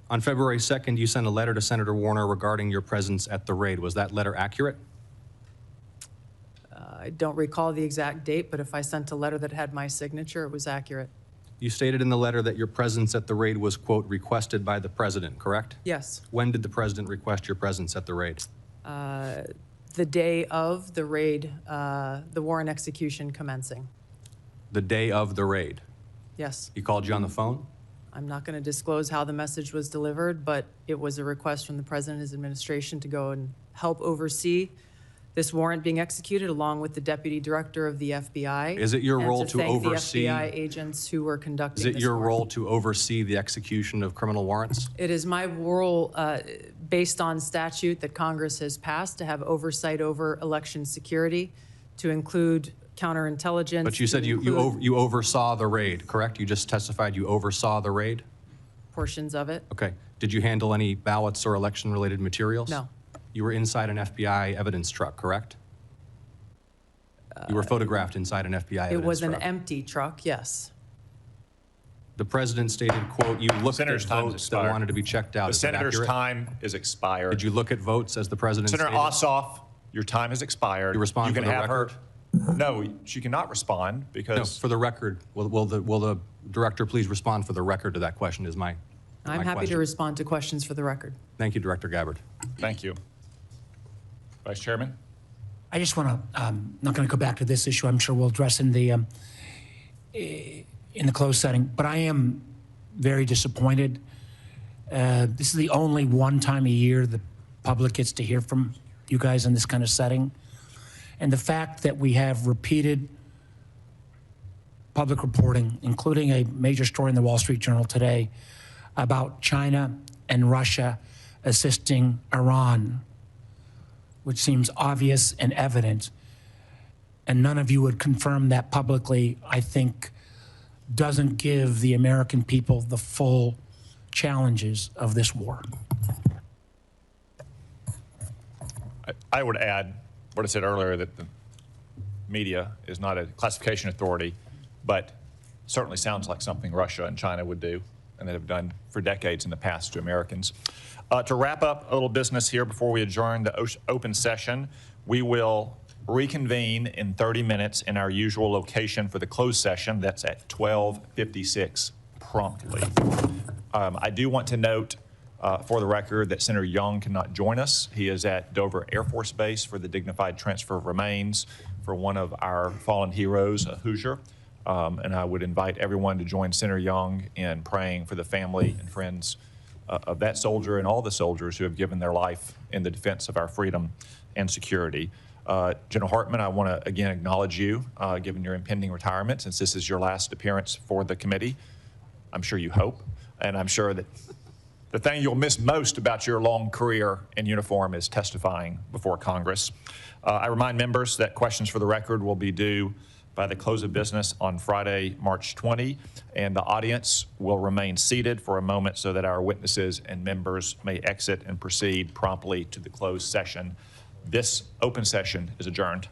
On February 2nd, you sent a letter to Senator Warner regarding your presence at the raid. Was that letter accurate? I don't recall the exact date, but if I sent a letter that had my signature, it was accurate. You stated in the letter that your presence at the raid was, quote, requested by the president, correct? Yes. When did the president request your presence at the raid? The day of the raid, the warrant execution commencing. The day of the raid. Yes. He called you on the phone? I'm not going to disclose how the message was delivered, but it was a request from the president and his administration to go and help oversee this warrant being executed along with the deputy director of the FBI. Is it your role to oversee? And to thank the FBI agents who were conducting Is it this your warrant. role to oversee the execution of criminal warrants? It is my role, based on statute that Congress has passed, to have oversight over election security, to include counterintelligence. But you said you oversaw the raid, correct? You just testified you oversaw the raid? Portions of it. Okay. Did you handle any ballots or election-related materials? No. You were inside an FBI evidence truck, correct? You were photographed inside an FBI evidence truck. It was an empty truck, yes. The president stated, quote, you looked at Senator's time has votes that expired. wanted to be checked out. The Is that senator's accurate? time is expired. Did you look at votes as the president Senator stated? Ossoff, your time has expired. You respond can for the have record? her. No, she cannot respond No, because for the record, will the director please respond for the record to that question is my I'm happy question. to respond to questions for the record. Thank you, Director Gabbard. Thank you. Vice Chairman? I just want to, not going to go back to this issue. I'm sure we'll address in the closed setting, but I am very disappointed. This is the only one time a year the public gets to hear from you guys in this kind of setting. And the fact that we have repeated public reporting, including a major story in the Wall Street Journal today about China and Russia assisting Iran, which seems obvious and evident, and none of you would confirm that publicly, I think doesn't give the American people the full challenges of this war. I would add what I said earlier, that the media is not a classification authority, but certainly sounds like something Russia and China would do and that have done for decades in the past to Americans. To wrap up a little business here before we adjourn the open session, we will reconvene in 30 minutes in our usual location for the closed session. That's at 12:56 promptly. I do want to note for the record that Senator Young cannot join us. He is at Dover Air Force Base for the dignified transfer of remains for one of our fallen heroes, a Hoosier. And I would invite everyone to join Senator Young in praying for the family and friends of that soldier and all the soldiers who have given their life in the defense of our freedom and security. General Hartman, I want to again acknowledge you, given your impending retirement, since this is your last appearance for the committee. I'm sure you hope, and I'm sure that the thing you'll miss most about your long career in uniform is testifying before Congress. I remind members that questions for the record will be due by the close of business on Friday, March 20, and the audience will remain seated for a moment so that our witnesses and members may exit and proceed promptly to the closed session. This open session is adjourned.